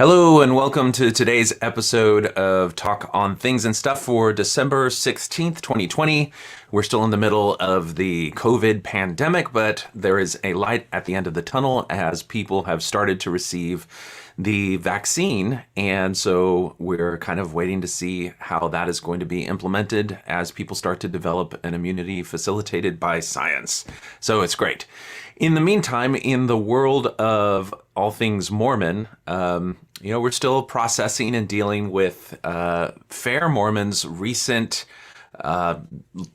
Hello and welcome to today's episode of Talk on Things and Stuff for December 16th, 2020. We're still in the middle of the COVID pandemic, but there is a light at the end of the tunnel as people have started to receive the vaccine. And so we're kind of waiting to see how that is going to be implemented as people start to develop an immunity facilitated by science. So it's great. In the meantime, in the world of all things Mormon, we're still processing and dealing with Fair Mormon's recent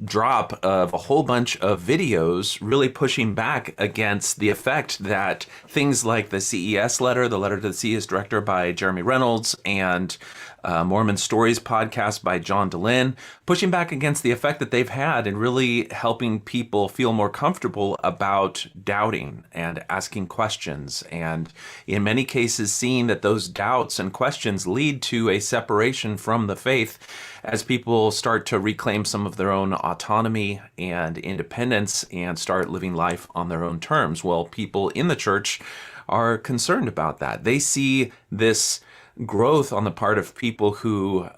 drop of a whole bunch of videos really pushing back against the effect that things like the CES letter, the letter to the CES director by Jeremy Reynolds, and Mormon Stories podcast by John Dehlin, pushing back against the effect that they've had in really helping people feel more comfortable about doubting and asking questions. And in many cases, seeing that those doubts and questions lead to a separation from the faith as people start to reclaim some of their own autonomy and independence and start living life on their own terms. Well, people in the church are concerned about that. They see this growth on the part of people who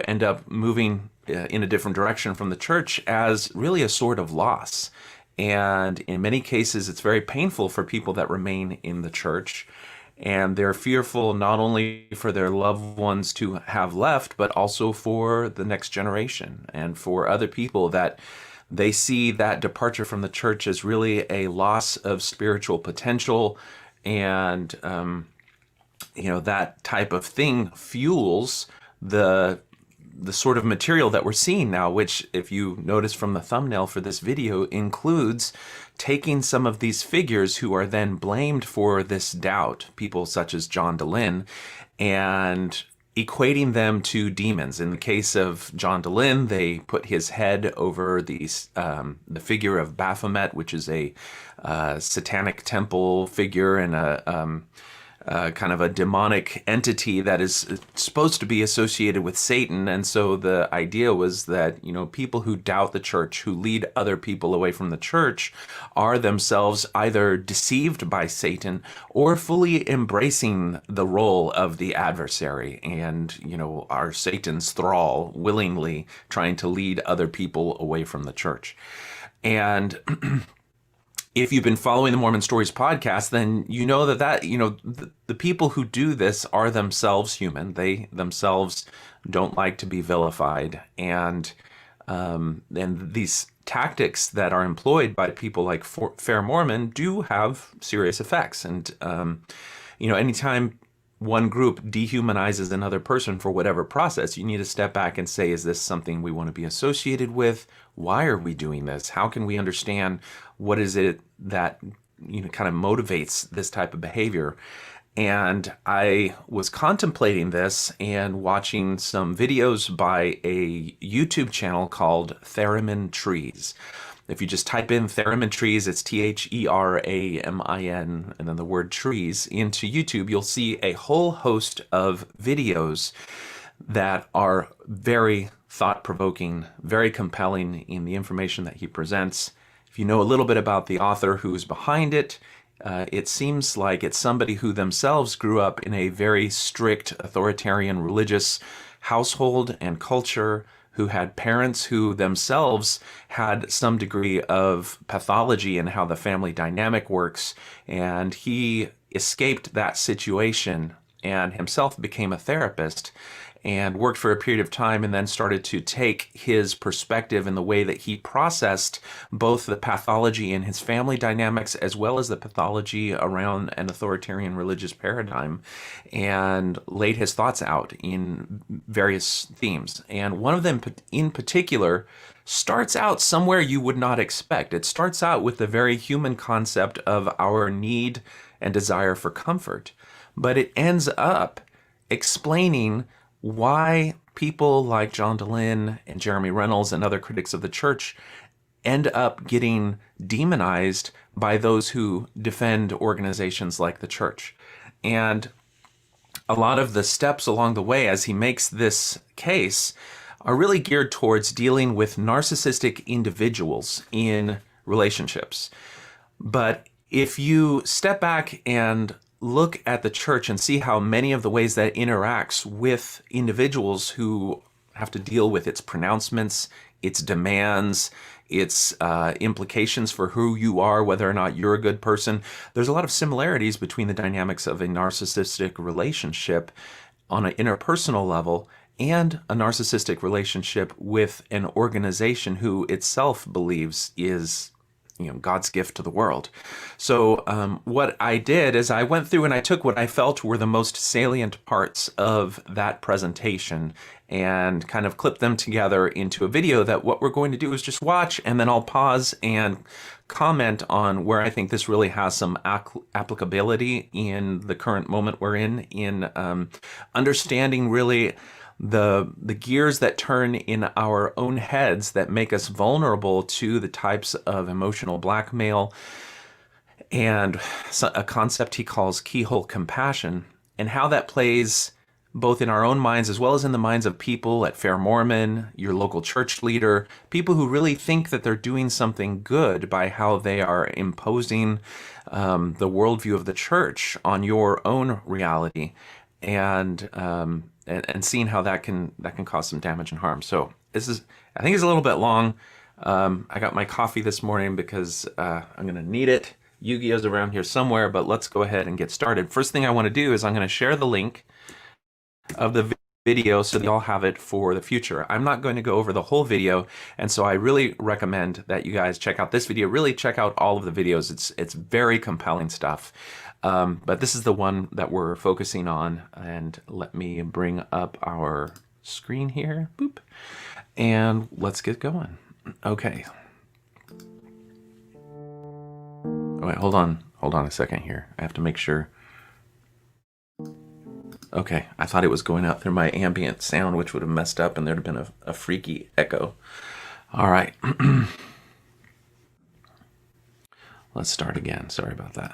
end up moving in a different direction from the church as really a sort of loss. And in many cases, it's very painful for people that remain in the church. And they're fearful not only for their loved ones to have left, but also for the next generation and for other people that they see that departure from the church as really a loss of spiritual potential. And, that type of thing fuels the sort of material that we're seeing now, which, if you notice from the thumbnail for this video, includes taking some of these figures who are then blamed for this doubt, people such as John Dehlin, and equating them to demons. In the case of John Dehlin, they put his head over the figure of Baphomet, which is a satanic temple figure and a kind of a demonic entity that is supposed to be associated with Satan. And so the idea was that, people who doubt the church, who lead other people away from the church, are themselves either deceived by Satan or fully embracing the role of the adversary and, are Satan's thrall, willingly trying to lead other people away from the church. And if you've been following the Mormon Stories podcast, then you know that the people who do this are themselves human. They themselves don't like to be vilified. And these tactics that are employed by people like Fair Mormon do have serious effects. And, anytime one group dehumanizes another person for whatever process, you need to step back and say, is this something we want to be associated with? Why are we doing this? How can we understand what is it that kind of motivates this type of behavior? And I was contemplating this and watching some videos by a YouTube channel called Theremin Trees. If you just type in Theremin Trees, it's Theramin and then the word trees into YouTube, you'll see a whole host of videos that are very thought-provoking, very compelling in the information that he presents. If you know a little bit about the author who is behind it, it seems like it's somebody who themselves grew up in a very strict authoritarian religious household and culture, who had parents who themselves had some degree of pathology in how the family dynamic works. And he escaped that situation and himself became a therapist and worked for a period of time, and then started to take his perspective in the way that he processed both the pathology in his family dynamics as well as the pathology around an authoritarian religious paradigm, and laid his thoughts out in various themes. And one of them in particular starts out somewhere you would not expect. It starts out with the very human concept of our need and desire for comfort, but it ends up explaining why people like John Dehlin and Jeremy Reynolds and other critics of the church end up getting demonized by those who defend organizations like the church. And a lot of the steps along the way as he makes this case are really geared towards dealing with narcissistic individuals in relationships. But if you step back and look at the church and see how many of the ways that it interacts with individuals who have to deal with its pronouncements, its demands, its implications for who you are, whether or not you're a good person. There's a lot of similarities between the dynamics of a narcissistic relationship on an interpersonal level and a narcissistic relationship with an organization who itself believes is, God's gift to the world. So what I did is I went through and I took what I felt were the most salient parts of that presentation and kind of clipped them together into a video that what we're going to do is just watch, and then I'll pause and comment on where I think this really has some applicability in the current moment we're in understanding really the gears that turn in our own heads that make us vulnerable to the types of emotional blackmail and a concept he calls keyhole compassion, and how that plays both in our own minds as well as in the minds of people at Fair Mormon, your local church leader, people who really think that they're doing something good by how they are imposing the worldview of the church on your own reality, and seeing how that can cause some damage and harm. So I think it's a little bit long. I got my coffee this morning because I'm going to need it. Yu-Gi-Oh's around here somewhere, but let's go ahead and get started. First thing I want to do is I'm going to share the link of the video so that you all have it for the future. I'm not going to go over the whole video, and so I really recommend that you guys check out this video. Really check out all of the videos. It's very compelling stuff. But this is the one that we're focusing on, and let me bring up our screen here. Boop. And let's get going. Okay. Wait, hold on a second here. I have to make sure. Okay, I thought it was going out through my ambient sound, which would have messed up and there'd have been a freaky echo. All right. Let's start again. Sorry about that.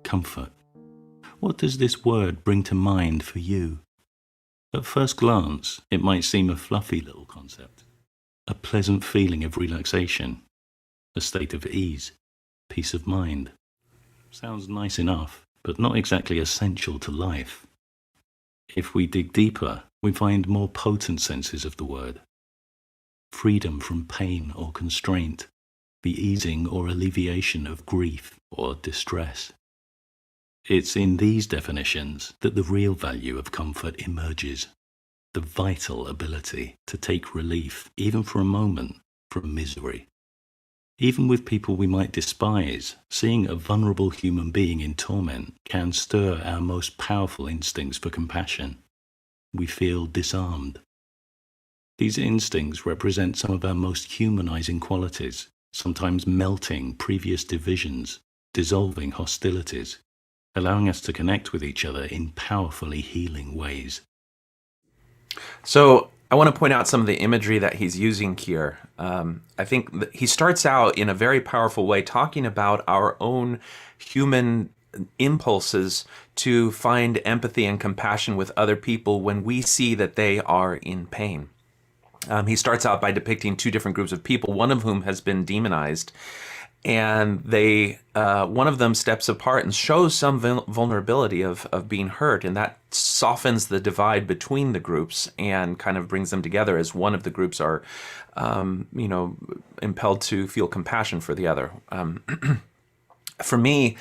Comfort. What does this word bring to mind for you? At first glance, it might seem a fluffy little concept, a pleasant feeling of relaxation, a state of ease, peace of mind. Sounds nice enough, but not exactly essential to life. If we dig deeper, we find more potent senses of the word. Freedom from pain or constraint, the easing or alleviation of grief or distress. It's in these definitions that the real value of comfort emerges, the vital ability to take relief, even for a moment, from misery. Even with people we might despise, seeing a vulnerable human being in torment can stir our most powerful instincts for compassion. We feel disarmed. These instincts represent some of our most humanizing qualities, sometimes melting previous divisions, dissolving hostilities, allowing us to connect with each other in powerfully healing ways. So I want to point out some of the imagery that he's using here. I think he starts out in a very powerful way talking about our own human impulses to find empathy and compassion with other people when we see that they are in pain. He starts out by depicting two different groups of people, one of whom has been demonized, and one of them steps apart and shows some vulnerability of being hurt, and that softens the divide between the groups and kind of brings them together as one of the groups are, impelled to feel compassion for the other. For me,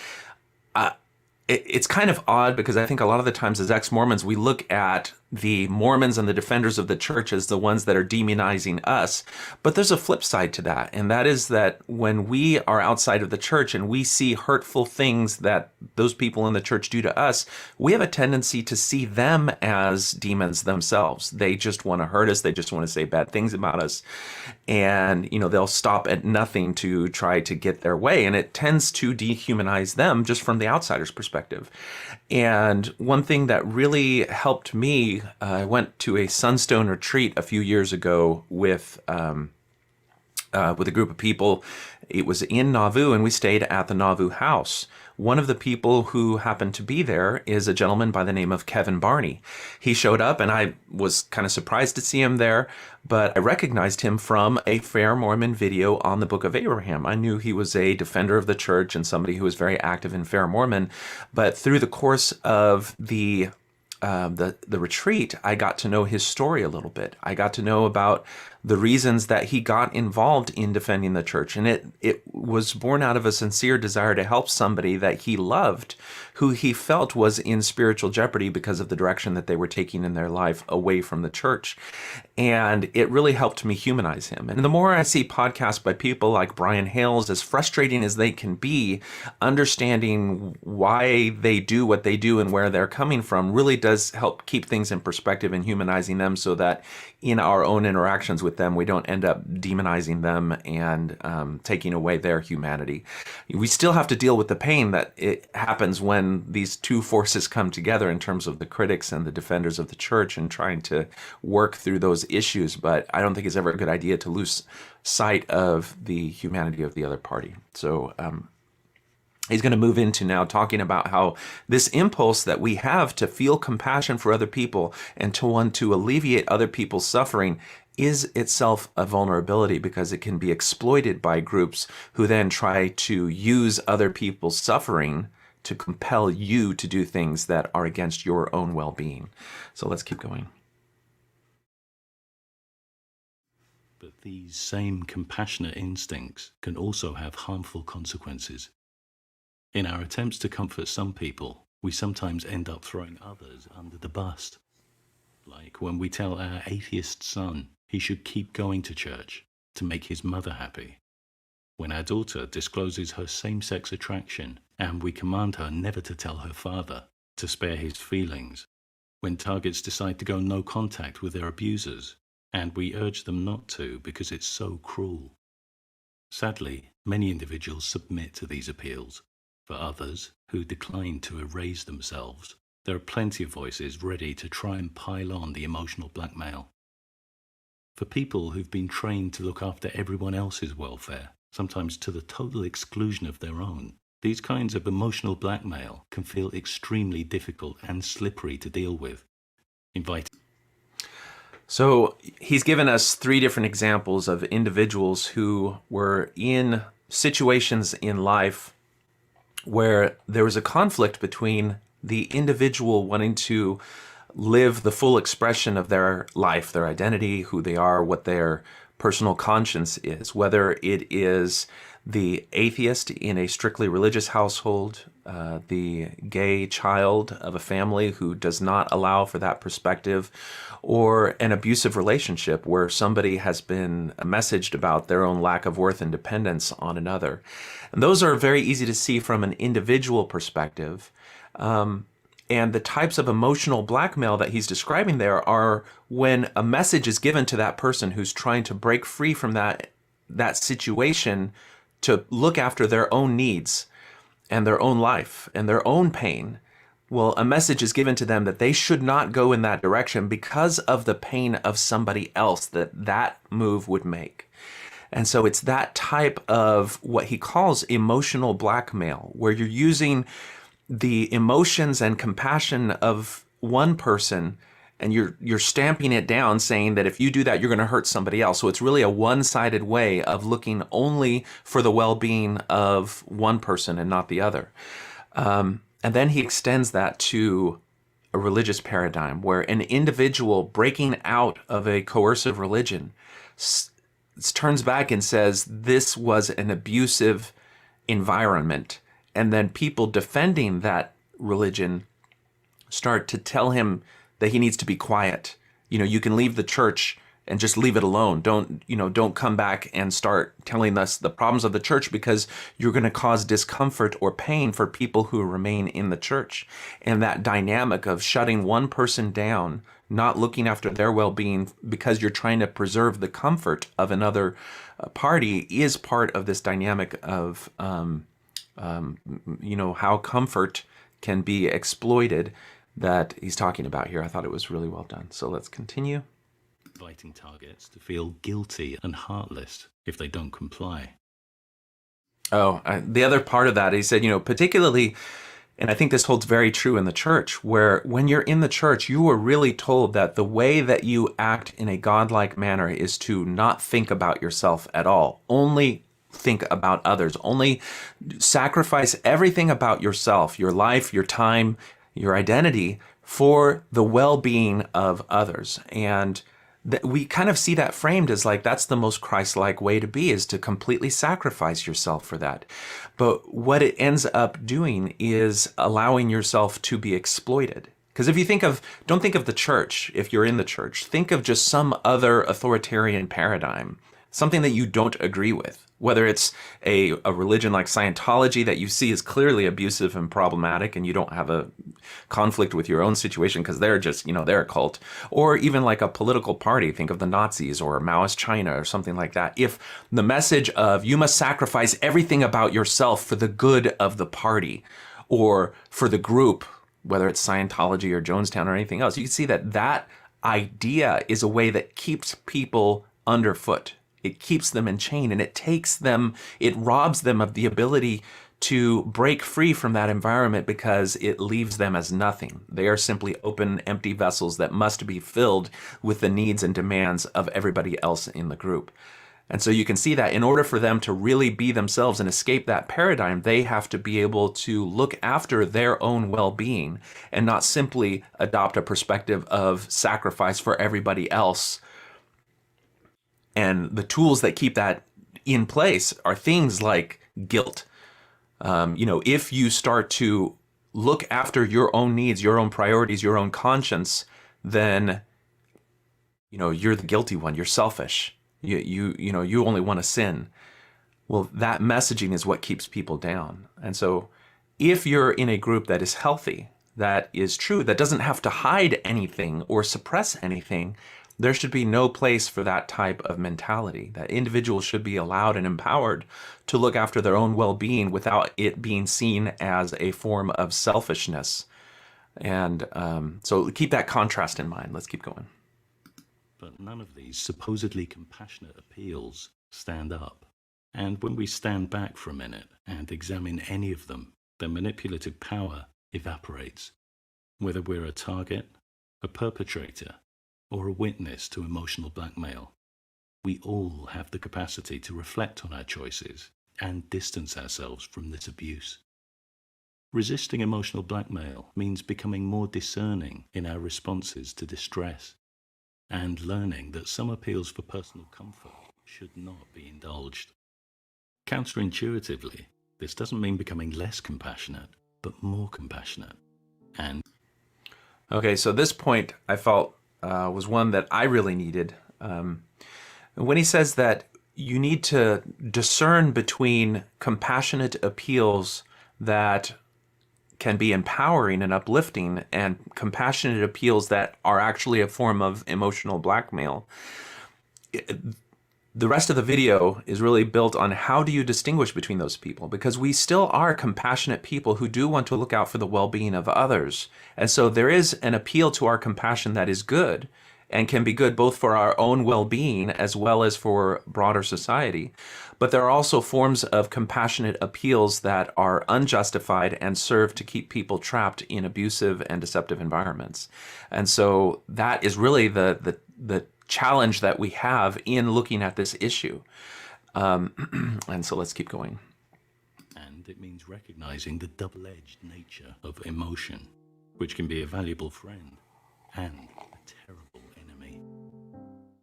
it's kind of odd because I think a lot of the times as ex-Mormons, we look at the Mormons and the defenders of the church as the ones that are demonizing us. But there's a flip side to that. And that is that when we are outside of the church and we see hurtful things that those people in the church do to us, we have a tendency to see them as demons themselves. They just want to hurt us. They just want to say bad things about us. And, they'll stop at nothing to try to get their way. And it tends to dehumanize them just from the outsider's perspective. And one thing that really helped me, I went to a Sunstone retreat a few years ago with with a group of people. It was in Nauvoo, and we stayed at the Nauvoo house. One of the people who happened to be there is a gentleman by the name of Kevin Barney. He showed up, and I was kind of surprised to see him there, but I recognized him from a Fair Mormon video on the Book of Abraham. I knew he was a defender of the church and somebody who was very active in Fair Mormon, but through the course of the retreat, I got to know his story a little bit. I got to know about the reasons that he got involved in defending the church. And it was born out of a sincere desire to help somebody that he loved, who he felt was in spiritual jeopardy because of the direction that they were taking in their life away from the church. And it really helped me humanize him. And the more I see podcasts by people like Brian Hales, as frustrating as they can be, understanding why they do what they do and where they're coming from really does help keep things in perspective and humanizing them, so that in our own interactions with them, we don't end up demonizing them and taking away their humanity. We still have to deal with the pain that it happens when these two forces come together in terms of the critics and the defenders of the church, and trying to work through those issues. But I don't think it's ever a good idea to lose sight of the humanity of the other party. So he's going to move into now talking about how this impulse that we have to feel compassion for other people and to want to alleviate other people's suffering is itself a vulnerability, because it can be exploited by groups who then try to use other people's suffering to compel you to do things that are against your own well-being. So let's keep going. But these same compassionate instincts can also have harmful consequences. In our attempts to comfort some people, we sometimes end up throwing others under the bus. Like when we tell our atheist son he should keep going to church to make his mother happy. When our daughter discloses her same-sex attraction and we command her never to tell her father to spare his feelings. When targets decide to go no contact with their abusers and we urge them not to because it's so cruel. Sadly, many individuals submit to these appeals. For others, who decline to erase themselves, there are plenty of voices ready to try and pile on the emotional blackmail. For people who've been trained to look after everyone else's welfare, sometimes to the total exclusion of their own, these kinds of emotional blackmail can feel extremely difficult and slippery to deal with. So he's given us 3 different examples of individuals who were in situations in life where there was a conflict between the individual wanting to live the full expression of their life, their identity, who they are, what their personal conscience is, whether it is the atheist in a strictly religious household, the gay child of a family who does not allow for that perspective, or an abusive relationship where somebody has been messaged about their own lack of worth and dependence on another. And those are very easy to see from an individual perspective. And the types of emotional blackmail that he's describing there are when a message is given to that person who's trying to break free from that situation to look after their own needs and their own life and their own pain. Well, a message is given to them that they should not go in that direction because of the pain of somebody else that move would make. And so it's that type of what he calls emotional blackmail, where you're using the emotions and compassion of one person and you're stamping it down, saying that if you do that, you're going to hurt somebody else. So it's really a one-sided way of looking only for the well-being of one person and not the other. And then he extends that to a religious paradigm where an individual breaking out of a coercive religion turns back and says this was an abusive environment. And then people defending that religion start to tell him that he needs to be quiet. You can leave the church and just leave it alone. Don't come back and start telling us the problems of the church, because you're going to cause discomfort or pain for people who remain in the church. And that dynamic of shutting one person down, not looking after their well-being because you're trying to preserve the comfort of another party, is part of this dynamic of how comfort can be exploited that he's talking about here. I thought it was really well done. So let's continue. inviting targets to feel guilty and heartless if they don't comply. The other part of that, he said, particularly, and I think this holds very true in the church, where when you're in the church, you are really told that the way that you act in a godlike manner is to not think about yourself at all. Only think about others. Only sacrifice everything about yourself, your life, your time, your identity for the well-being of others. And we kind of see that framed as like that's the most Christ-like way to be, is to completely sacrifice yourself for that. But what it ends up doing is allowing yourself to be exploited. Because if you don't think of the church, if you're in the church, think of just some other authoritarian paradigm, something that you don't agree with. Whether it's a religion like Scientology that you see is clearly abusive and problematic, and you don't have a conflict with your own situation because they're just, they're a cult. Or even like a political party, think of the Nazis or Maoist China or something like that. If the message of you must sacrifice everything about yourself for the good of the party or for the group, whether it's Scientology or Jonestown or anything else, you can see that idea is a way that keeps people underfoot. It keeps them in chain, and it robs them of the ability to break free from that environment because it leaves them as nothing. They are simply open, empty vessels that must be filled with the needs and demands of everybody else in the group. And so you can see that in order for them to really be themselves and escape that paradigm, they have to be able to look after their own well-being and not simply adopt a perspective of sacrifice for everybody else. And the tools that keep that in place are things like guilt. If you start to look after your own needs, your own priorities, your own conscience, then, you're the guilty one. You're selfish. You only want to sin. Well, that messaging is what keeps people down. And so if you're in a group that is healthy, that is true, that doesn't have to hide anything or suppress anything, there should be no place for that type of mentality. That individuals should be allowed and empowered to look after their own well-being without it being seen as a form of selfishness. And so keep that contrast in mind. Let's keep going. But none of these supposedly compassionate appeals stand up. And when we stand back for a minute and examine any of them, their manipulative power evaporates. Whether we're a target, a perpetrator, or a witness to emotional blackmail, we all have the capacity to reflect on our choices and distance ourselves from this abuse. Resisting emotional blackmail means becoming more discerning in our responses to distress and learning that some appeals for personal comfort should not be indulged. Counterintuitively, this doesn't mean becoming less compassionate, but more compassionate. And okay, so this point I felt was one that I really needed. When he says that you need to discern between compassionate appeals that can be empowering and uplifting and compassionate appeals that are actually a form of emotional blackmail. The rest of the video is really built on how do you distinguish between those people, because we still are compassionate people who do want to look out for the well-being of others. And so there is an appeal to our compassion that is good and can be good both for our own well-being as well as for broader society. But there are also forms of compassionate appeals that are unjustified and serve to keep people trapped in abusive and deceptive environments. And so that is really the challenge that we have in looking at this issue. And so let's keep going. And it means recognizing the double-edged nature of emotion, which can be a valuable friend and a terrible enemy.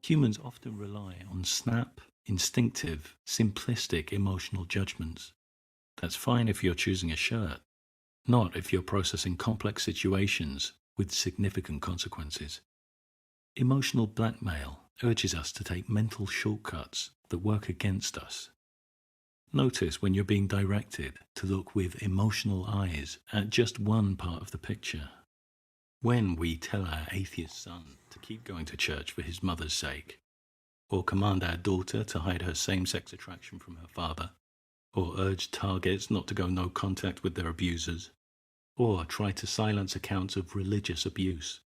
Humans often rely on snap, instinctive, simplistic emotional judgments. That's fine if you're choosing a shirt, not if you're processing complex situations with significant consequences. Emotional blackmail urges us to take mental shortcuts that work against us. Notice when you're being directed to look with emotional eyes at just one part of the picture. When we tell our atheist son to keep going to church for his mother's sake, or command our daughter to hide her same-sex attraction from her father, or urge targets not to go no contact with their abusers, or try to silence accounts of religious abuse,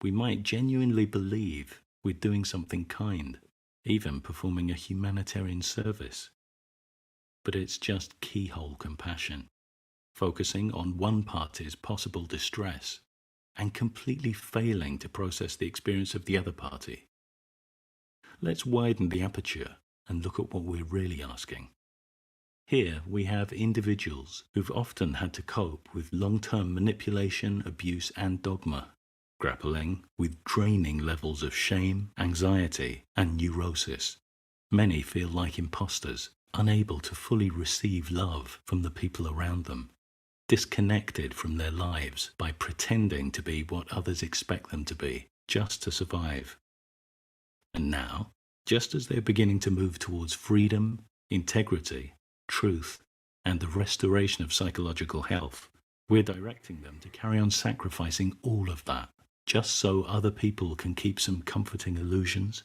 we might genuinely believe We're doing something kind, even performing a humanitarian service. But it's just keyhole compassion, focusing on one party's possible distress and completely failing to process the experience of the other party. Let's widen the aperture and look at what we're really asking. Here we have individuals who've often had to cope with long-term manipulation, abuse, and dogma, grappling with draining levels of shame, anxiety, and neurosis. Many feel like imposters, unable to fully receive love from the people around them, disconnected from their lives by pretending to be what others expect them to be, just to survive. And now, just as they're beginning to move towards freedom, integrity, truth, and the restoration of psychological health, we're directing them to carry on sacrificing all of that, just so other people can keep some comforting illusions.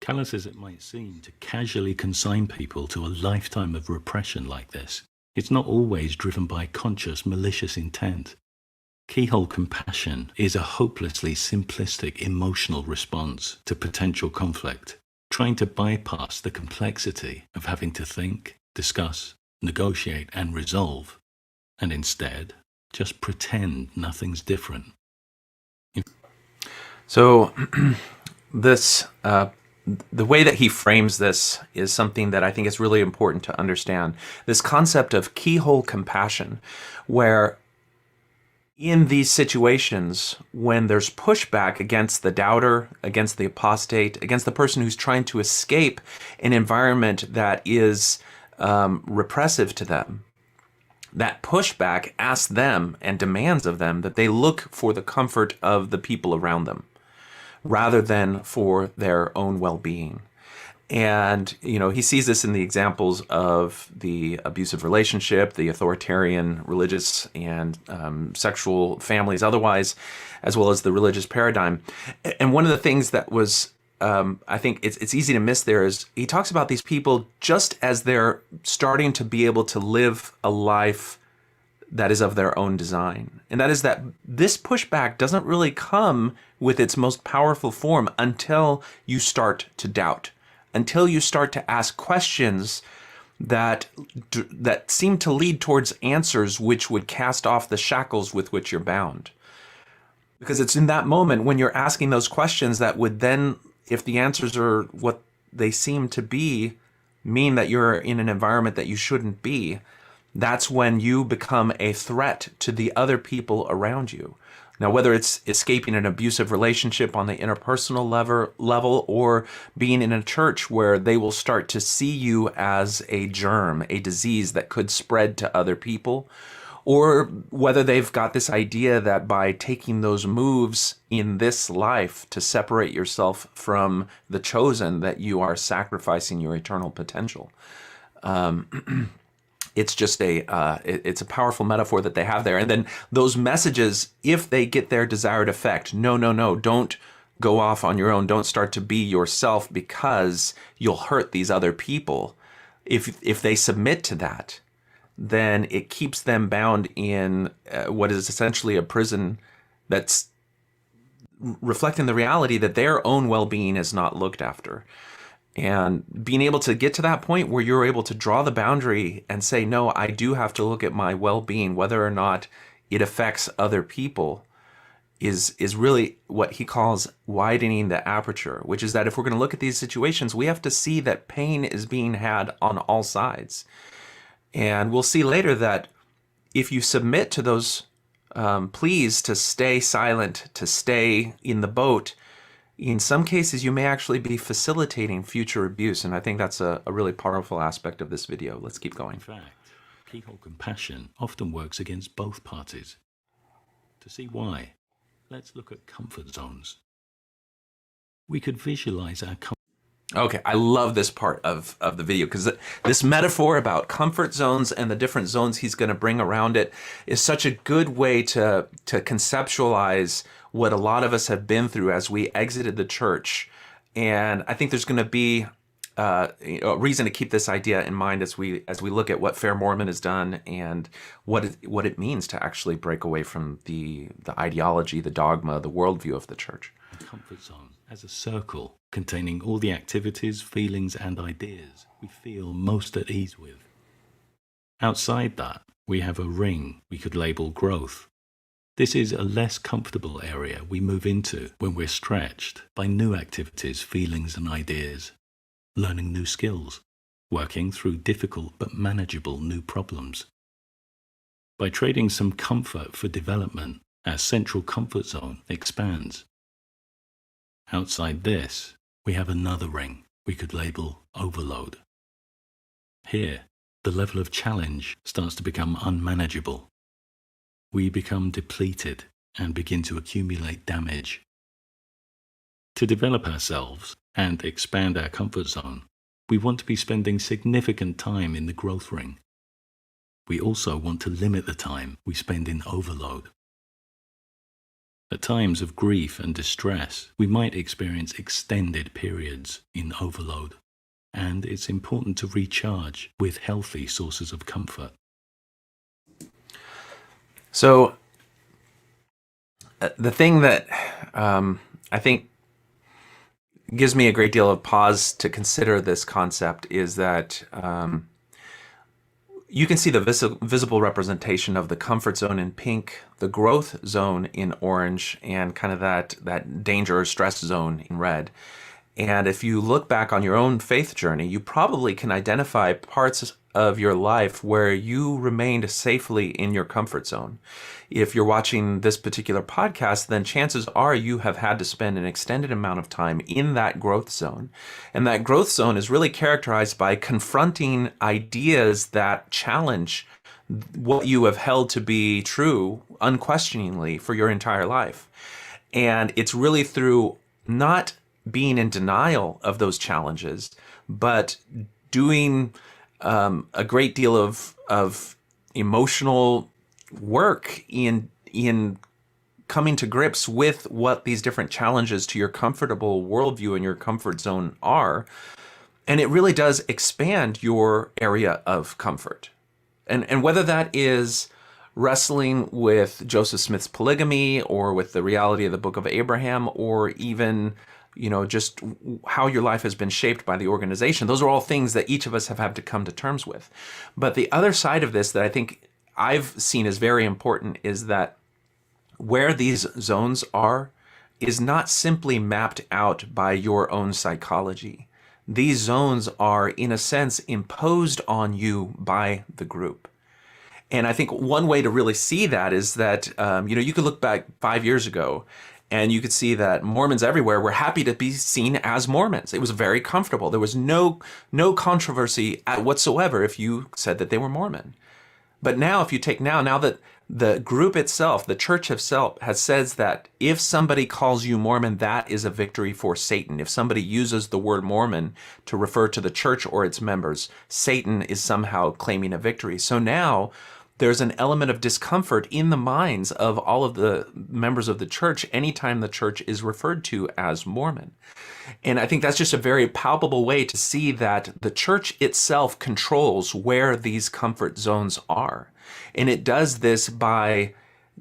Callous as it might seem to casually consign people to a lifetime of repression like this, it's not always driven by conscious, malicious intent. Keyhole compassion is a hopelessly simplistic emotional response to potential conflict, trying to bypass the complexity of having to think, discuss, negotiate, and resolve, and instead just pretend nothing's different. So this the way that he frames this is something that I think is really important to understand. This concept of keyhole compassion, where in these situations, when there's pushback against the doubter, against the apostate, against the person who's trying to escape an environment that is repressive to them, that pushback asks them and demands of them that they look for the comfort of the people around them, rather than for their own well-being. And, he sees this in the examples of the abusive relationship, the authoritarian religious and sexual families otherwise, as well as the religious paradigm. And one of the things that was, I think it's easy to miss there is he talks about these people just as they're starting to be able to live a life that is of their own design. And that is that this pushback doesn't really come with its most powerful form until you start to doubt, until you start to ask questions that seem to lead towards answers which would cast off the shackles with which you're bound. Because it's in that moment when you're asking those questions that would then, if the answers are what they seem to be, mean that you're in an environment that you shouldn't be. That's when you become a threat to the other people around you. Now, whether it's escaping an abusive relationship on the interpersonal level or being in a church where they will start to see you as a germ, a disease that could spread to other people, or whether they've got this idea that by taking those moves in this life to separate yourself from the chosen, that you are sacrificing your eternal potential. It's just it's a powerful metaphor that they have there. And then those messages, if they get their desired effect, no, don't go off on your own. Don't start to be yourself because you'll hurt these other people. If they submit to that, then it keeps them bound in what is essentially a prison that's reflecting the reality that their own well-being is not looked after. And being able to get to that point where you're able to draw the boundary and say, no, I do have to look at my well-being, whether or not it affects other people, is really what he calls widening the aperture, which is that if we're going to look at these situations, we have to see that pain is being had on all sides. And we'll see later that if you submit to those pleas to stay silent, to stay in the boat, in some cases, you may actually be facilitating future abuse, and I think that's a really powerful aspect of this video. Let's keep going. In fact, keyhole compassion often works against both parties. To see why, let's look at comfort zones. We could visualize our Okay, I love this part of the video because this metaphor about comfort zones and the different zones he's going to bring around it is such a good way to conceptualize what a lot of us have been through as we exited the church. And I think there's going to be a reason to keep this idea in mind as we look at what Fair Mormon has done and what it means to actually break away from the ideology, the dogma, the worldview of the church. A comfort zone as a circle containing all the activities, feelings, and ideas we feel most at ease with. Outside that, we have a ring we could label growth. This is a less comfortable area we move into when we're stretched by new activities, feelings, and ideas, learning new skills, working through difficult but manageable new problems. By trading some comfort for development, our central comfort zone expands. Outside this, we have another ring we could label overload. Here, the level of challenge starts to become unmanageable. We become depleted and begin to accumulate damage. To develop ourselves and expand our comfort zone, we want to be spending significant time in the growth ring. We also want to limit the time we spend in overload. At times of grief and distress, we might experience extended periods in overload, and it's important to recharge with healthy sources of comfort. So, the thing that I think gives me a great deal of pause to consider this concept is that you can see the visible representation of the comfort zone in pink, the growth zone in orange, and kind of that danger or stress zone in red. And if you look back on your own faith journey, you probably can identify parts of your life where you remained safely in your comfort zone. If you're watching this particular podcast, then chances are you have had to spend an extended amount of time in that growth zone. And that growth zone is really characterized by confronting ideas that challenge what you have held to be true unquestioningly for your entire life. And it's really through not being in denial of those challenges, but doing a great deal of emotional work in coming to grips with what these different challenges to your comfortable worldview and your comfort zone are. And it really does expand your area of comfort. And whether that is wrestling with Joseph Smith's polygamy or with the reality of the Book of Abraham, or even just how your life has been shaped by the organization. Those are all things that each of us have had to come to terms with. But the other side of this that I think I've seen as very important is that where these zones are is not simply mapped out by your own psychology. These zones are, in a sense, imposed on you by the group. And I think one way to really see that is that, you could look back 5 years ago and you could see that Mormons everywhere were happy to be seen as Mormons. It was very comfortable. There was no controversy whatsoever if you said that they were Mormon. But now, if you take now that the group itself, the church itself, has says that if somebody calls you Mormon, that is a victory for Satan. If somebody uses the word Mormon to refer to the church or its members, Satan is somehow claiming a victory. So now there's an element of discomfort in the minds of all of the members of the church anytime the church is referred to as Mormon. And I think that's just a very palpable way to see that the church itself controls where these comfort zones are. And it does this by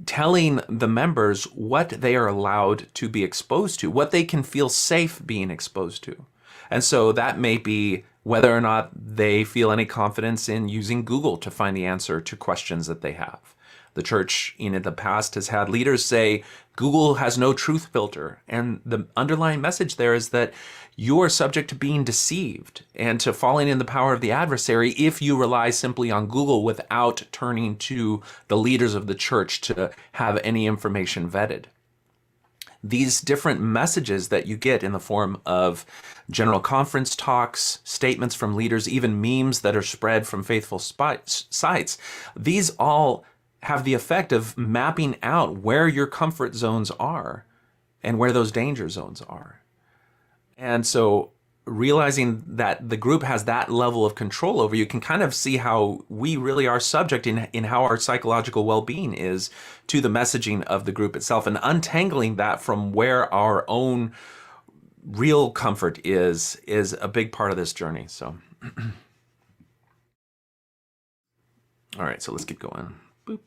telling the members what they are allowed to be exposed to, what they can feel safe being exposed to. And so that may be whether or not they feel any confidence in using Google to find the answer to questions that they have. The church in the past has had leaders say, Google has no truth filter. And the underlying message there is that you are subject to being deceived and to falling in the power of the adversary if you rely simply on Google without turning to the leaders of the church to have any information vetted. These different messages that you get in the form of general conference talks, statements from leaders, even memes that are spread from faithful sites, these all have the effect of mapping out where your comfort zones are and where those danger zones are. And so realizing that the group has that level of control over you can kind of see how we really are subject in how our psychological well-being is to the messaging of the group itself, and untangling that from where our own real comfort is a big part of this journey. So, all right, so let's keep going. Boop.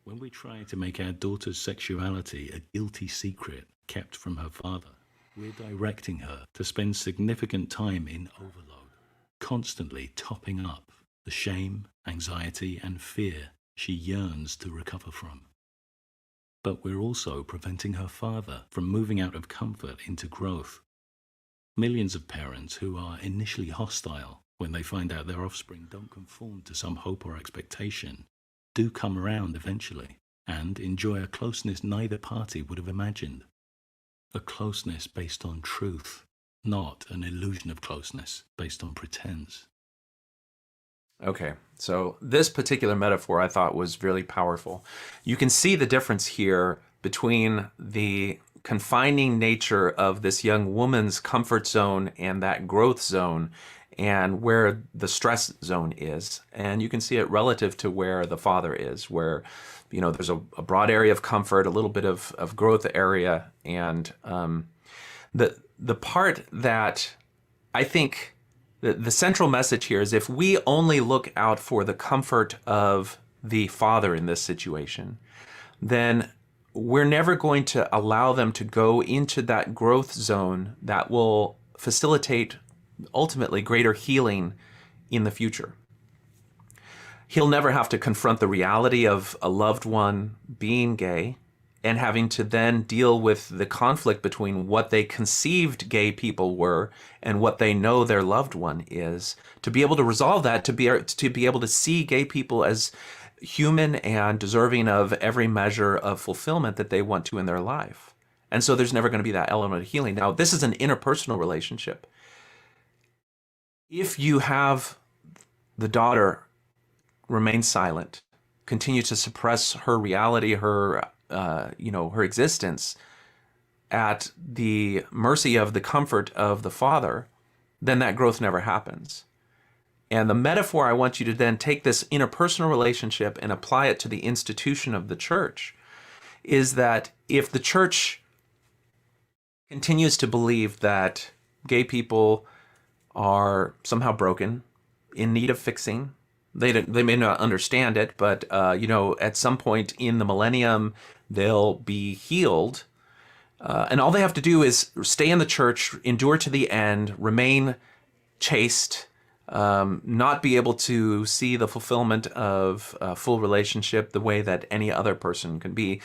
When we try to make our daughter's sexuality a guilty secret kept from her father, we're directing her to spend significant time in overload, constantly topping up the shame, anxiety, and fear she yearns to recover from. But we're also preventing her father from moving out of comfort into growth. Millions of parents who are initially hostile when they find out their offspring don't conform to some hope or expectation do come around eventually and enjoy a closeness neither party would have imagined. A closeness based on truth, not an illusion of closeness based on pretense. Okay, so this particular metaphor I thought was really powerful. You can see the difference here between the confining nature of this young woman's comfort zone and that growth zone, and where the stress zone is. And you can see it relative to where the father is, where, you know, there's a broad area of comfort, a little bit of growth area. And the part that I think the central message here is, if we only look out for the comfort of the father in this situation, then we're never going to allow them to go into that growth zone that will facilitate ultimately greater healing in the future. He'll never have to confront the reality of a loved one being gay and having to then deal with the conflict between what they conceived gay people were and what they know their loved one is. To be able to resolve that, to be able to see gay people as human and deserving of every measure of fulfillment that they want to in their life. And so there's never going to be that element of healing. Now, this is an interpersonal relationship. If you have the daughter remain silent, continue to suppress her reality, her existence at the mercy of the comfort of the father, then that growth never happens. And the metaphor I want you to then take this interpersonal relationship and apply it to the institution of the church is that if the church continues to believe that gay people are somehow broken, in need of fixing. They may not understand it, but at some point in the millennium, they'll be healed. And all they have to do is stay in the church, endure to the end, remain chaste, not be able to see the fulfillment of a full relationship the way that any other person can be.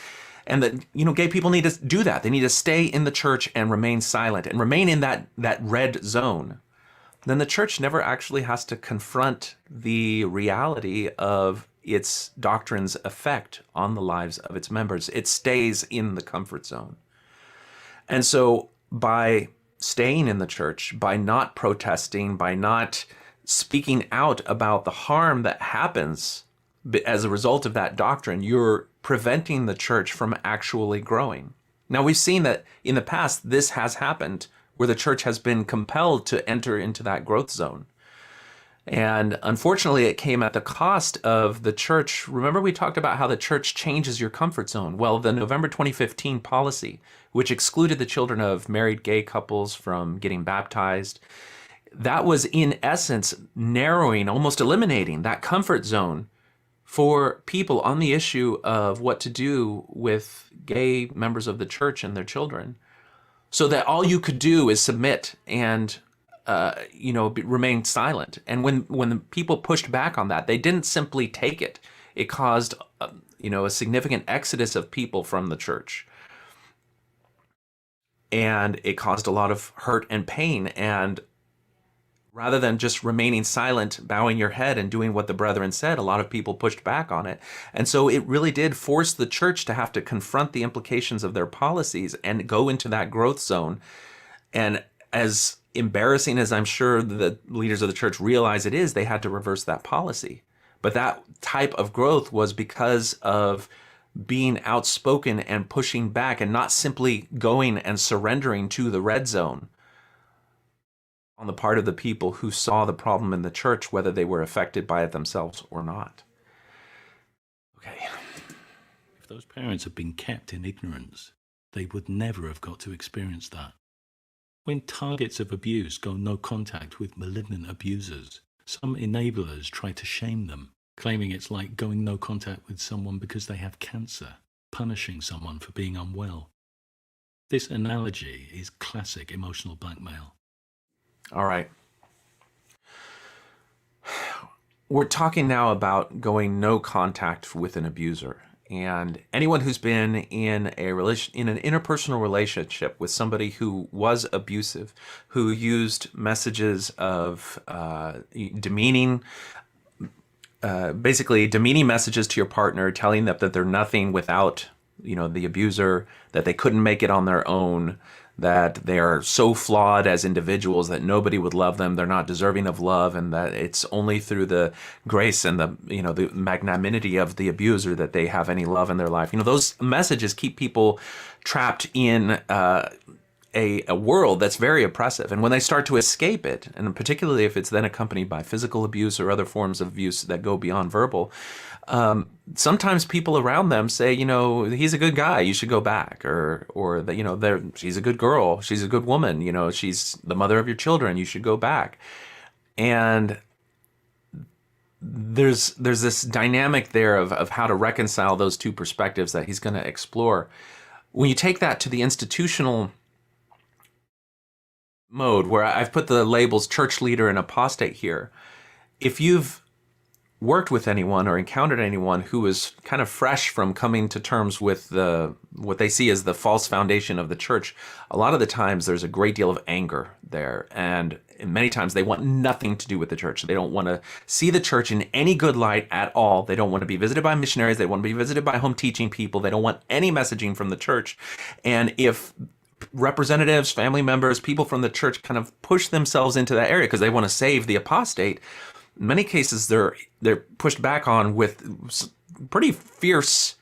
And that, gay people need to do that. They need to stay in the church and remain silent and remain in that red zone. Then the church never actually has to confront the reality of its doctrine's effect on the lives of its members. It stays in the comfort zone. And so by staying in the church, by not protesting, by not speaking out about the harm that happens as a result of that doctrine, you're preventing the church from actually growing. Now, we've seen that in the past, this has happened, where the church has been compelled to enter into that growth zone. And unfortunately, it came at the cost of the church. Remember, we talked about how the church changes your comfort zone. Well, the November 2015 policy, which excluded the children of married gay couples from getting baptized, that was in essence narrowing, almost eliminating that comfort zone for people on the issue of what to do with gay members of the church and their children. So that all you could do is submit and, remain silent. And when the people pushed back on that, they didn't simply take it. It caused, a significant exodus of people from the church. And it caused a lot of hurt and pain. And rather than just remaining silent, bowing your head and doing what the brethren said, a lot of people pushed back on it. And so it really did force the church to have to confront the implications of their policies and go into that growth zone. And as embarrassing as I'm sure the leaders of the church realize it is, they had to reverse that policy. But that type of growth was because of being outspoken and pushing back and not simply going and surrendering to the red zone on the part of the people who saw the problem in the church, whether they were affected by it themselves or not. Okay. If those parents have been kept in ignorance, they would never have got to experience that. When targets of abuse go no contact with malignant abusers, some enablers try to shame them, claiming it's like going no contact with someone because they have cancer, punishing someone for being unwell. This analogy is classic emotional blackmail. All right. We're talking now about going no contact with an abuser. And anyone who's been in an interpersonal relationship with somebody who was abusive, who used messages of basically demeaning messages to your partner, telling them that they're nothing without, the abuser, that they couldn't make it on their own, that they are so flawed as individuals that nobody would love them, they're not deserving of love, and that it's only through the grace and the magnanimity of the abuser that they have any love in their life. Those messages keep people trapped in a world that's very oppressive. And when they start to escape it, and particularly if it's then accompanied by physical abuse or other forms of abuse that go beyond verbal, sometimes people around them say, he's a good guy, you should go back, or that, she's a good girl, she's a good woman, she's the mother of your children, you should go back. And there's this dynamic there of how to reconcile those two perspectives that he's going to explore. When you take that to the institutional mode, where I've put the labels church leader and apostate here, if you've worked with anyone or encountered anyone who is kind of fresh from coming to terms with what they see as the false foundation of the church, a lot of the times there's a great deal of anger there, and many times they want nothing to do with the church. They don't want to see the church in any good light at all. They don't want to be visited by missionaries. They want to be visited by home teaching people. They don't want any messaging from the church. And if representatives, family members, people from the church kind of push themselves into that area because they want to save the apostate, in many cases they're pushed back on with pretty fierce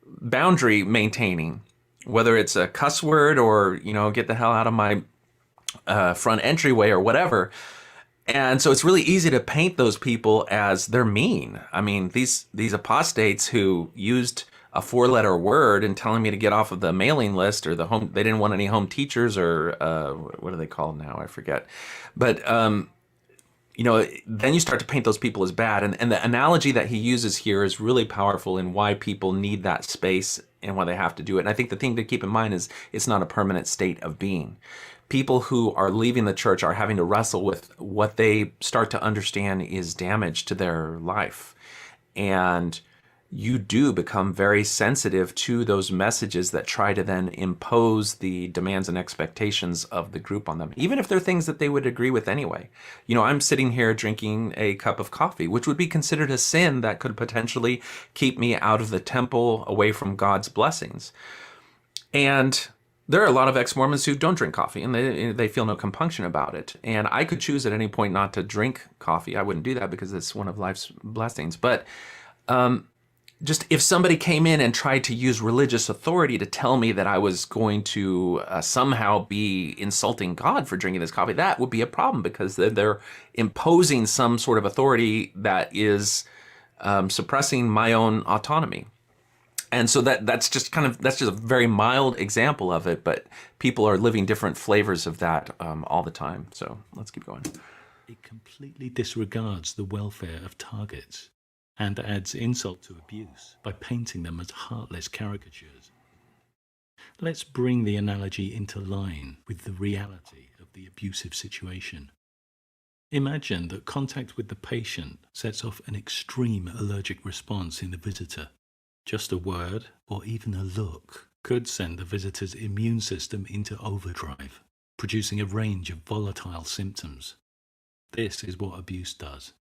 boundary maintaining, whether it's a cuss word or get the hell out of my front entryway or whatever. And so it's really easy to paint those people as they're mean. I mean, these apostates who used a 4-letter word and telling me to get off of the mailing list, or they didn't want any home teachers, or what are they called now? I forget. But then you start to paint those people as bad. And the analogy that he uses here is really powerful in why people need that space and why they have to do it. And I think the thing to keep in mind is it's not a permanent state of being. People who are leaving the church are having to wrestle with what they start to understand is damage to their life. And you do become very sensitive to those messages that try to then impose the demands and expectations of the group on them, even if they're things that they would agree with anyway. I'm sitting here drinking a cup of coffee, which would be considered a sin that could potentially keep me out of the temple, away from God's blessings. And there are a lot of ex-Mormons who don't drink coffee, and they feel no compunction about it. And I could choose at any point not to drink coffee. I wouldn't do that because it's one of life's blessings. But just if somebody came in and tried to use religious authority to tell me that I was going to somehow be insulting God for drinking this coffee, that would be a problem, because they're imposing some sort of authority that is suppressing my own autonomy. And so that's just a very mild example of it, but people are living different flavors of that all the time. So let's keep going. It completely disregards the welfare of targets and adds insult to abuse by painting them as heartless caricatures. Let's bring the analogy into line with the reality of the abusive situation. Imagine that contact with the patient sets off an extreme allergic response in the visitor. Just a word, or even a look, could send the visitor's immune system into overdrive, producing a range of volatile symptoms. This is what abuse does.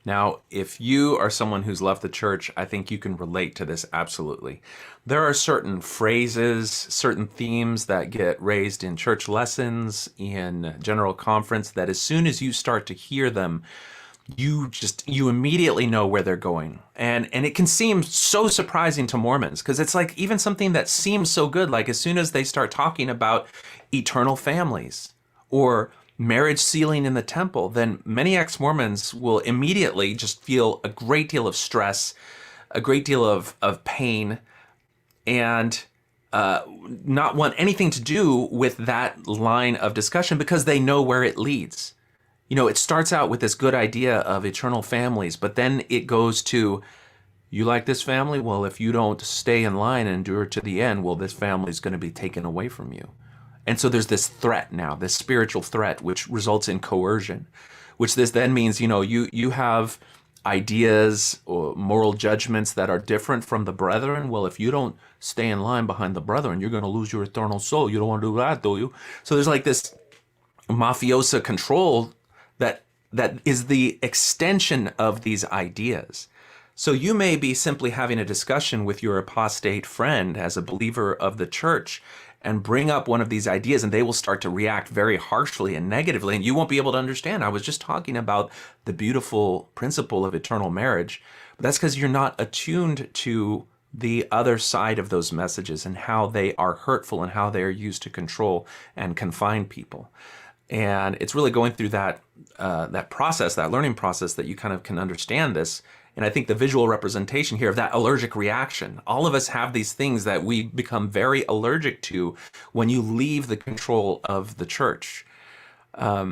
Now, if you are someone who's left the church, I think you can relate to this absolutely. There are certain phrases, certain themes that get raised in church lessons, in general conference, that as soon as you start to hear them, you immediately know where they're going. And it can seem so surprising to Mormons, because it's like even something that seems so good, like as soon as they start talking about eternal families or marriage sealing in the temple, then many ex-Mormons will immediately just feel a great deal of stress, a great deal of pain, and not want anything to do with that line of discussion because they know where it leads. It starts out with this good idea of eternal families, but then it goes to, you like this family? Well, if you don't stay in line and endure to the end, well, this family is going to be taken away from you. And so there's this threat now, this spiritual threat, which results in coercion, which this then means, you have ideas or moral judgments that are different from the brethren. Well, if you don't stay in line behind the brethren, you're going to lose your eternal soul. You don't want to do that, do you? So there's like this mafiosa control that is the extension of these ideas. So you may be simply having a discussion with your apostate friend as a believer of the church and bring up one of these ideas, and they will start to react very harshly and negatively, and you won't be able to understand. I was just talking about the beautiful principle of eternal marriage, but that's because you're not attuned to the other side of those messages and how they are hurtful and how they are used to control and confine people. And it's really going through that process, that learning process, that you kind of can understand this. And I think the visual representation here of that allergic reaction, all of us have these things that we become very allergic to when you leave the control of the church. A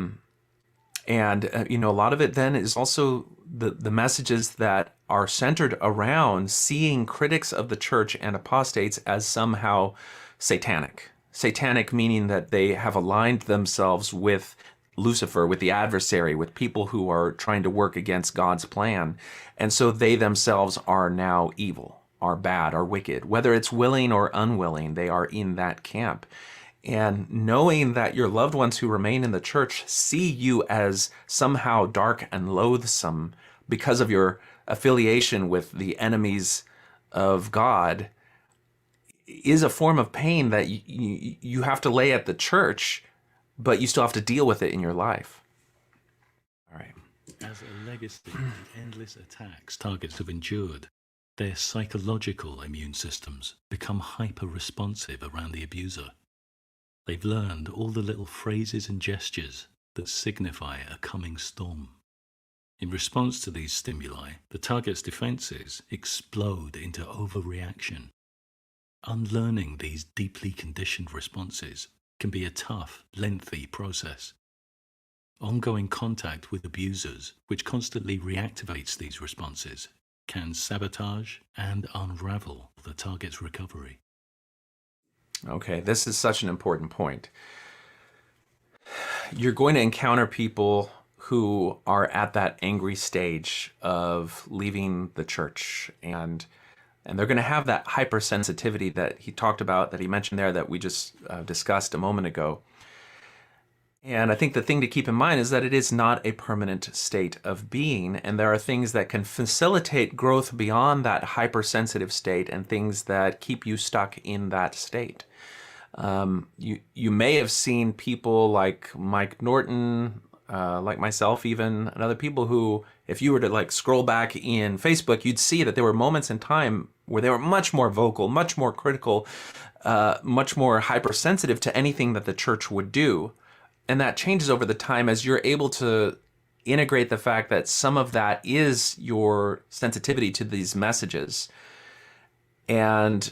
lot of it then is also the messages that are centered around seeing critics of the church and apostates as somehow satanic. Satanic meaning that they have aligned themselves with Lucifer, with the adversary, with people who are trying to work against God's plan. And so they themselves are now evil, are bad, are wicked. Whether it's willing or unwilling, they are in that camp. And knowing that your loved ones who remain in the church see you as somehow dark and loathsome because of your affiliation with the enemies of God is a form of pain that you have to lay at the church, but you still have to deal with it in your life. All right. As a legacy of the endless attacks targets have endured, their psychological immune systems become hyper-responsive around the abuser. They've learned all the little phrases and gestures that signify a coming storm. In response to these stimuli, the target's defenses explode into overreaction. Unlearning these deeply conditioned responses can be a tough, lengthy process. Ongoing contact with abusers, which constantly reactivates these responses, can sabotage and unravel the target's recovery. Okay, this is such an important point. You're going to encounter people who are at that angry stage of leaving the church, and they're going to have that hypersensitivity that he talked about, that he mentioned there, that we just discussed a moment ago. And I think the thing to keep in mind is that it is not a permanent state of being, and there are things that can facilitate growth beyond that hypersensitive state and things that keep you stuck in that state. You may have seen people like Mike Norton, like myself even, and other people who, if you were to like scroll back in Facebook, you'd see that there were moments in time where they were much more vocal, much more critical, much more hypersensitive to anything that the church would do. And that changes over the time as you're able to integrate the fact that some of that is your sensitivity to these messages. And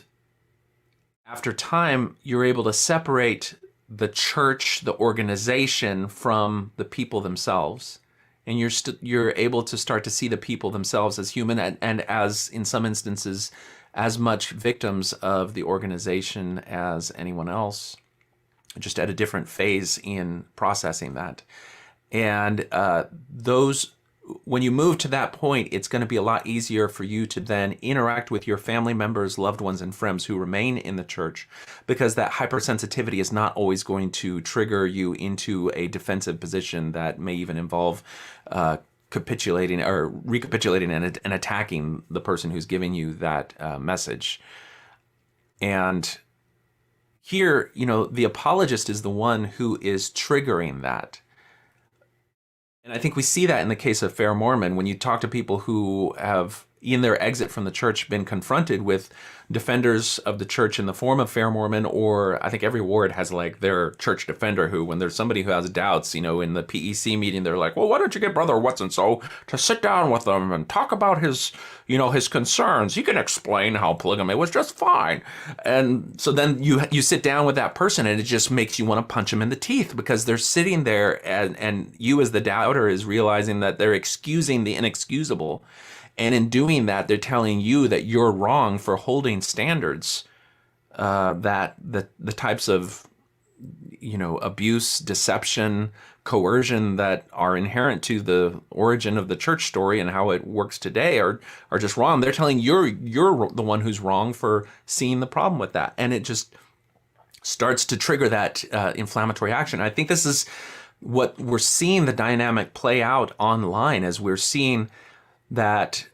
after time, you're able to separate the church, the organization, from the people themselves. And you're able to start to see the people themselves as human and as, in some instances, as much victims of the organization as anyone else, just at a different phase in processing that. And when you move to that point, it's going to be a lot easier for you to then interact with your family members, loved ones, and friends who remain in the church, because that hypersensitivity is not always going to trigger you into a defensive position that may even involve capitulating or recapitulating and attacking the person who's giving you that message. And here, the apologist is the one who is triggering that. And I think we see that in the case of Fair Mormon. When you talk to people who have in their exit from the church, been confronted with defenders of the church in the form of Fair Mormon, or I think every ward has like their church defender who, when there's somebody who has doubts, in the PEC meeting, they're like, well, why don't you get Brother What's-and-so to sit down with them and talk about his concerns? He can explain how polygamy was just fine. And so then you sit down with that person, and it just makes you want to punch them in the teeth, because they're sitting there, and you as the doubter is realizing that they're excusing the inexcusable. And in doing that, they're telling you that you're wrong for holding standards that the types of abuse, deception, coercion that are inherent to the origin of the church story and how it works today are just wrong. They're telling you're the one who's wrong for seeing the problem with that, and it just starts to trigger that inflammatory action. I think this is what we're seeing the dynamic play out online, as we're seeing that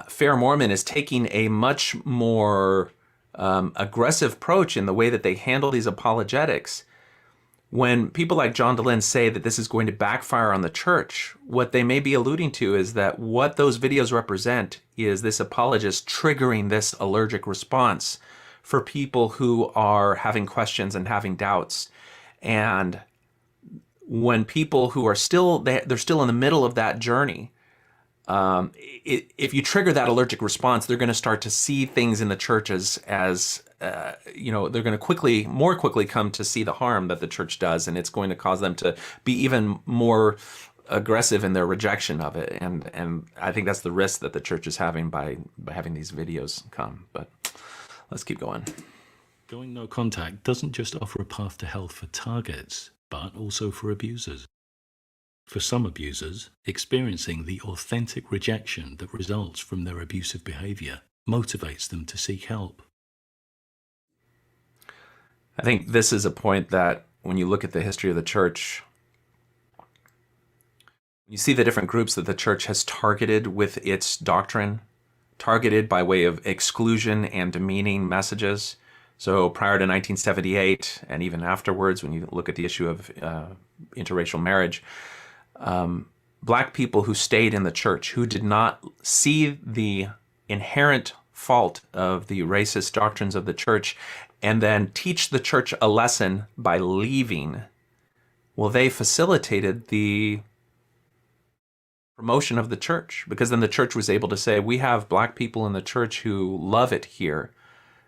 Fair Mormon is taking a much more aggressive approach in the way that they handle these apologetics. When people like John Dehlin say that this is going to backfire on the church, what they may be alluding to is that what those videos represent is this apologist triggering this allergic response for people who are having questions and having doubts. And when people who are they're still in the middle of that journey, if you trigger that allergic response, they're going to start to see things in the church as they're going to more quickly come to see the harm that the church does, and it's going to cause them to be even more aggressive in their rejection of it. And I think that's the risk that the church is having by having these videos come. But let's keep going. Going no contact doesn't just offer a path to hell for targets, but also for abusers. For some abusers, experiencing the authentic rejection that results from their abusive behavior motivates them to seek help. I think this is a point that when you look at the history of the church, you see the different groups that the church has targeted with its doctrine, targeted by way of exclusion and demeaning messages. So prior to 1978, and even afterwards, when you look at the issue of interracial marriage, Black people who stayed in the church, who did not see the inherent fault of the racist doctrines of the church, and then teach the church a lesson by leaving, well, they facilitated the promotion of the church, because then the church was able to say, we have Black people in the church who love it here.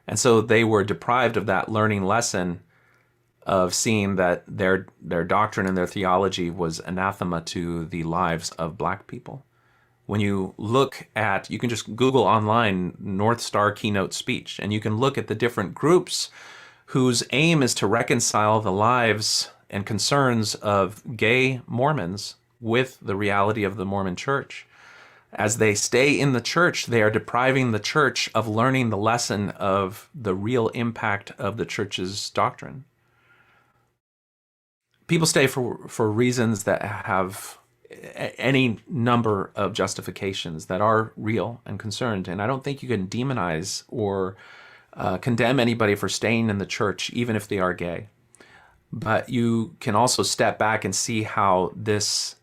And so they were deprived of that learning lesson of seeing that their doctrine and their theology was anathema to the lives of Black people. When you look at, you can just Google online North Star keynote speech, and you can look at the different groups whose aim is to reconcile the lives and concerns of gay Mormons with the reality of the Mormon church. As they stay in the church, they are depriving the church of learning the lesson of the real impact of the church's doctrine. People stay for reasons that have any number of justifications that are real and concerned. And I don't think you can demonize or condemn anybody for staying in the church, even if they are gay. But you can also step back and see how this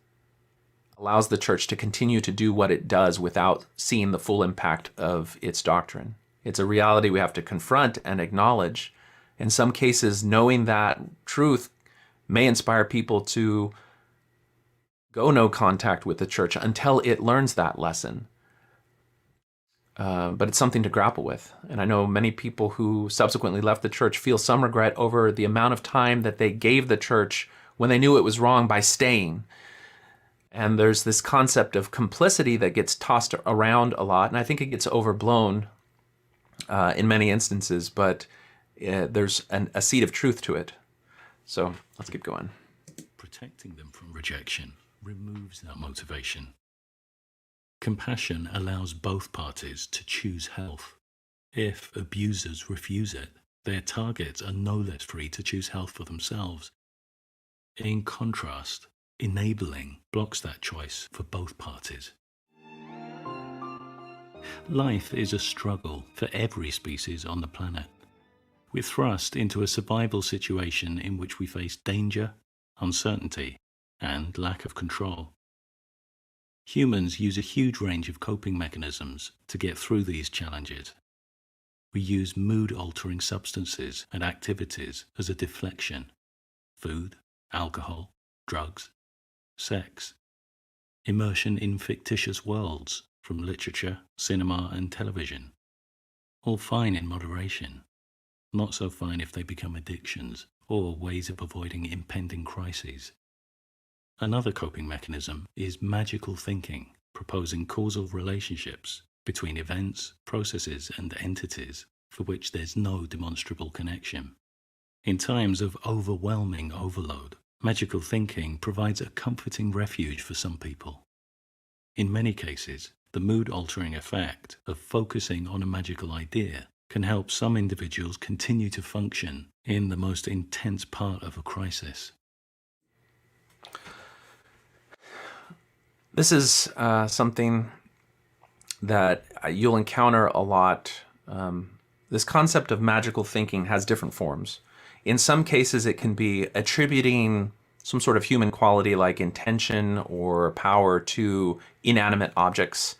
allows the church to continue to do what it does without seeing the full impact of its doctrine. It's a reality we have to confront and acknowledge. In some cases, knowing that truth may inspire people to go no contact with the church until it learns that lesson. But it's something to grapple with. And I know many people who subsequently left the church feel some regret over the amount of time that they gave the church when they knew it was wrong by staying. And there's this concept of complicity that gets tossed around a lot, and I think it gets overblown in many instances, but there's a seed of truth to it. So let's keep going. Protecting them from rejection removes that motivation. Compassion allows both parties to choose health. If abusers refuse it, their targets are no less free to choose health for themselves. In contrast, enabling blocks that choice for both parties. Life is a struggle for every species on the planet. We're thrust into a survival situation in which we face danger, uncertainty, and lack of control. Humans use a huge range of coping mechanisms to get through these challenges. We use mood-altering substances and activities as a deflection. Food, alcohol, drugs, sex. Immersion in fictitious worlds from literature, cinema, and television. All fine in moderation. Not so fine if they become addictions or ways of avoiding impending crises. Another coping mechanism is magical thinking, proposing causal relationships between events, processes, and entities for which there's no demonstrable connection. In times of overwhelming overload, magical thinking provides a comforting refuge for some people. In many cases, the mood-altering effect of focusing on a magical idea can help some individuals continue to function in the most intense part of a crisis. This is something that you'll encounter a lot. This concept of magical thinking has different forms. In some cases, it can be attributing some sort of human quality like intention or power to inanimate objects,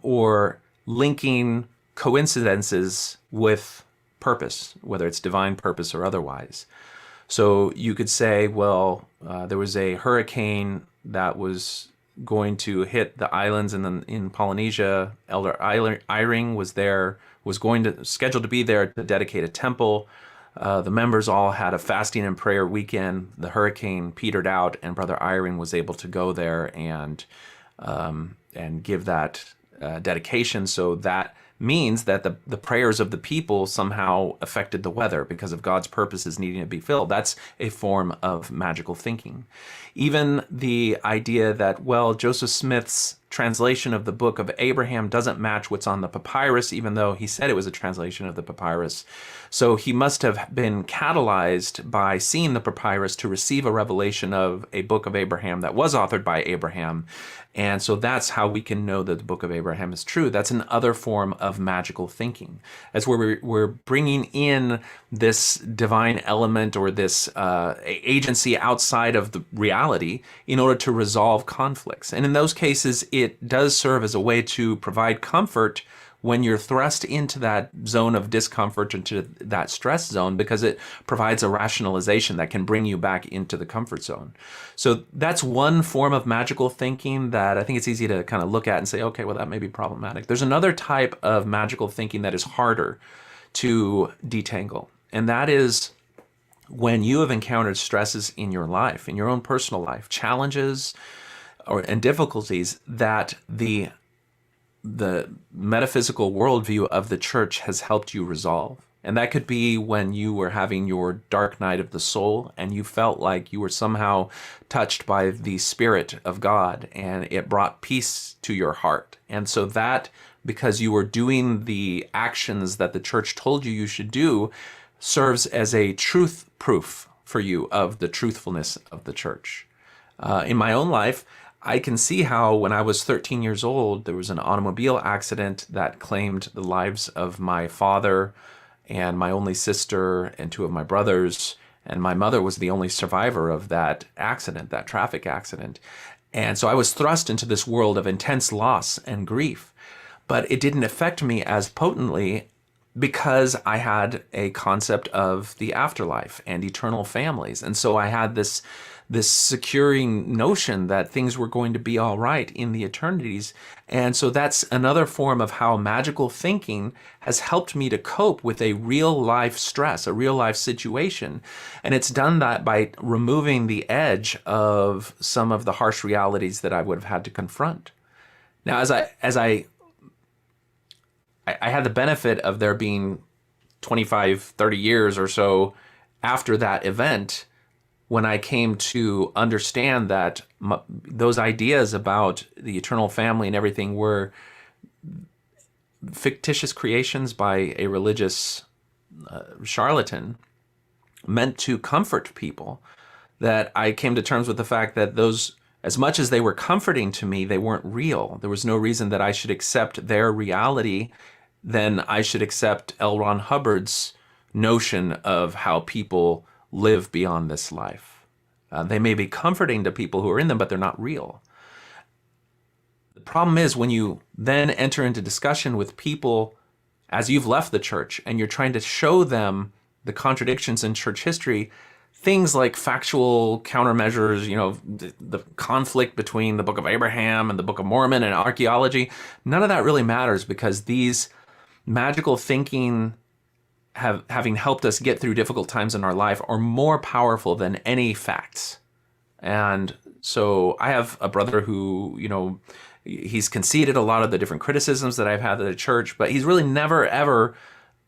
or linking coincidences with purpose, whether it's divine purpose or otherwise. So you could say, well, there was a hurricane that was going to hit the islands in Polynesia. Elder Eyring was there, was scheduled to be there to dedicate a temple. The members all had a fasting and prayer weekend. The hurricane petered out, and Brother Eyring was able to go there and give that dedication. So that means that the prayers of the people somehow affected the weather because of God's purposes needing to be filled. That's a form of magical thinking. Even the idea that, well, Joseph Smith's translation of the Book of Abraham doesn't match what's on the papyrus, even though he said it was a translation of the papyrus. So he must have been catalyzed by seeing the papyrus to receive a revelation of a Book of Abraham that was authored by Abraham. And so that's how we can know that the Book of Abraham is true. That's another form of magical thinking. That's where we're bringing in this divine element or this agency outside of the reality in order to resolve conflicts. And in those cases, it does serve as a way to provide comfort when you're thrust into that zone of discomfort, into that stress zone, because it provides a rationalization that can bring you back into the comfort zone. So that's one form of magical thinking that I think it's easy to kind of look at and say, okay, well, that may be problematic. There's another type of magical thinking that is harder to detangle, and that is when you have encountered stresses in your life, in your own personal life, challenges and difficulties that the metaphysical worldview of the church has helped you resolve. And that could be when you were having your dark night of the soul and you felt like you were somehow touched by the Spirit of God and it brought peace to your heart. And so that, because you were doing the actions that the church told you should do, serves as a truth proof for you of the truthfulness of the church. In my own life, I can see how when I was 13 years old, there was an automobile accident that claimed the lives of my father and my only sister and two of my brothers. And my mother was the only survivor of that accident, that traffic accident. And so I was thrust into this world of intense loss and grief. But it didn't affect me as potently because I had a concept of the afterlife and eternal families. And so I had this securing notion that things were going to be all right in the eternities. And so that's another form of how magical thinking has helped me to cope with a real life stress, a real life situation. And it's done that by removing the edge of some of the harsh realities that I would have had to confront. Now, as I had the benefit of there being 25, 30 years or so after that event, when I came to understand that those ideas about the eternal family and everything were fictitious creations by a religious charlatan meant to comfort people, that I came to terms with the fact that those, as much as they were comforting to me, they weren't real. There was no reason that I should accept their reality. Then I should accept L. Ron Hubbard's notion of how people live beyond this life. They may be comforting to people who are in them, but they're not real. The problem is when you then enter into discussion with people as you've left the church and you're trying to show them the contradictions in church history, things like factual countermeasures, the conflict between the Book of Abraham and the Book of Mormon and archaeology, none of that really matters, because these magical thinking having helped us get through difficult times in our life are more powerful than any facts. And so I have a brother who, he's conceded a lot of the different criticisms that I've had of the church, but he's really never, ever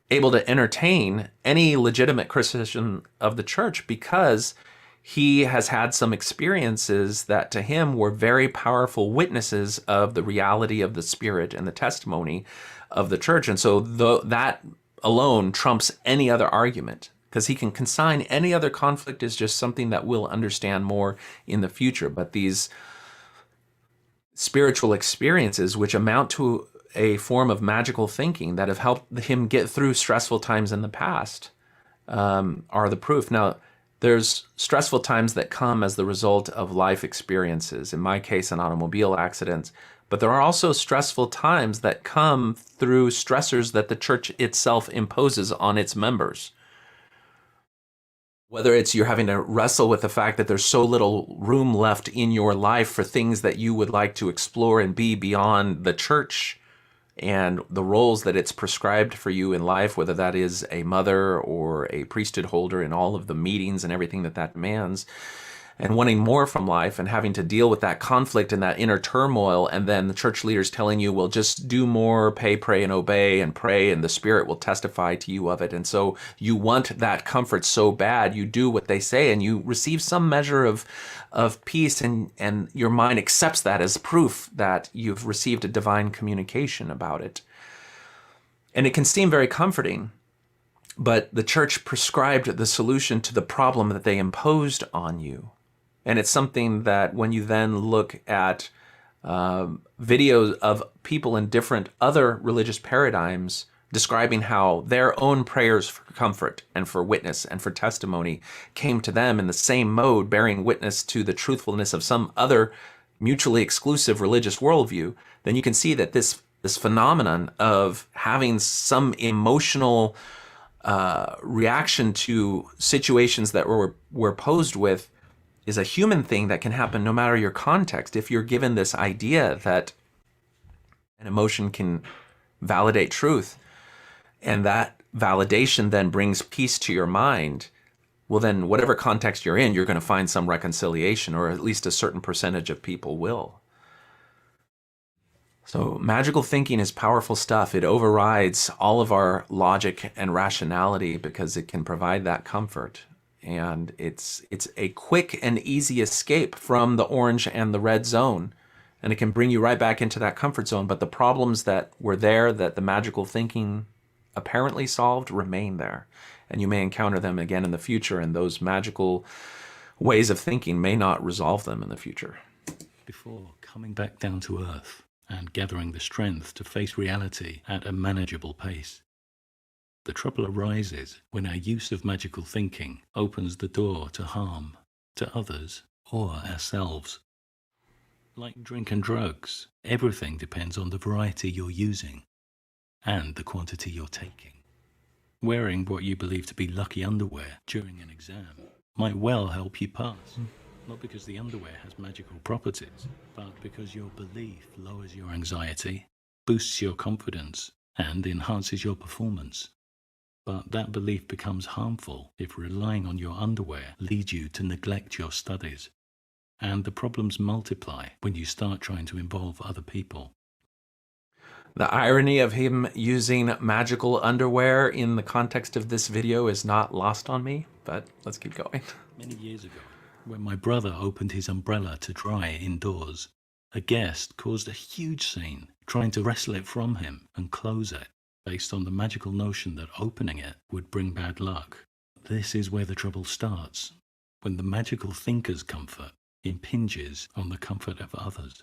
able to entertain any legitimate criticism of the church, because he has had some experiences that to him were very powerful witnesses of the reality of the Spirit and the testimony of the church. And so that alone trumps any other argument, because he can consign any other conflict as just something that we'll understand more in the future. But these spiritual experiences, which amount to a form of magical thinking that have helped him get through stressful times in the past, are the proof. Now, there's stressful times that come as the result of life experiences, in my case, an automobile accident. But there are also stressful times that come through stressors that the church itself imposes on its members. Whether it's you're having to wrestle with the fact that there's so little room left in your life for things that you would like to explore and be beyond the church and the roles that it's prescribed for you in life, whether that is a mother or a priesthood holder in all of the meetings and everything that demands, and wanting more from life and having to deal with that conflict and that inner turmoil, and then the church leaders telling you, well, just do more, pray, and obey, and pray, and the Spirit will testify to you of it. And so you want that comfort so bad, you do what they say, and you receive some measure of peace, and your mind accepts that as proof that you've received a divine communication about it. And it can seem very comforting, but the church prescribed the solution to the problem that they imposed on you. And it's something that when you then look at videos of people in different other religious paradigms describing how their own prayers for comfort and for witness and for testimony came to them in the same mode, bearing witness to the truthfulness of some other mutually exclusive religious worldview, then you can see that this phenomenon of having some emotional reaction to situations that we're posed with is a human thing that can happen no matter your context. If you're given this idea that an emotion can validate truth, and that validation then brings peace to your mind, well then whatever context you're in, you're going to find some reconciliation, or at least a certain percentage of people will. So magical thinking is powerful stuff. It overrides all of our logic and rationality because it can provide that comfort. And it's a quick and easy escape from the orange and the red zone. And it can bring you right back into that comfort zone. But the problems that were there, that the magical thinking apparently solved, remain there. And you may encounter them again in the future. And those magical ways of thinking may not resolve them in the future. Before coming back down to earth and gathering the strength to face reality at a manageable pace. The trouble arises when our use of magical thinking opens the door to harm to others or ourselves. Like drink and drugs, everything depends on the variety you're using and the quantity you're taking. Wearing what you believe to be lucky underwear during an exam might well help you pass. Not because the underwear has magical properties, but because your belief lowers your anxiety, boosts your confidence, and enhances your performance. But that belief becomes harmful if relying on your underwear leads you to neglect your studies. And the problems multiply when you start trying to involve other people. The irony of him using magical underwear in the context of this video is not lost on me, but let's keep going. Many years ago, when my brother opened his umbrella to dry indoors, a guest caused a huge scene, trying to wrestle it from him and close it, based on the magical notion that opening it would bring bad luck. This is where the trouble starts, when the magical thinker's comfort impinges on the comfort of others.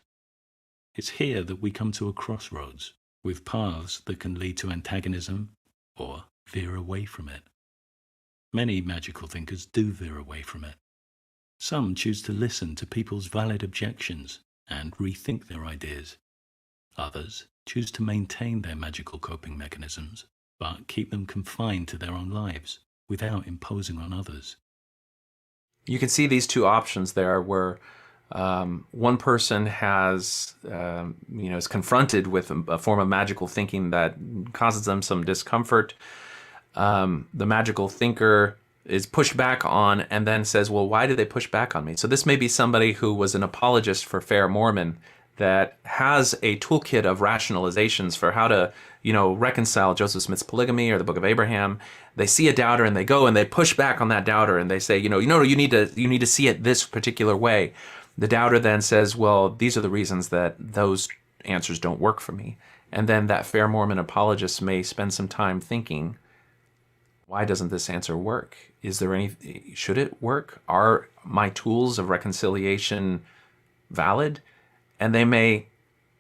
It's here that we come to a crossroads, with paths that can lead to antagonism or veer away from it. Many magical thinkers do veer away from it. Some choose to listen to people's valid objections and rethink their ideas, Others choose to maintain their magical coping mechanisms, but keep them confined to their own lives without imposing on others. You can see these two options there where one person has, is confronted with a form of magical thinking that causes them some discomfort. The magical thinker is pushed back on and then says, well, why did they push back on me? So this may be somebody who was an apologist for fair Mormon that has a toolkit of rationalizations for how to, reconcile Joseph Smith's polygamy or the Book of Abraham. They see a doubter and they go and they push back on that doubter and they say, you need to see it this particular way. The doubter then says, well, these are the reasons that those answers don't work for me. And then that fair Mormon apologist may spend some time thinking, why doesn't this answer work? Should it work? Are my tools of reconciliation valid? And they may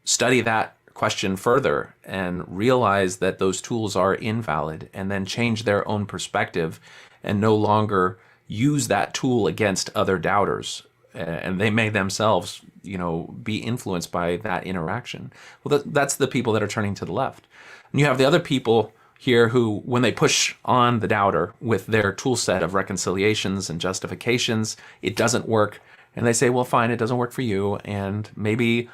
study that question further and realize that those tools are invalid and then change their own perspective and no longer use that tool against other doubters. And they may themselves, be influenced by that interaction. Well, that's the people that are turning to the left. And you have the other people here who, when they push on the doubter with their tool set of reconciliations and justifications, it doesn't work. And they say, well, fine, it doesn't work for you. And maybe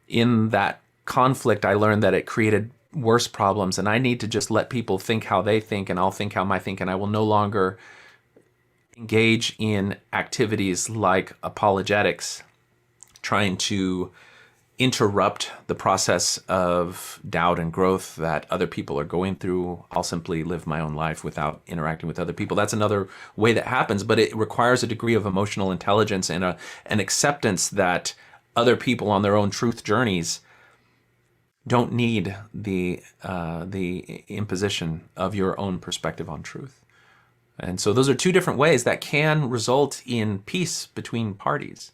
in that conflict, I learned that it created worse problems. And I need to just let people think how they think, and I'll think how I think, and I will no longer engage in activities like apologetics, trying to interrupt the process of doubt and growth that other people are going through. I'll simply live my own life without interacting with other people. That's another way that happens, but it requires a degree of emotional intelligence and an acceptance that other people on their own truth journeys don't need the imposition of your own perspective on truth. And so those are two different ways that can result in peace between parties.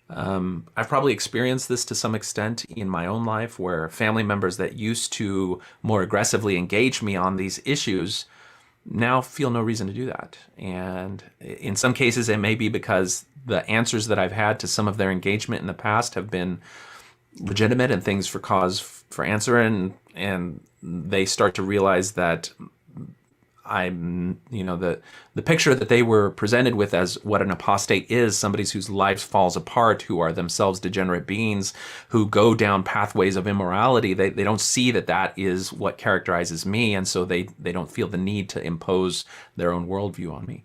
I've probably experienced this to some extent in my own life, where family members that used to more aggressively engage me on these issues now feel no reason to do that. And in some cases, it may be because the answers that I've had to some of their engagement in the past have been legitimate and things for cause for answer, and they start to realize that I'm, the picture that they were presented with as what an apostate is, somebody whose life falls apart, who are themselves degenerate beings, who go down pathways of immorality. They don't see that is what characterizes me, and so they don't feel the need to impose their own worldview on me.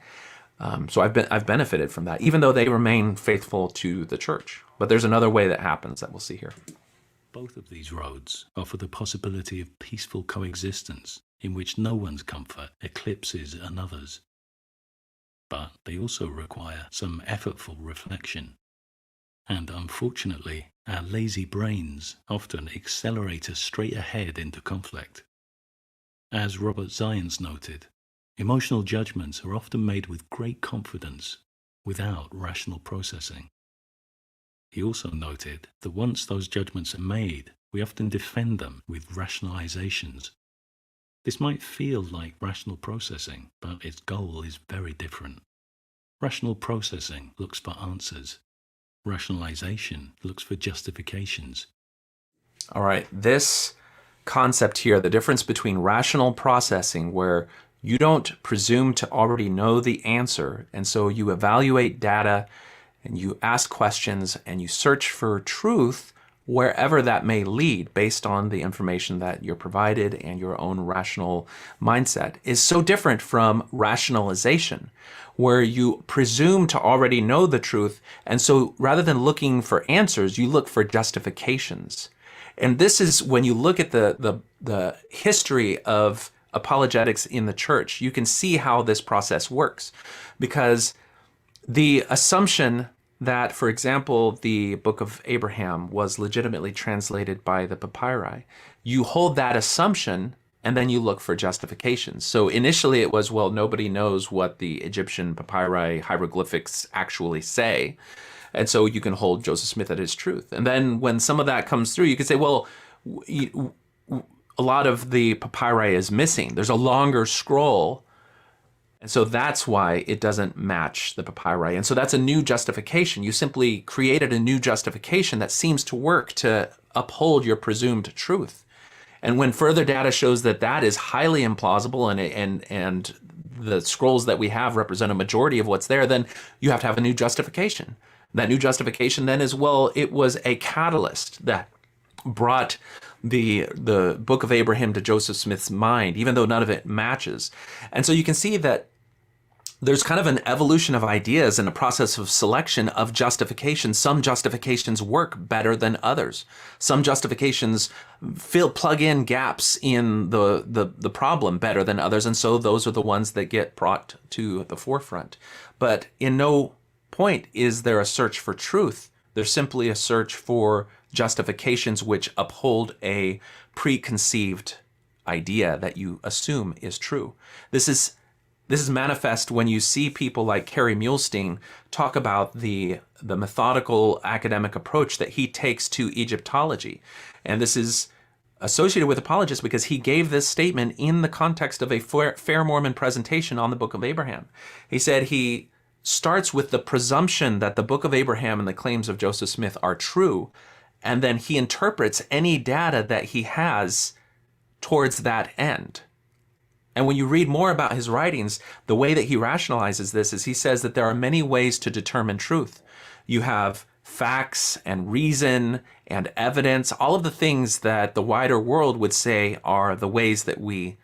So I've benefited from that, even though they remain faithful to the church. But there's another way that happens that we'll see here. Both of these roads offer the possibility of peaceful coexistence in which no one's comfort eclipses another's. But they also require some effortful reflection. And unfortunately, our lazy brains often accelerate us straight ahead into conflict. As Robert Zions noted, emotional judgments are often made with great confidence without rational processing. He also noted that once those judgments are made, we often defend them with rationalizations. This might feel like rational processing, but its goal is very different. Rational processing looks for answers. Rationalization looks for justifications. All right, this concept here, the difference between rational processing, where you don't presume to already know the answer, and so you evaluate data and you ask questions and you search for truth wherever that may lead based on the information that you're provided and your own rational mindset, is so different from rationalization, where you presume to already know the truth, and so rather than looking for answers, you look for justifications. And this is when you look at the history of apologetics in the church, you can see how this process works. Because the assumption that, for example, the Book of Abraham was legitimately translated by the papyri, you hold that assumption and then you look for justifications. So initially it was, well, nobody knows what the Egyptian papyri hieroglyphics actually say. And so you can hold Joseph Smith at his truth. And then when some of that comes through, you can say, well, a lot of the papyri is missing. There's a longer scroll. And so that's why it doesn't match the papyri. And so that's a new justification. You simply created a new justification that seems to work to uphold your presumed truth. And when further data shows that that is highly implausible and the scrolls that we have represent a majority of what's there, then you have to have a new justification. That new justification then is, well, it was a catalyst that brought the Book of Abraham to Joseph Smith's mind, even though none of it matches. And so you can see that there's kind of an evolution of ideas and a process of selection of justification. Some justifications work better than others. Some justifications plug in gaps in the problem better than others, and so those are the ones that get brought to the forefront. But in no point is there a search for truth. There's simply a search for justifications which uphold a preconceived idea that you assume is true. This is manifest when you see people like Carey Mulestein talk about the methodical academic approach that he takes to Egyptology. And this is associated with apologists because he gave this statement in the context of a Fair Mormon presentation on the Book of Abraham. He said he starts with the presumption that the Book of Abraham and the claims of Joseph Smith are true, and then he interprets any data that he has towards that end. And when you read more about his writings, the way that he rationalizes this is he says that there are many ways to determine truth. You have facts and reason and evidence, all of the things that the wider world would say are the ways that we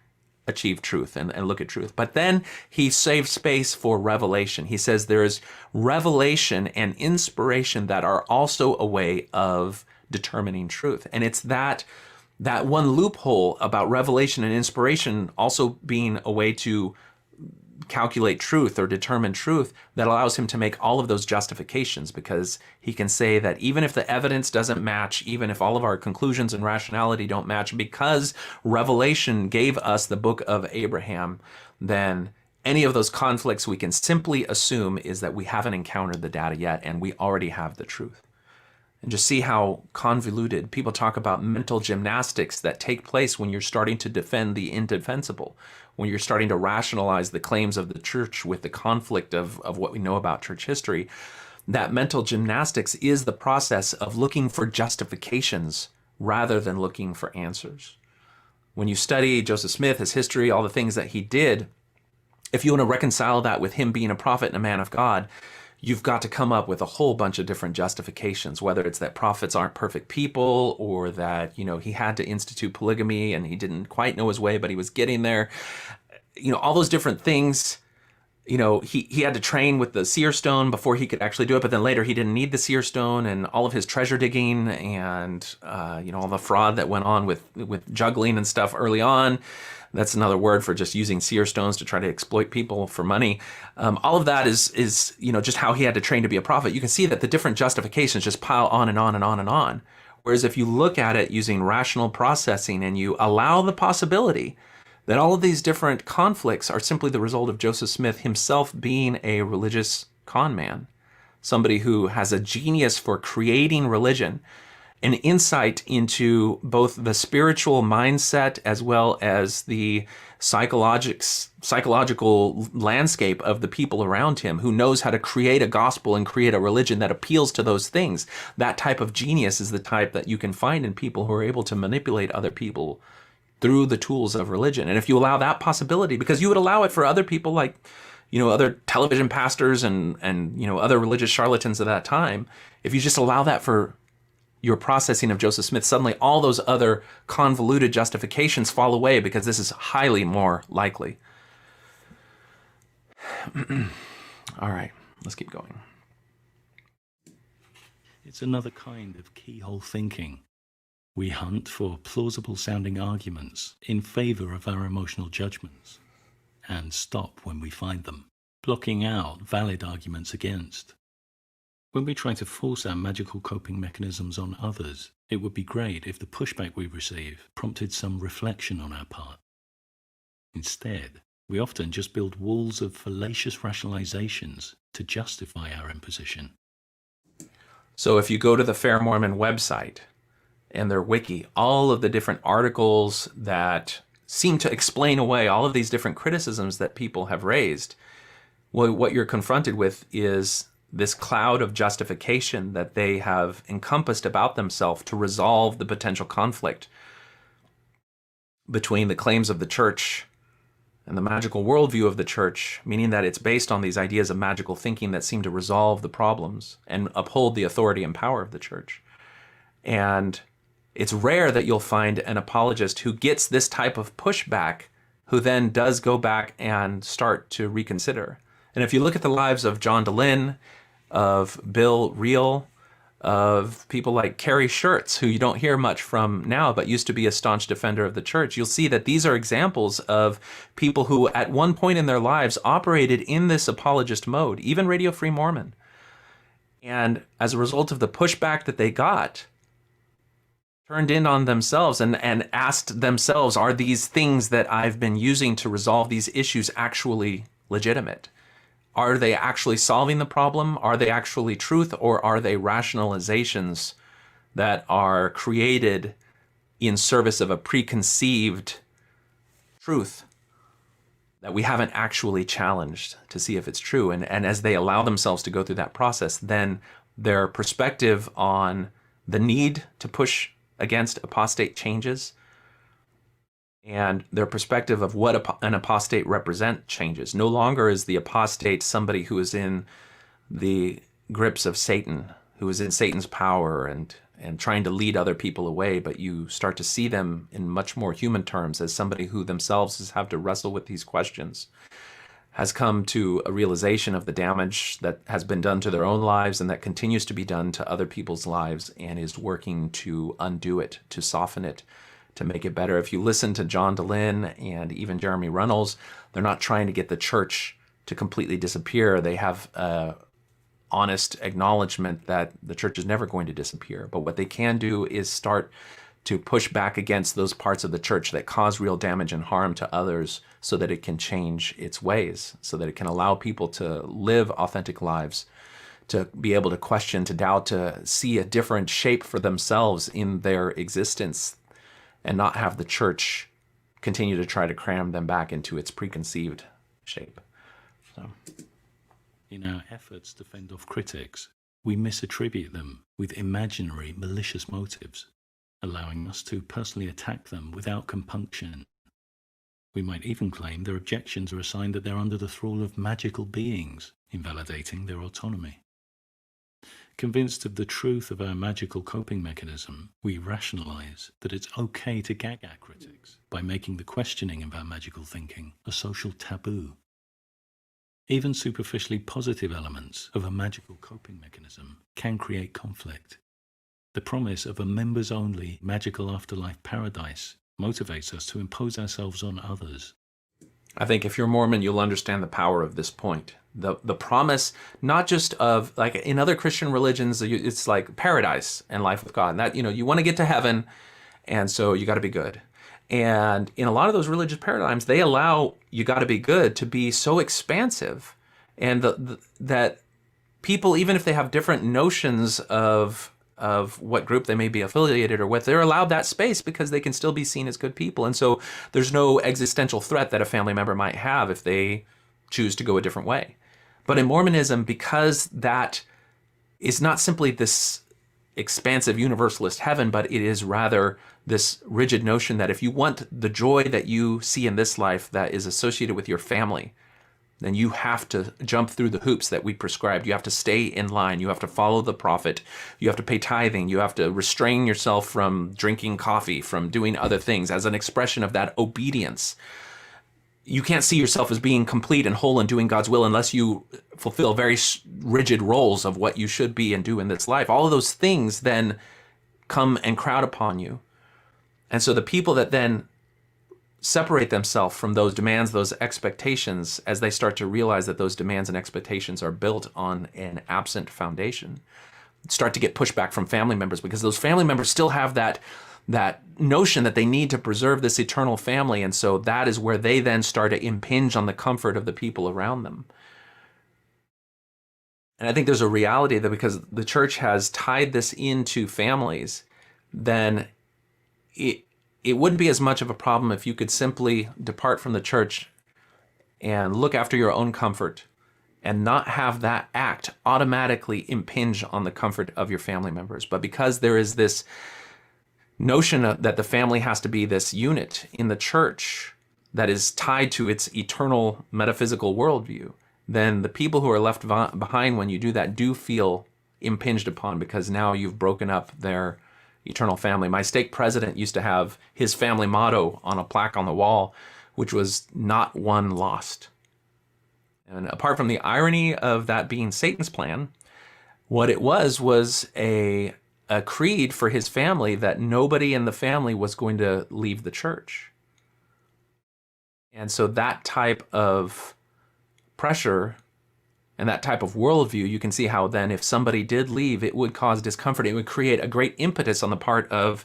achieve truth and look at truth. But then he saves space for revelation. He says there is revelation and inspiration that are also a way of determining truth. And it's that one loophole about revelation and inspiration also being a way to calculate truth or determine truth that allows him to make all of those justifications, because he can say that even if the evidence doesn't match, even if all of our conclusions and rationality don't match, because revelation gave us the Book of Abraham, then any of those conflicts we can simply assume is that we haven't encountered the data yet and we already have the truth. And just see how convoluted people talk about mental gymnastics that take place when you're starting to defend the indefensible, when you're starting to rationalize the claims of the church with the conflict of what we know about church history. That mental gymnastics is the process of looking for justifications rather than looking for answers. When you study Joseph Smith, his history, all the things that he did, if you want to reconcile that with him being a prophet and a man of God, you've got to come up with a whole bunch of different justifications, whether it's that prophets aren't perfect people, or that, he had to institute polygamy and he didn't quite know his way, but he was getting there. All those different things. He had to train with the seer stone before he could actually do it, but then later he didn't need the seer stone, and all of his treasure digging and, all the fraud that went on with juggling and stuff early on. That's another word for just using seer stones to try to exploit people for money. All of that is just how he had to train to be a prophet. You can see that the different justifications just pile on and on and on and on. Whereas if you look at it using rational processing and you allow the possibility that all of these different conflicts are simply the result of Joseph Smith himself being a religious con man, somebody who has a genius for creating religion, an insight into both the spiritual mindset as well as the psychological landscape of the people around him, who knows how to create a gospel and create a religion that appeals to those things. That type of genius is the type that you can find in people who are able to manipulate other people through the tools of religion. And if you allow that possibility, because you would allow it for other people like, other television pastors and other religious charlatans of that time, if you just allow that for your processing of Joseph Smith, suddenly all those other convoluted justifications fall away, because this is highly more likely. All right, let's keep going. It's another kind of keyhole thinking. We hunt for plausible sounding arguments in favor of our emotional judgments and stop when we find them, blocking out valid arguments against. When we try to force our magical coping mechanisms on others, it would be great if the pushback we receive prompted some reflection on our part. Instead, we often just build walls of fallacious rationalizations to justify our imposition. So if you go to the Fair Mormon website and their wiki, all of the different articles that seem to explain away all of these different criticisms that people have raised, well, what you're confronted with is this cloud of justification that they have encompassed about themselves to resolve the potential conflict between the claims of the church and the magical worldview of the church, meaning that it's based on these ideas of magical thinking that seem to resolve the problems and uphold the authority and power of the church. And it's rare that you'll find an apologist who gets this type of pushback who then does go back and start to reconsider. And if you look at the lives of John DeLynn, of Bill Reel, of people like Carrie Schertz, who you don't hear much from now, but used to be a staunch defender of the church, you'll see that these are examples of people who at one point in their lives operated in this apologist mode, even Radio Free Mormon. And as a result of the pushback that they got, turned in on themselves and asked themselves, are these things that I've been using to resolve these issues actually legitimate? Are they actually solving the problem? Are they actually truth? Or are they rationalizations that are created in service of a preconceived truth that we haven't actually challenged to see if it's true? And as they allow themselves to go through that process, then their perspective on the need to push against apostate changes, and their perspective of what an apostate represent changes. No longer is the apostate somebody who is in the grips of Satan, who is in Satan's power and trying to lead other people away, but you start to see them in much more human terms as somebody who themselves have to wrestle with these questions, has come to a realization of the damage that has been done to their own lives and that continues to be done to other people's lives, and is working to undo it, to soften it, to make it better. If you listen to John DeLynn and even Jeremy Reynolds, they're not trying to get the church to completely disappear. They have an honest acknowledgement that the church is never going to disappear. But what they can do is start to push back against those parts of the church that cause real damage and harm to others, so that it can change its ways, so that it can allow people to live authentic lives, to be able to question, to doubt, to see a different shape for themselves in their existence, and not have the church continue to try to cram them back into its preconceived shape. So, in our efforts to fend off critics, we misattribute them with imaginary malicious motives, allowing us to personally attack them without compunction. We might even claim their objections are a sign that they're under the thrall of magical beings, invalidating their autonomy. Convinced of the truth of our magical coping mechanism, we rationalize that it's okay to gag our critics by making the questioning of our magical thinking a social taboo. Even superficially positive elements of a magical coping mechanism can create conflict. The promise of a members-only magical afterlife paradise motivates us to impose ourselves on others. I think if you're Mormon, you'll understand the power of this point. The promise, not just of, like in other Christian religions, it's like paradise and life with God. And that, you want to get to heaven, and so you got to be good. And in a lot of those religious paradigms, they allow you got to be good to be so expansive, and that people, even if they have different notions of what group they may be affiliated or with, they're allowed that space because they can still be seen as good people. And so there's no existential threat that a family member might have if they choose to go a different way. But in Mormonism, because that is not simply this expansive universalist heaven, but it is rather this rigid notion that if you want the joy that you see in this life that is associated with your family, then you have to jump through the hoops that we prescribed. You have to stay in line. You have to follow the prophet. You have to pay tithing. You have to restrain yourself from drinking coffee, from doing other things as an expression of that obedience. You can't see yourself as being complete and whole and doing God's will unless you fulfill very rigid roles of what you should be and do in this life. All of those things then come and crowd upon you. And so the people that then separate themselves from those demands, those expectations, as they start to realize that those demands and expectations are built on an absent foundation, start to get pushback from family members, because those family members still have that notion that they need to preserve this eternal family. And so that is where they then start to impinge on the comfort of the people around them. And I think there's a reality that because the church has tied this into families, then it wouldn't be as much of a problem if you could simply depart from the church and look after your own comfort and not have that act automatically impinge on the comfort of your family members. But because there is this notion that the family has to be this unit in the church that is tied to its eternal metaphysical worldview, then the people who are left behind when you do that do feel impinged upon, because now you've broken up their eternal family. My stake president used to have his family motto on a plaque on the wall, which was "Not one lost." And apart from the irony of that being Satan's plan, what it was a creed for his family that nobody in the family was going to leave the church. And so that type of pressure and that type of worldview, you can see how then if somebody did leave, it would cause discomfort. It would create a great impetus on the part of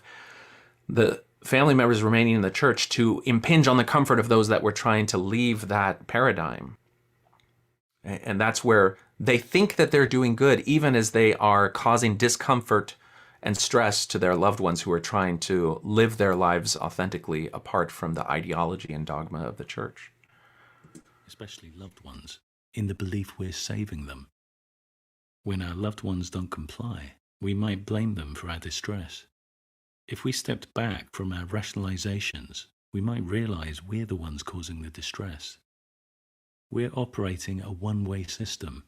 the family members remaining in the church to impinge on the comfort of those that were trying to leave that paradigm. And that's where they think that they're doing good, even as they are causing discomfort and stress to their loved ones who are trying to live their lives authentically apart from the ideology and dogma of the church. Especially loved ones, in the belief we're saving them. When our loved ones don't comply, we might blame them for our distress. If we stepped back from our rationalizations, we might realize we're the ones causing the distress. We're operating a one-way system,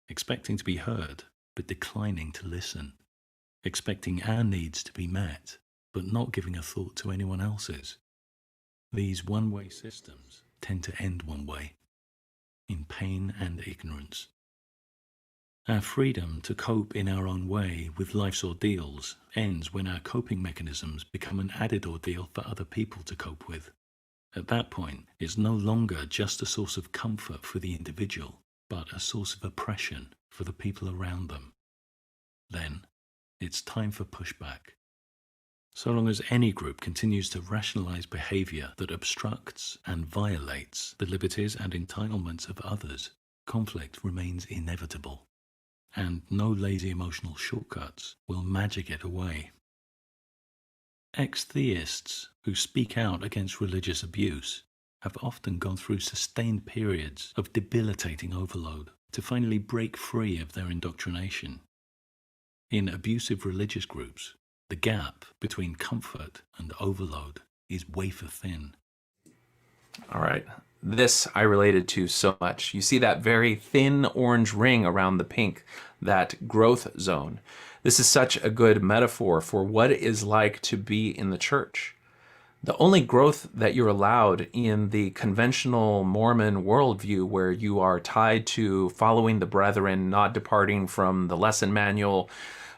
expecting to be heard, but declining to listen, expecting our needs to be met, but not giving a thought to anyone else's. These one-way systems tend to end one way, in pain and ignorance. Our freedom to cope in our own way with life's ordeals ends when our coping mechanisms become an added ordeal for other people to cope with. At that point, it's no longer just a source of comfort for the individual, but a source of oppression for the people around them. Then, it's time for pushback. So long as any group continues to rationalize behavior that obstructs and violates the liberties and entitlements of others, conflict remains inevitable, and no lazy emotional shortcuts will magic it away. Ex-theists who speak out against religious abuse have often gone through sustained periods of debilitating overload to finally break free of their indoctrination. In abusive religious groups, the gap between comfort and overload is wafer thin. All right. This I related to so much. You see that very thin orange ring around the pink, that growth zone. This is such a good metaphor for what it is like to be in the church. The only growth that you're allowed in the conventional Mormon worldview, where you are tied to following the brethren, not departing from the lesson manual,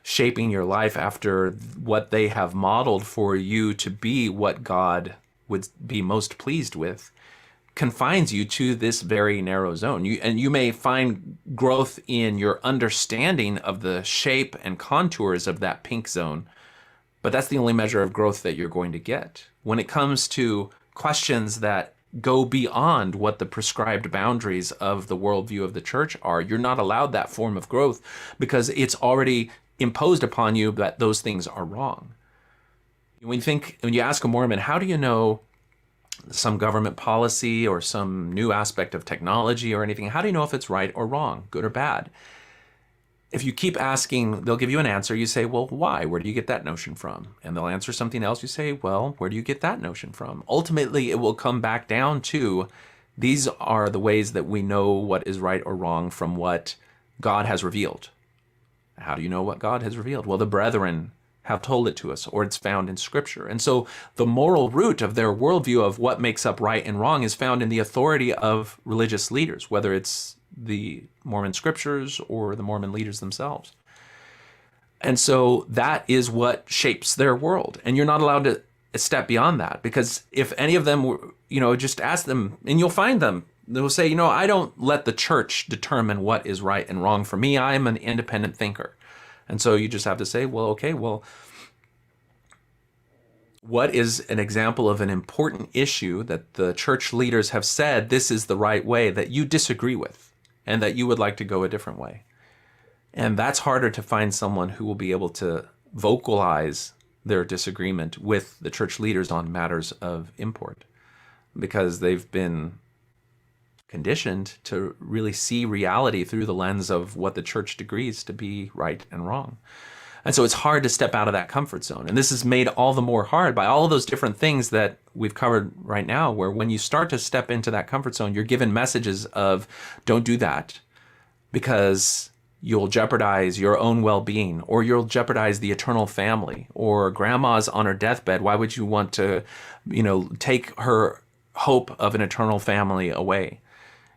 shaping your life after what they have modeled for you to be what God would be most pleased with, confines you to this very narrow zone. You may find growth in your understanding of the shape and contours of that pink zone, but that's the only measure of growth that you're going to get. When it comes to questions that go beyond what the prescribed boundaries of the worldview of the church are, you're not allowed that form of growth because it's already imposed upon you that those things are wrong. When you ask a Mormon, how do you know some government policy or some new aspect of technology or anything, how do you know if it's right or wrong, good or bad? If you keep asking, they'll give you an answer. You say, well, why? Where do you get that notion from? And they'll answer something else. You say, well, where do you get that notion from? Ultimately, it will come back down to, these are the ways that we know what is right or wrong from what God has revealed. How do you know what God has revealed? Well, the brethren have told it to us, or it's found in Scripture. And so the moral root of their worldview of what makes up right and wrong is found in the authority of religious leaders, whether it's the Mormon Scriptures or the Mormon leaders themselves. And so that is what shapes their world. And you're not allowed to step beyond that, because if any of them, just ask them, and you'll find them, they'll say, I don't let the church determine what is right and wrong for me. I'm an independent thinker. And so you just have to say, well, okay, what is an example of an important issue that the church leaders have said this is the right way that you disagree with and that you would like to go a different way? And that's harder to find someone who will be able to vocalize their disagreement with the church leaders on matters of import, because they've been conditioned to really see reality through the lens of what the church agrees to be right and wrong. And so it's hard to step out of that comfort zone. And this is made all the more hard by all of those different things that we've covered right now, where when you start to step into that comfort zone, you're given messages of don't do that because you'll jeopardize your own well-being, or you'll jeopardize the eternal family, or grandma's on her deathbed. Why would you want to, take her hope of an eternal family away?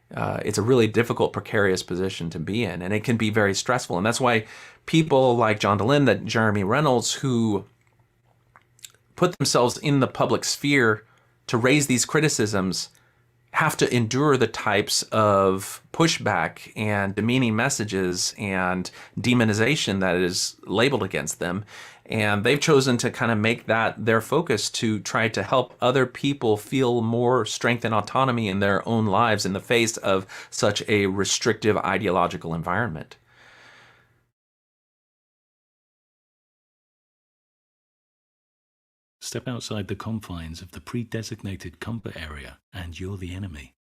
It's a really difficult, precarious position to be in, and it can be very stressful. And that's why people like John Dehlin, that Jeremy Reynolds, who put themselves in the public sphere to raise these criticisms, have to endure the types of pushback and demeaning messages and demonization that is labeled against them. And they've chosen to kind of make that their focus, to try to help other people feel more strength and autonomy in their own lives in the face of such a restrictive ideological environment. Step outside the confines of the pre-designated comfort area and you're the enemy.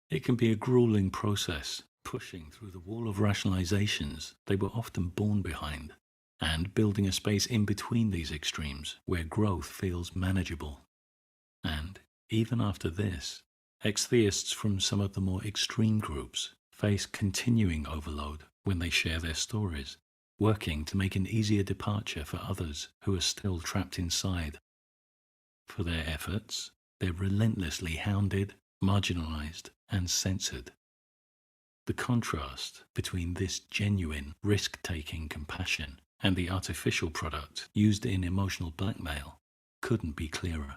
It can be a grueling process, pushing through the wall of rationalizations they were often born behind, and building a space in between these extremes where growth feels manageable. And even after this, ex-theists from some of the more extreme groups face continuing overload when they share their stories, working to make an easier departure for others who are still trapped inside. For their efforts, they're relentlessly hounded, marginalized, and censored. The contrast between this genuine, risk-taking compassion and the artificial product used in emotional blackmail couldn't be clearer.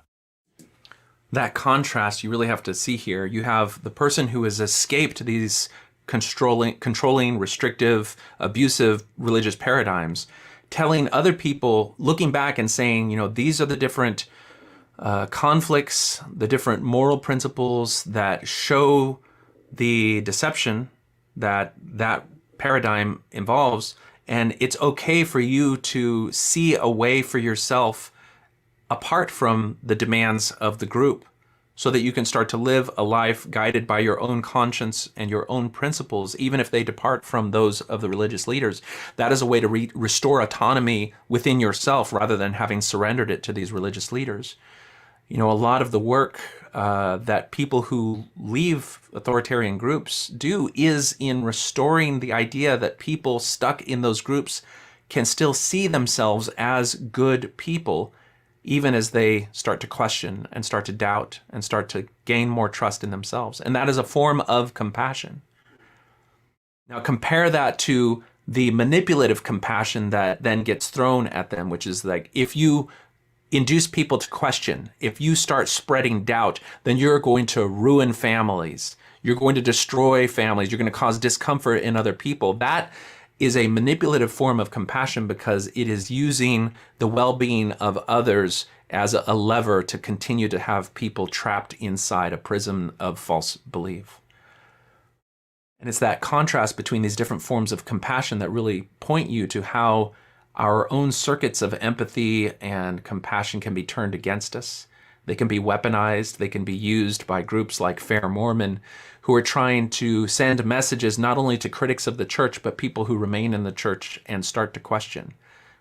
That contrast you really have to see here. You have the person who has escaped these controlling, restrictive, abusive religious paradigms, telling other people, looking back and saying, these are the different conflicts, the different moral principles that show the deception that paradigm involves. And it's okay for you to see a way for yourself apart from the demands of the group, so that you can start to live a life guided by your own conscience and your own principles, even if they depart from those of the religious leaders. That is a way to restore autonomy within yourself rather than having surrendered it to these religious leaders. A lot of the work that people who leave authoritarian groups do is in restoring the idea that people stuck in those groups can still see themselves as good people, even as they start to question and start to doubt and start to gain more trust in themselves. And that is a form of compassion. Now compare that to the manipulative compassion that then gets thrown at them, which is like, if you induce people to question, if you start spreading doubt, then you're going to ruin families. You're going to destroy families. You're going to cause discomfort in other people. That is a manipulative form of compassion, because it is using the well-being of others as a lever to continue to have people trapped inside a prison of false belief. And it's that contrast between these different forms of compassion that really point you to how our own circuits of empathy and compassion can be turned against us. They can be weaponized. They can be used by groups like Fair Mormon, who are trying to send messages not only to critics of the church, but people who remain in the church and start to question.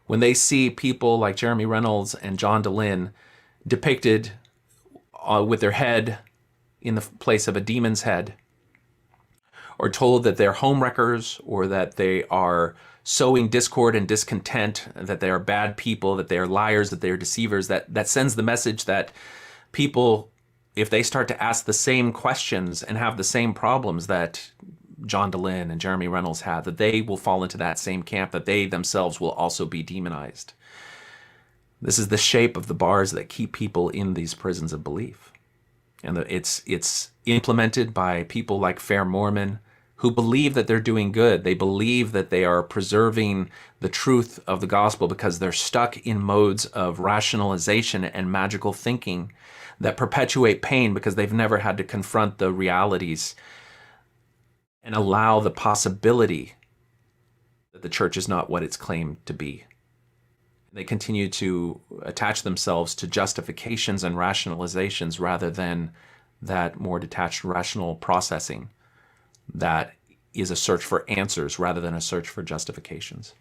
When they see people like Jeremy Reynolds and John Dehlin depicted with their head in the place of a demon's head, or told that they're homewreckers, or that they are sowing discord and discontent, that they are bad people, that they are liars, that they are deceivers, that sends the message that people, if they start to ask the same questions and have the same problems that John Dehlin and Jeremy Reynolds have, that they will fall into that same camp, that they themselves will also be demonized. This is the shape of the bars that keep people in these prisons of belief. And it's implemented by people like Fair Mormon, who believe that they're doing good. They believe that they are preserving the truth of the gospel because they're stuck in modes of rationalization and magical thinking that perpetuate pain because they've never had to confront the realities and allow the possibility that the church is not what it's claimed to be. They continue to attach themselves to justifications and rationalizations rather than that more detached rational processing that is a search for answers rather than a search for justifications.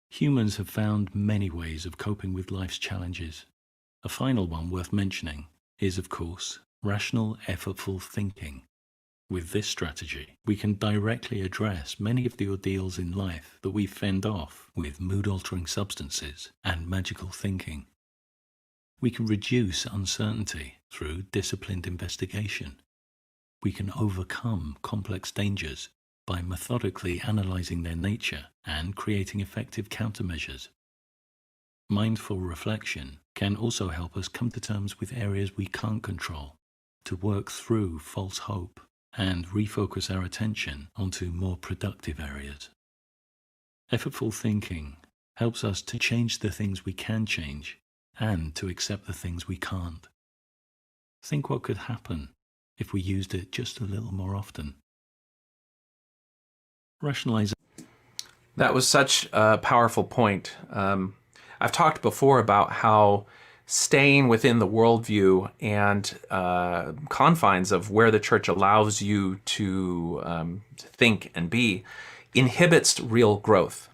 Humans have found many ways of coping with life's challenges. A final one worth mentioning is, of course, rational, effortful thinking. With this strategy, we can directly address many of the ordeals in life that we fend off with mood-altering substances and magical thinking. We can reduce uncertainty through disciplined investigation. We can overcome complex dangers by methodically analyzing their nature and creating effective countermeasures. Mindful reflection can also help us come to terms with areas we can't control, to work through false hope and refocus our attention onto more productive areas. Effortful thinking helps us to change the things we can change and to accept the things we can't. Think what could happen if we used it just a little more often. Rationalizing. That was such a powerful point. I've talked before about how staying within the worldview and confines of where the church allows you to think and be inhibits real growth.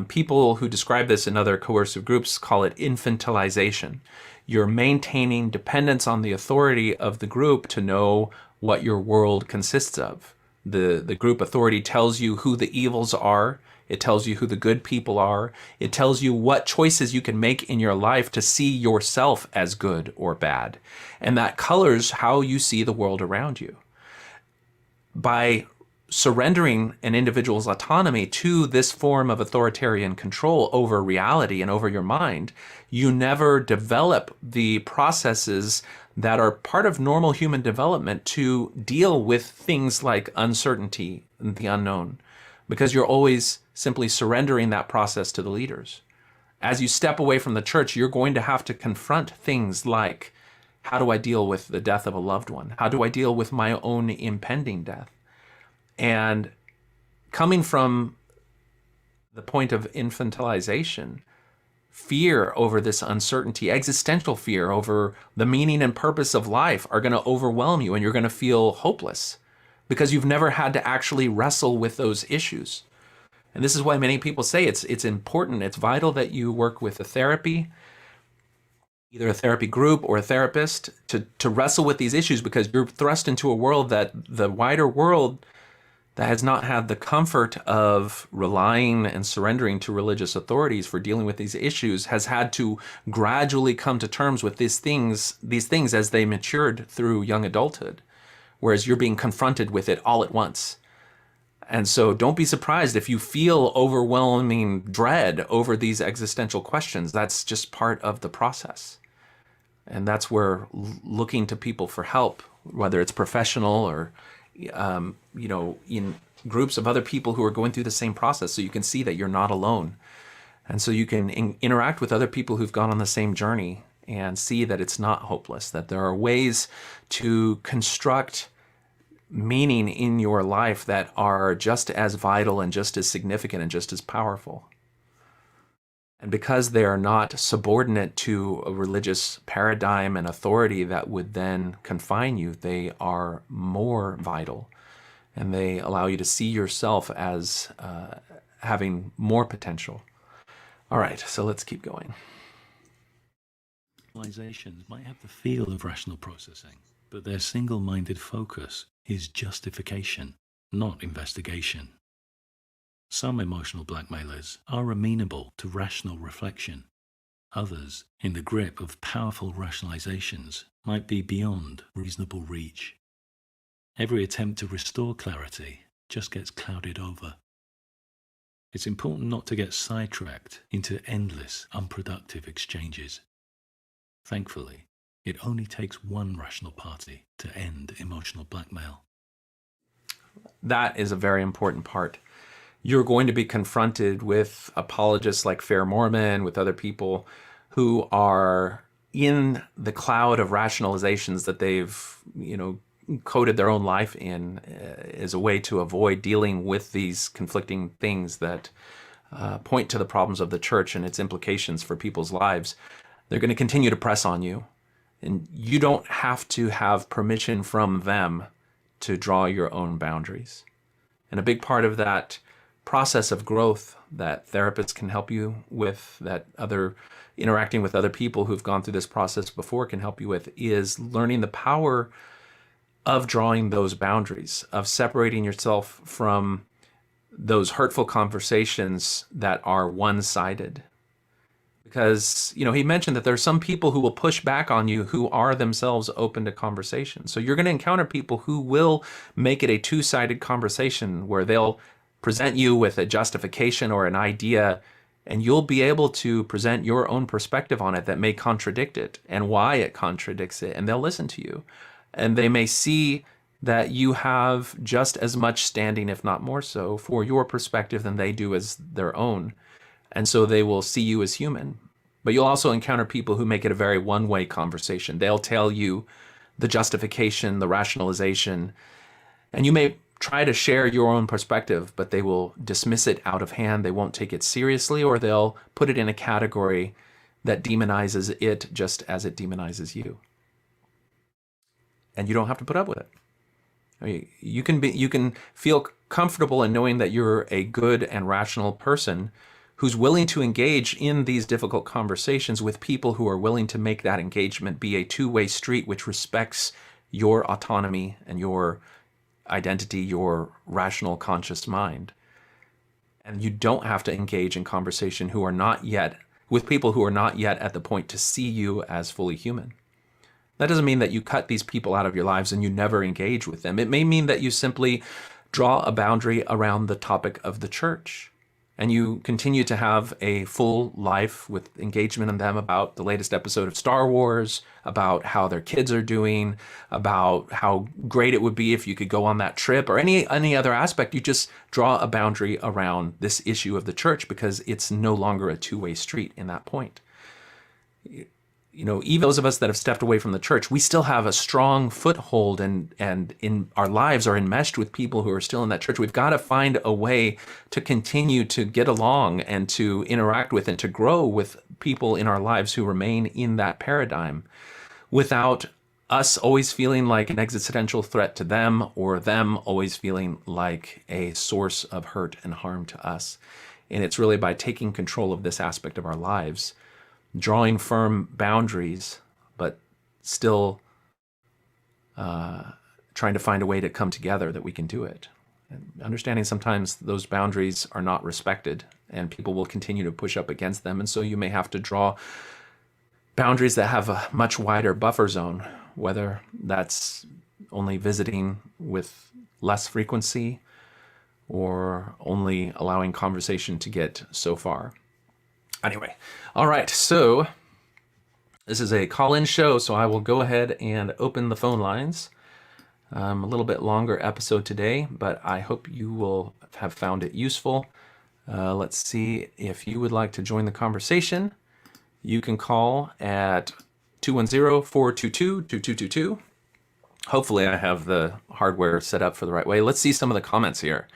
People who describe this in other coercive groups call it infantilization. You're maintaining dependence on the authority of the group to know what your world consists of. The group authority tells you who the evils are. It tells you who the good people are. It tells you what choices you can make in your life to see yourself as good or bad. And that colors how you see the world around you. By surrendering an individual's autonomy to this form of authoritarian control over reality and over your mind, you never develop the processes that are part of normal human development to deal with things like uncertainty and the unknown, because you're always simply surrendering that process to the leaders. As you step away from the church, you're going to have to confront things like, how do I deal with the death of a loved one? How do I deal with my own impending death? And coming from the point of infantilization, fear over this uncertainty, existential fear over the meaning and purpose of life are going to overwhelm you, and you're going to feel hopeless because you've never had to actually wrestle with those issues. And this is why many people say it's important, it's vital that you work with a therapy, either a therapy group or a therapist, to wrestle with these issues, because you're thrust into a world that the wider world that has not had the comfort of relying and surrendering to religious authorities for dealing with these issues has had to gradually come to terms with these things as they matured through young adulthood, whereas you're being confronted with it all at once. And so don't be surprised if you feel overwhelming dread over these existential questions. That's just part of the process. And that's where looking to people for help, whether it's professional or in groups of other people who are going through the same process, so you can see that you're not alone. And so you can interact with other people who've gone on the same journey and see that it's not hopeless, that there are ways to construct meaning in your life that are just as vital and just as significant and just as powerful. And because they are not subordinate to a religious paradigm and authority that would then confine you, they are more vital, and they allow you to see yourself as having more potential. All right, so let's keep going. Rationalizations might have the feel of rational processing, but their single-minded focus is justification, not investigation. Some emotional blackmailers are amenable to rational reflection. Others, in the grip of powerful rationalizations, might be beyond reasonable reach. Every attempt to restore clarity just gets clouded over. It's important not to get sidetracked into endless, unproductive exchanges. Thankfully, it only takes one rational party to end emotional blackmail. That is a very important part. You're going to be confronted with apologists like Fair Mormon, with other people who are in the cloud of rationalizations that they've, coded their own life in as a way to avoid dealing with these conflicting things that point to the problems of the church and its implications for people's lives. They're going to continue to press on you, And you don't have to have permission from them to draw your own boundaries. And a big part of that process of growth that therapists can help you with, that other interacting with other people who've gone through this process before can help you with, is learning the power of drawing those boundaries, of separating yourself from those hurtful conversations that are one-sided. Because, he mentioned that there are some people who will push back on you who are themselves open to conversation. So you're going to encounter people who will make it a two-sided conversation where they'll present you with a justification or an idea, and you'll be able to present your own perspective on it that may contradict it and why it contradicts it, and they'll listen to you. And they may see that you have just as much standing, if not more so, for your perspective than they do as their own. And so they will see you as human. But you'll also encounter people who make it a very one-way conversation. They'll tell you the justification, the rationalization, and you may try to share your own perspective, but they will dismiss it out of hand. They won't take it seriously, or they'll put it in a category that demonizes it just as it demonizes you. And you don't have to put up with it. I mean, you can feel comfortable in knowing that you're a good and rational person who's willing to engage in these difficult conversations with people who are willing to make that engagement be a two-way street which respects your autonomy and your identity, your rational conscious mind. And you don't have to engage in conversation with people who are not yet at the point to see you as fully human. That doesn't mean that you cut these people out of your lives and you never engage with them. It may mean that you simply draw a boundary around the topic of the church, and you continue to have a full life with engagement in them about the latest episode of Star Wars, about how their kids are doing, about how great it would be if you could go on that trip, or any other aspect. You just draw a boundary around this issue of the church because it's no longer a two-way street in that point. Even those of us that have stepped away from the church, we still have a strong foothold and in our lives are enmeshed with people who are still in that church. We've got to find a way to continue to get along and to interact with and to grow with people in our lives who remain in that paradigm without us always feeling like an existential threat to them or them always feeling like a source of hurt and harm to us. And it's really by taking control of this aspect of our lives, drawing firm boundaries, but still trying to find a way to come together that we can do it. And understanding sometimes those boundaries are not respected and people will continue to push up against them. And so you may have to draw boundaries that have a much wider buffer zone, whether that's only visiting with less frequency or only allowing conversation to get so far. Anyway, all right, so this is a call-in show, so I will go ahead and open the phone lines. A little bit longer episode today, but I hope you will have found it useful. Let's see if you would like to join the conversation. You can call at 210-422-2222. Hopefully I have the hardware set up for the right way. Let's see some of the comments here.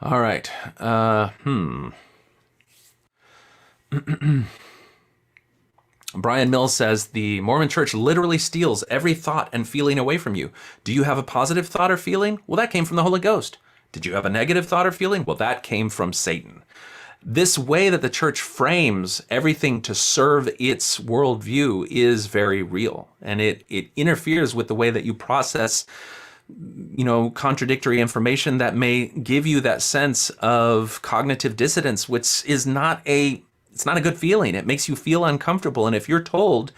All right. Brian Mills says, the Mormon church literally steals every thought and feeling away from you. Do you have a positive thought or feeling? Well, that came from the Holy Ghost. Did you have a negative thought or feeling? Well, that came from Satan. This way that the church frames everything to serve its worldview is very real. And it interferes with the way that you process, contradictory information that may give you that sense of cognitive dissonance, which is it's not a good feeling. It makes you feel uncomfortable. And if you're told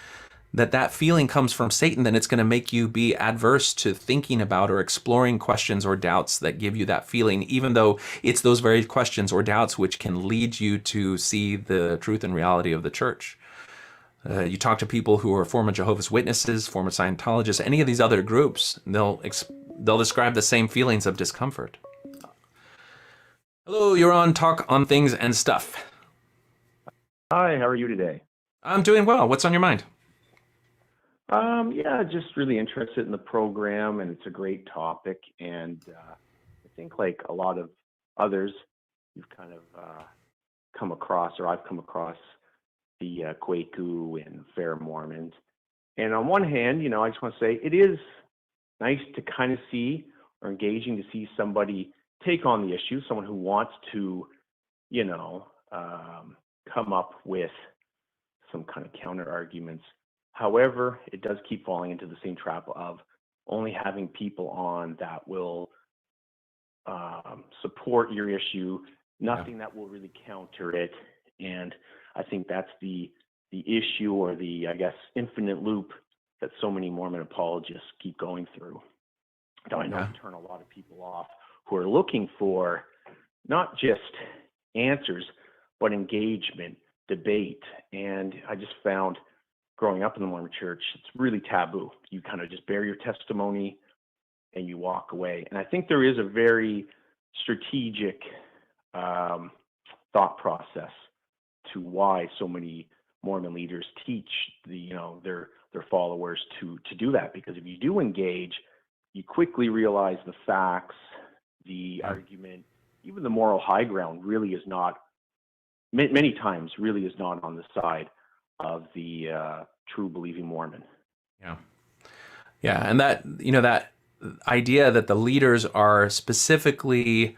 that feeling comes from Satan, then it's going to make you be adverse to thinking about or exploring questions or doubts that give you that feeling, even though it's those very questions or doubts which can lead you to see the truth and reality of the church. You talk to people who are former Jehovah's Witnesses, former Scientologists, any of these other groups, they'll describe the same feelings of discomfort. Hello, you're on Talk on Things and Stuff. Hi, how are you today? I'm doing well. What's on your mind? Just really interested in the program, and it's a great topic. And I think, like a lot of others, you've kind of come across, or I've come across, the Kwaku and Fair Mormons. And on one hand, I just want to say it is nice to kind of see, or engaging to see somebody take on the issue, someone who wants to, come up with some kind of counter arguments. However, it does keep falling into the same trap of only having people on that will support your issue, nothing that will really counter it. And I think that's the issue, or the, I guess, infinite loop that so many Mormon apologists keep going through. Now, I know it turn a lot of people off who are looking for not just answers, but engagement, debate. And I just found, growing up in the Mormon church, it's really taboo. You kind of just bear your testimony and you walk away. And I think there is a very strategic thought process to why so many Mormon leaders teach their followers to do that. Because if you do engage, you quickly realize the facts, the argument, even the moral high ground really is not, many times really is not on the side of the true believing Mormon. Yeah. And that idea that the leaders are specifically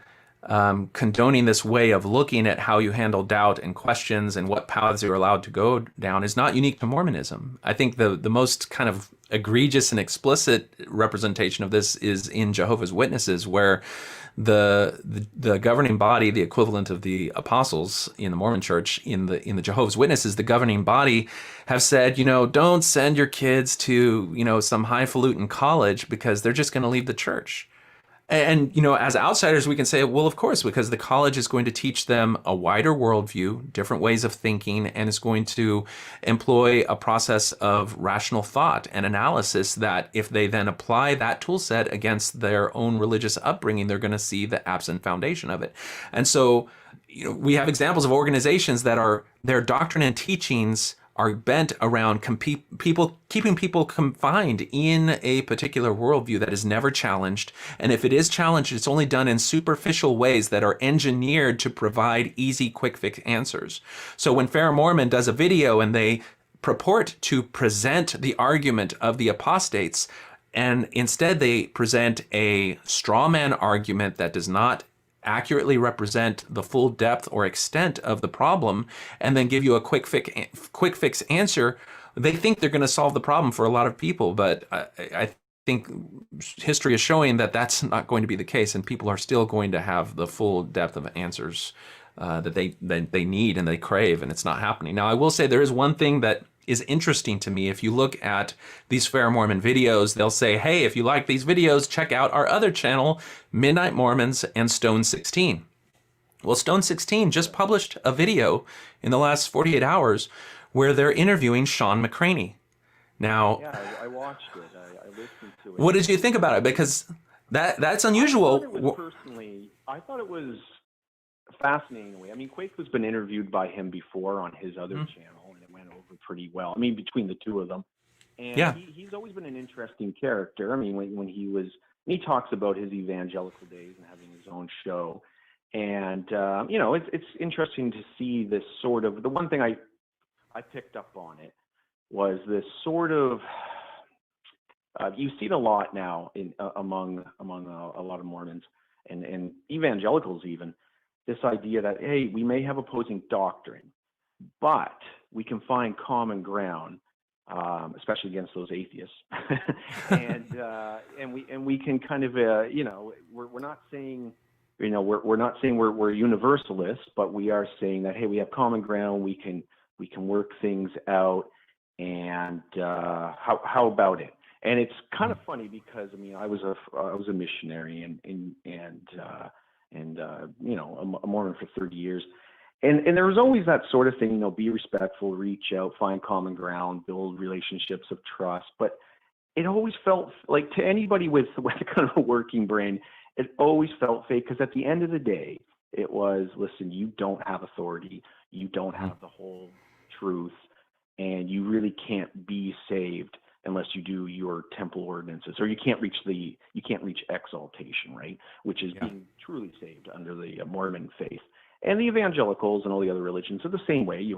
condoning this way of looking at how you handle doubt and questions and what paths you're allowed to go down is not unique to Mormonism. I think the most kind of egregious and explicit representation of this is in Jehovah's Witnesses, where the governing body, the equivalent of the apostles in the Mormon church, in the Jehovah's Witnesses, the governing body have said, don't send your kids to, some highfalutin college because they're just going to leave the church. And, as outsiders, we can say, well, of course, because the college is going to teach them a wider worldview, different ways of thinking, and is going to employ a process of rational thought and analysis that if they then apply that tool set against their own religious upbringing, they're going to see the absent foundation of it. And so, we have examples of organizations that their doctrine and teachings are bent around keeping people confined in a particular worldview that is never challenged. And if it is challenged, it's only done in superficial ways that are engineered to provide easy, quick fix answers. So when Fair Mormon does a video and they purport to present the argument of the apostates, and instead they present a straw man argument that does not accurately represent the full depth or extent of the problem, and then give you a quick fix answer, they think they're going to solve the problem for a lot of people. But I think history is showing that that's not going to be the case, and people are still going to have the full depth of answers that they need and they crave, and it's not happening. Now, I will say there is one thing that is interesting to me. If you look at these Fair Mormon videos, they'll say, hey, if you like these videos, check out our other channel, Midnight Mormons and Stone 16. Well, Stone 16 just published a video in the last 48 hours where they're interviewing Sean McCraney. Now, yeah, I watched it. I listened to it. What did you think about it? Because that's unusual. I thought it was fascinating. I mean, Quake has been interviewed by him before on his other channel, and it went over pretty well. I mean, between the two of them. And he's always been an interesting character. I mean, when he talks about his evangelical days and having his own show. And, it's interesting to see this sort of, the one thing I picked up on it was this sort of, you see it a lot now among a lot of Mormons and evangelicals even, this idea that, hey, we may have opposing doctrine, but we can find common ground, especially against those atheists, and we can kind of, we're not saying, we're not saying we're universalists, but we are saying that, hey, we have common ground, we can work things out, and how about it? And it's kind of funny because I was a missionary and a Mormon for 30 years. And there was always that sort of thing, be respectful, reach out, find common ground, build relationships of trust. But it always felt like, to anybody with kind of a working brain, it always felt fake, because at the end of the day, it was, listen, you don't have authority, you don't have the whole truth, and you really can't be saved unless you do your temple ordinances, or you can't reach exaltation, right? Which is being truly saved under the Mormon faith. And the evangelicals and all the other religions are the same way. You're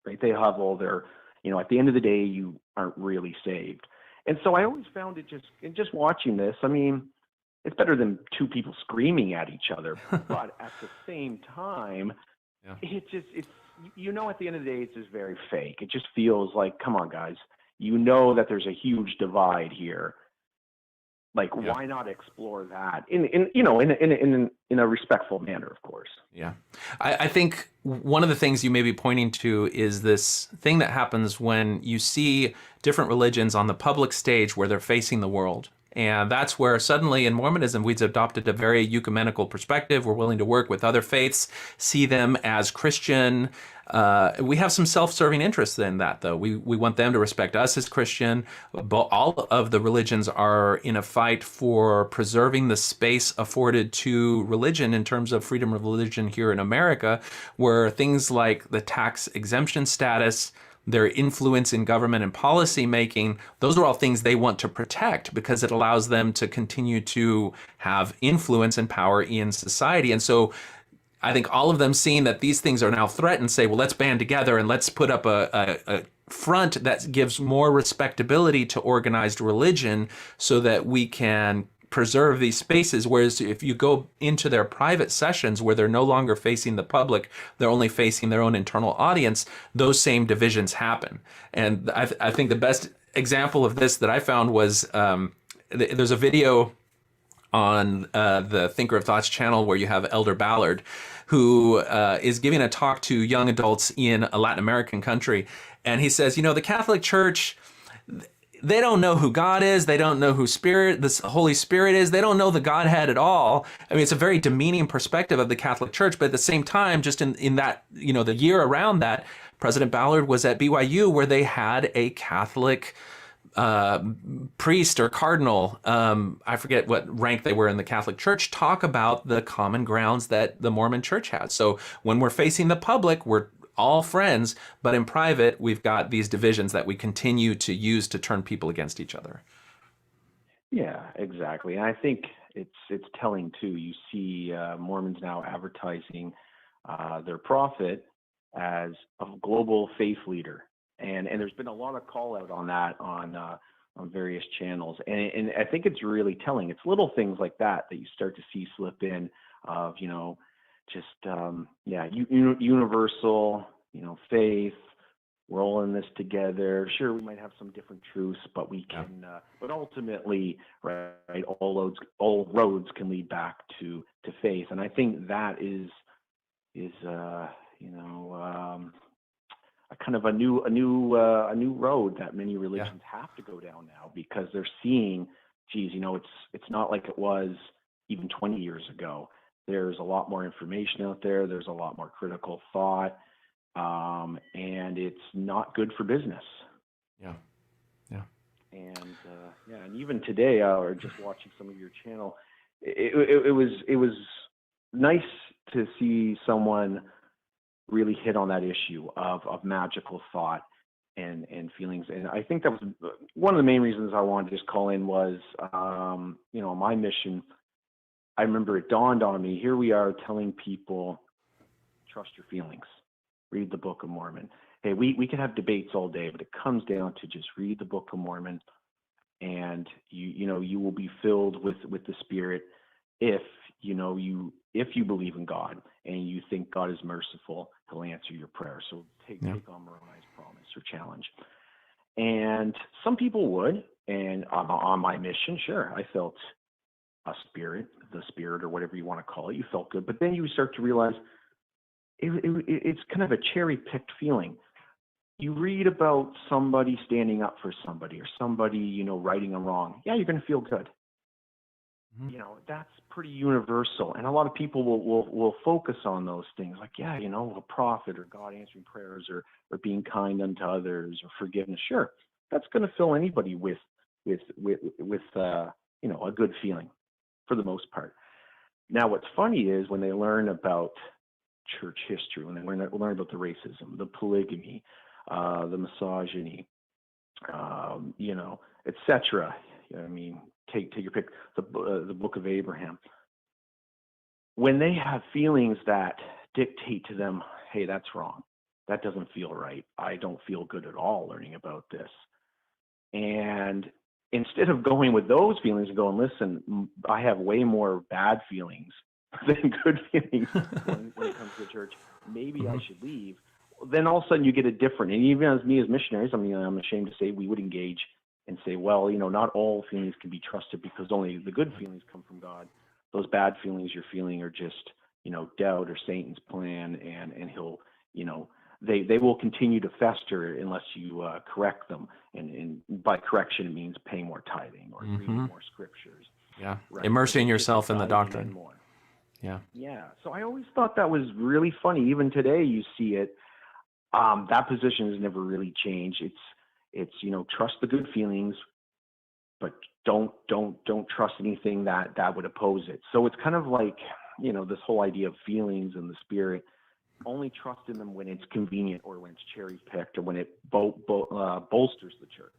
right? They have all their, at the end of the day, you aren't really saved. And so I always found it just watching this, I mean, it's better than two people screaming at each other, but at the same time, Yeah. it's at the end of the day, it's just very fake. It just feels like, come on, guys, that there's a huge divide here. Like, why not explore that in a respectful manner, of course. Yeah. I think one of the things you may be pointing to is this thing that happens when you see different religions on the public stage where they're facing the world. And that's where suddenly in Mormonism, we've adopted a very ecumenical perspective. We're willing to work with other faiths, see them as Christian. We have some self-serving interests in that, though. We want them to respect us as Christian. But all of the religions are in a fight for preserving the space afforded to religion in terms of freedom of religion here in America, where things like the tax exemption status, their influence in government and policy making, those are all things they want to protect because it allows them to continue to have influence and power in society. And so I think all of them seeing that these things are now threatened say, well, let's band together and let's put up a front that gives more respectability to organized religion so that we can preserve these spaces. Whereas if you go into their private sessions where they're no longer facing the public, they're only facing their own internal audience, those same divisions happen. And I think the best example of this that I found was there's a video on the Thinker of Thoughts channel where you have Elder Ballard, who is giving a talk to young adults in a Latin American country. And he says, the Catholic Church, they don't know who God is. They don't know who the Holy Spirit is. They don't know the Godhead at all. I mean, it's a very demeaning perspective of the Catholic Church. But at the same time, just in that, the year around that, President Ballard was at BYU where they had a Catholic priest or cardinal, I forget what rank they were in the Catholic Church, talk about the common grounds that the Mormon Church has. So when we're facing the public, we're all friends, but in private, we've got these divisions that we continue to use to turn people against each other. Yeah, exactly. And I think it's telling too. You see Mormons now advertising their prophet as a global faith leader, and there's been a lot of call out on that on various channels, and I think it's really telling. It's little things like that you start to see slip in of universal, faith. We're all in this together. Sure, we might have some different truths, but we can. But ultimately, right, all roads can lead back to faith, and I think that is a kind of a new road that many religions have to go down now, because they're seeing, geez, it's not like it was even 20 years ago. There's a lot more information out there. There's a lot more critical thought, and it's not good for business. Yeah. And even today, or just watching some of your channel, it was nice to see someone really hit on that issue of magical thought and feelings. And I think that was one of the main reasons I wanted to just call in was, my mission. I remember it dawned on me, here we are telling people, trust your feelings, read the Book of Mormon. Hey, we can have debates all day, but it comes down to just read the Book of Mormon, and you will be filled with the Spirit if you believe in God and you think God is merciful, He'll answer your prayer. So take on Moroni's promise or challenge. And some people would, and on my mission, sure, I felt the spirit or whatever you want to call it, you felt good. But then you start to realize it's kind of a cherry-picked feeling. You read about somebody standing up for somebody, or somebody, righting a wrong. Yeah, you're going to feel good. Mm-hmm. That's pretty universal. And a lot of people will focus on those things, like, a prophet or God answering prayers or being kind unto others or forgiveness. Sure, that's going to fill anybody with a good feeling for the most part. Now, what's funny is when they learn about church history, when they learn about the racism, the polygamy, the misogyny, etc. Take your pick. The Book of Abraham. When they have feelings that dictate to them, hey, that's wrong, that doesn't feel right. I don't feel good at all learning about this. And instead of going with those feelings and going, listen, I have way more bad feelings than good feelings when it comes to the church. Maybe I should leave. Then all of a sudden you get a different, and even as me as missionaries, I mean, I'm ashamed to say we would engage and say, well, not all feelings can be trusted because only the good feelings come from God. Those bad feelings you're feeling are just, doubt or Satan's plan, and he'll, they will continue to fester unless you correct them. And by correction, it means paying more tithing or reading more scriptures. Yeah, right? immersing yourself in the doctrine. More. Yeah. Yeah. So I always thought that was really funny. Even today, you see it. That position has never really changed. It's trust the good feelings, but don't trust anything that would oppose it. So it's kind of like this whole idea of feelings and the spirit. Only trust in them when it's convenient or when it's cherry picked or when it bolsters the church.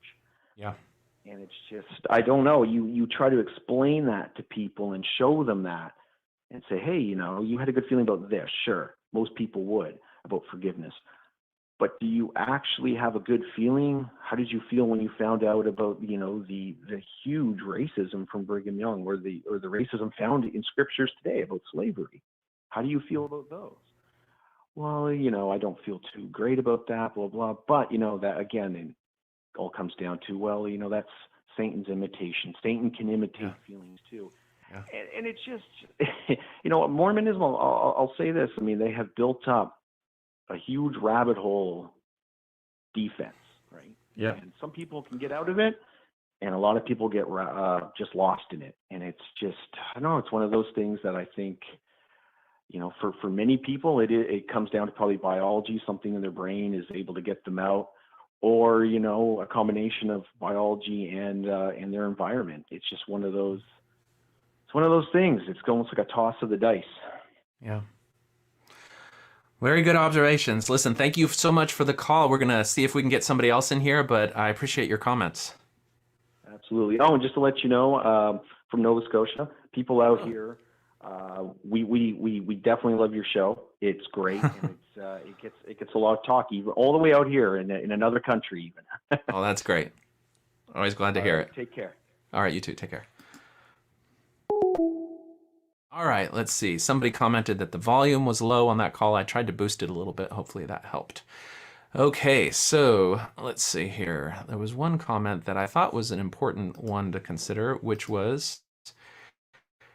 Yeah. And it's just, I don't know. You try to explain that to people and show them that and say, hey, you had a good feeling about this. Sure, most people would, about forgiveness. But do you actually have a good feeling? How did you feel when you found out about, the huge racism from Brigham Young or the racism found in scriptures today about slavery? How do you feel about those? Well, I don't feel too great about that, blah, blah. But, that again, it all comes down to, well, that's Satan's imitation. Satan can imitate feelings too. Yeah. And it's just, Mormonism, I'll say this. I mean, they have built up a huge rabbit hole defense, right? Yeah. And some people can get out of it, and a lot of people get just lost in it. And it's just, I don't know, it's one of those things that I think, for many people, it comes down to probably biology. Something in their brain is able to get them out, or a combination of biology and their environment. It's just one of those. It's one of those things. It's almost like a toss of the dice. Yeah. Very good observations. Listen, thank you so much for the call. We're gonna see if we can get somebody else in here, but I appreciate your comments. Absolutely. Oh, and just to let you know, from Nova Scotia, people out here. We definitely love your show. It's great, and it gets a lot of talk, even all the way out here in another country, even. Oh, that's great. Always glad to hear it. Take care. All right, you too. Take care. All right, let's see. Somebody commented that the volume was low on that call. I tried to boost it a little bit. Hopefully that helped. Okay, so let's see here. There was one comment that I thought was an important one to consider, which was,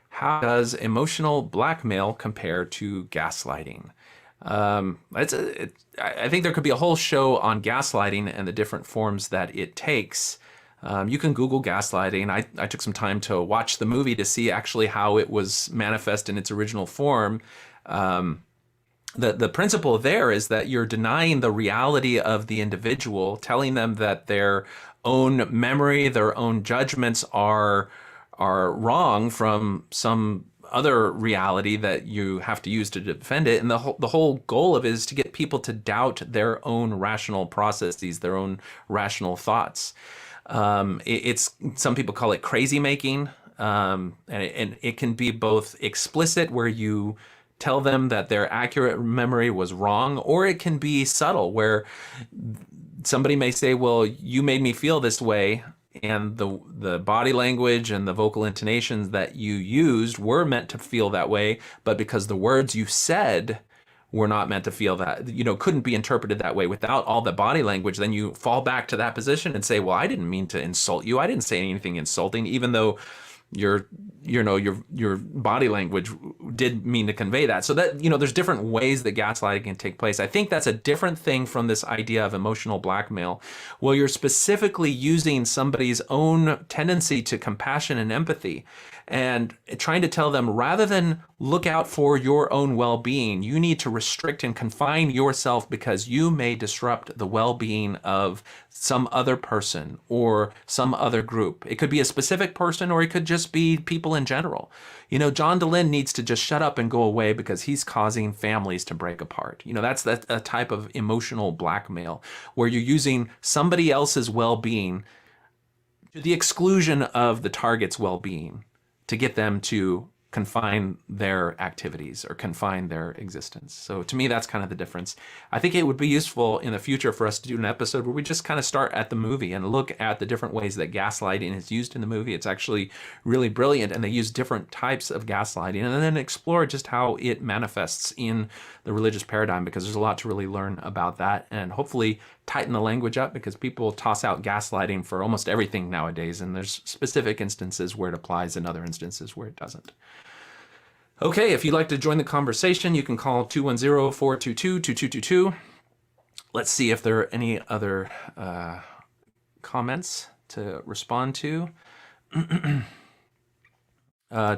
how does emotional blackmail compare to gaslighting? I think there could be a whole show on gaslighting and the different forms that it takes. You can Google gaslighting. I took some time to watch the movie to see actually how it was manifest in its original form. The principle there is that you're denying the reality of the individual, telling them that their own memory, their own judgments are wrong from some other reality that you have to use to defend it. And the whole goal of it is to get people to doubt their own rational processes, their own rational thoughts. It's some people call it crazy making, and it can be both explicit, where you tell them that their accurate memory was wrong, or it can be subtle, where somebody may say, well, you made me feel this way, and the body language and the vocal intonations that you used were meant to feel that way, but because the words you said were not meant to feel that, couldn't be interpreted that way without all the body language, then you fall back to that position and say, well, I didn't mean to insult you. I didn't say anything insulting, even though your body language did mean to convey that. So that, there's different ways that gaslighting can take place. I think that's a different thing from this idea of emotional blackmail, where you're specifically using somebody's own tendency to compassion and empathy and trying to tell them, rather than look out for your own well-being, you need to restrict and confine yourself because you may disrupt the well-being of some other person or some other group. It could be a specific person, or it could just be people in general. John DeLynn needs to just shut up and go away because he's causing families to break apart. That's a type of emotional blackmail, where you're using somebody else's well-being to the exclusion of the target's well-being, to get them to confine their activities or confine their existence. So to me, that's kind of the difference. I think it would be useful in the future for us to do an episode where we just kind of start at the movie and look at the different ways that gaslighting is used in the movie. It's actually really brilliant, and they use different types of gaslighting, and then explore just how it manifests in the religious paradigm, because there's a lot to really learn about that, and hopefully tighten the language up, because people toss out gaslighting for almost everything nowadays, and there's specific instances where it applies and other instances where it doesn't. Okay, if you'd like to join the conversation, you can call 210-422-2222. Let's see if there are any other comments to respond to.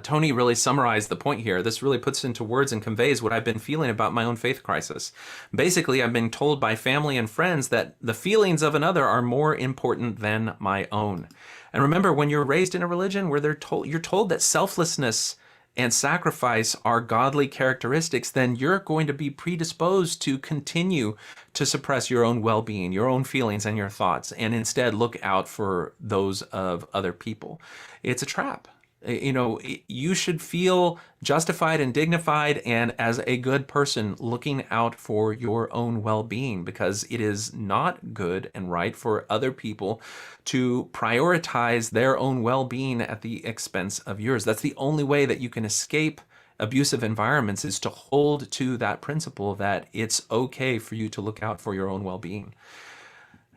Tony really summarized the point here. This really puts into words and conveys what I've been feeling about my own faith crisis. Basically, I've been told by family and friends that the feelings of another are more important than my own. And remember, when you're raised in a religion where you're told that selflessness and sacrifice are godly characteristics, then you're going to be predisposed to continue to suppress your own well-being, your own feelings and your thoughts, and instead look out for those of other people. It's a trap. You know, you should feel justified and dignified and as a good person looking out for your own well-being, because it is not good and right for other people to prioritize their own well-being at the expense of yours. That's the only way that you can escape abusive environments, is to hold to that principle that it's okay for you to look out for your own well-being.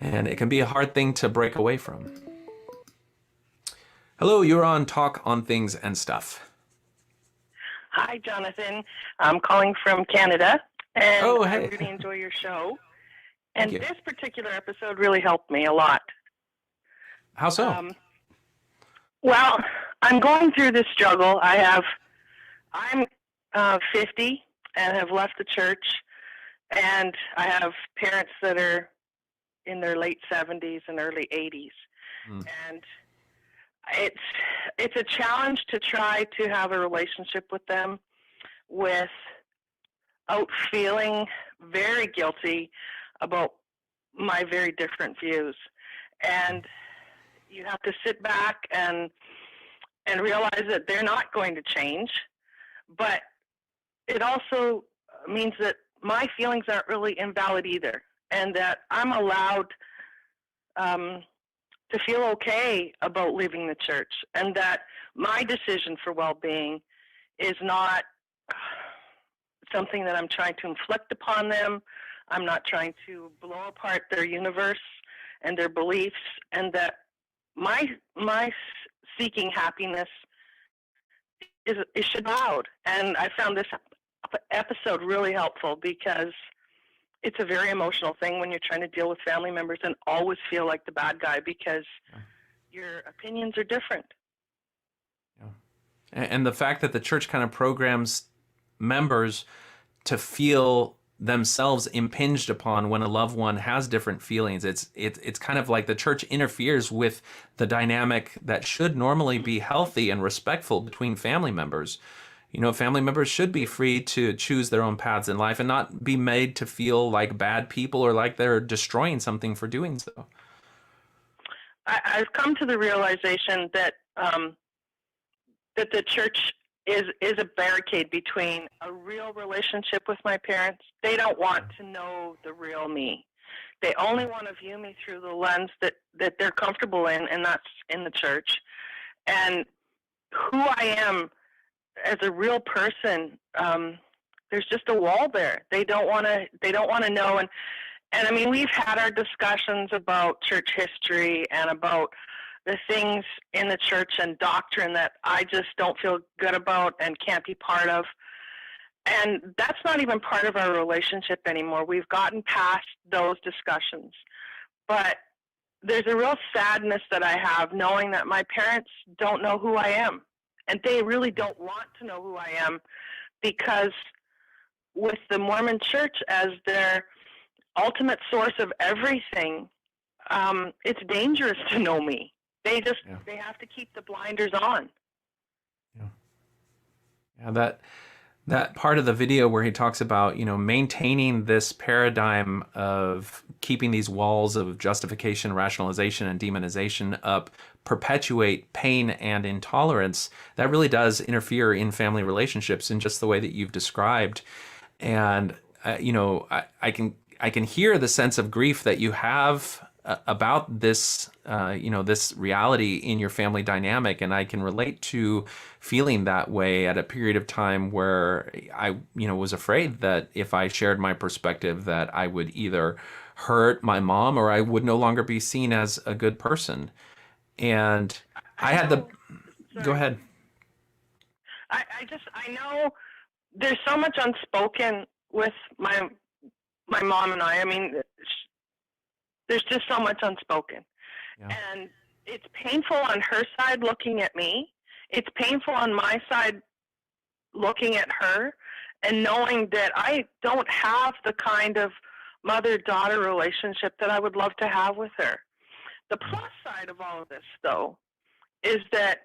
And it can be a hard thing to break away from. Hello, you're on Talk on Things and Stuff. Hi, Jonathan. I'm calling from Canada, and Oh, hey. I really enjoy your show. And this particular episode really helped me a lot. How so? Well, I'm going through this struggle. I'm 50 and have left the church, and I have parents that are in their late 70s and early 80s. And it's a challenge to try to have a relationship with them without feeling very guilty about my very different views. And you have to sit back and realize that they're not going to change, but it also means that my feelings aren't really invalid either, and that I'm allowed to feel okay about leaving the church, and that my decision for well-being is not something that I'm trying to inflict upon them. I'm not trying to blow apart their universe and their beliefs, and that my seeking happiness is should be allowed. And I found this episode really helpful, because it's a very emotional thing when you're trying to deal with family members and always feel like the bad guy because your opinions are different. Yeah. And the fact that the church kind of programs members to feel themselves impinged upon when a loved one has different feelings, it's kind of like the church interferes with the dynamic that should normally be healthy and respectful between family members. You know, family members should be free to choose their own paths in life and not be made to feel like bad people or like they're destroying something for doing so. I've come to the realization that that the church is a barricade between a real relationship with my parents. They don't want to know the real me. They only want to view me through the lens that they're comfortable in, and that's in the church. And who I am as a real person, there's just a wall there. They don't want to know. And I mean, we've had our discussions about church history and about the things in the church and doctrine that I just don't feel good about and can't be part of. And that's not even part of our relationship anymore. We've gotten past those discussions. But there's a real sadness that I have knowing that my parents don't know who I am. And they really don't want to know who I am, because with the Mormon Church as their ultimate source of everything, it's dangerous to know me. They have to keep the blinders on. Yeah, That part of the video where he talks about, maintaining this paradigm of keeping these walls of justification, rationalization, and demonization up perpetuate pain and intolerance, that really does interfere in family relationships in just the way that you've described. And, I can hear the sense of grief that you have about this, this reality in your family dynamic. And I can relate to feeling that way at a period of time where I, was afraid that if I shared my perspective, that I would either hurt my mom or I would no longer be seen as a good person. And I had the, go ahead. I know there's so much unspoken with my mom and I mean, there's just so much unspoken. Yeah. And it's painful on her side looking at me. It's painful on my side looking at her and knowing that I don't have the kind of mother-daughter relationship that I would love to have with her. The plus side of all of this, though, is that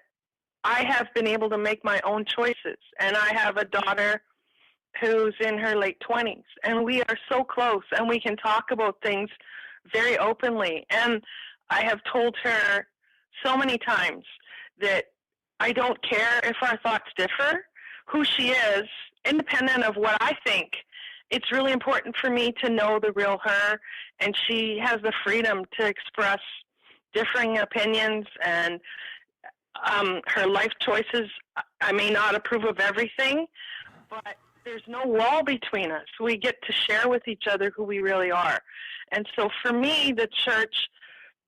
I have been able to make my own choices. And I have a daughter who's in her late 20s. And we are so close, and we can talk about things very openly. And I have told her so many times that I don't care if our thoughts differ, who she is, independent of what I think. It's really important for me to know the real her, and she has the freedom to express differing opinions and her life choices. I may not approve of everything, but there's no wall between us. We get to share with each other who we really are. And so for me, the church,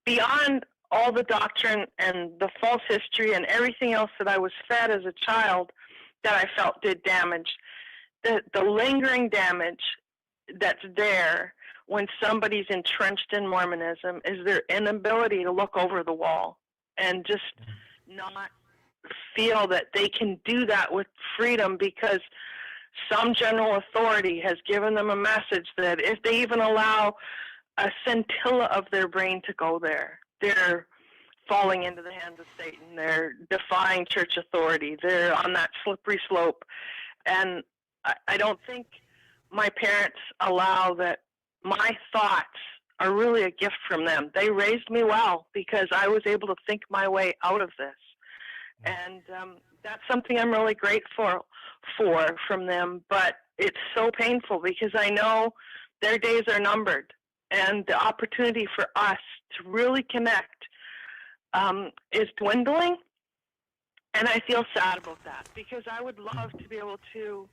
beyond all the doctrine and the false history and everything else that I was fed as a child that I felt did damage, the lingering damage that's there when somebody's entrenched in Mormonism is their inability to look over the wall and just not feel that they can do that with freedom because some general authority has given them a message that if they even allow a scintilla of their brain to go there, they're falling into the hands of Satan. They're defying church authority. They're on that slippery slope. And I don't think my parents allow that. My thoughts are really a gift from them. They raised me well because I was able to think my way out of this. And that's something I'm really grateful for from them. But it's so painful because I know their days are numbered. And the opportunity for us to really connect is dwindling. And I feel sad about that because I would love to be able to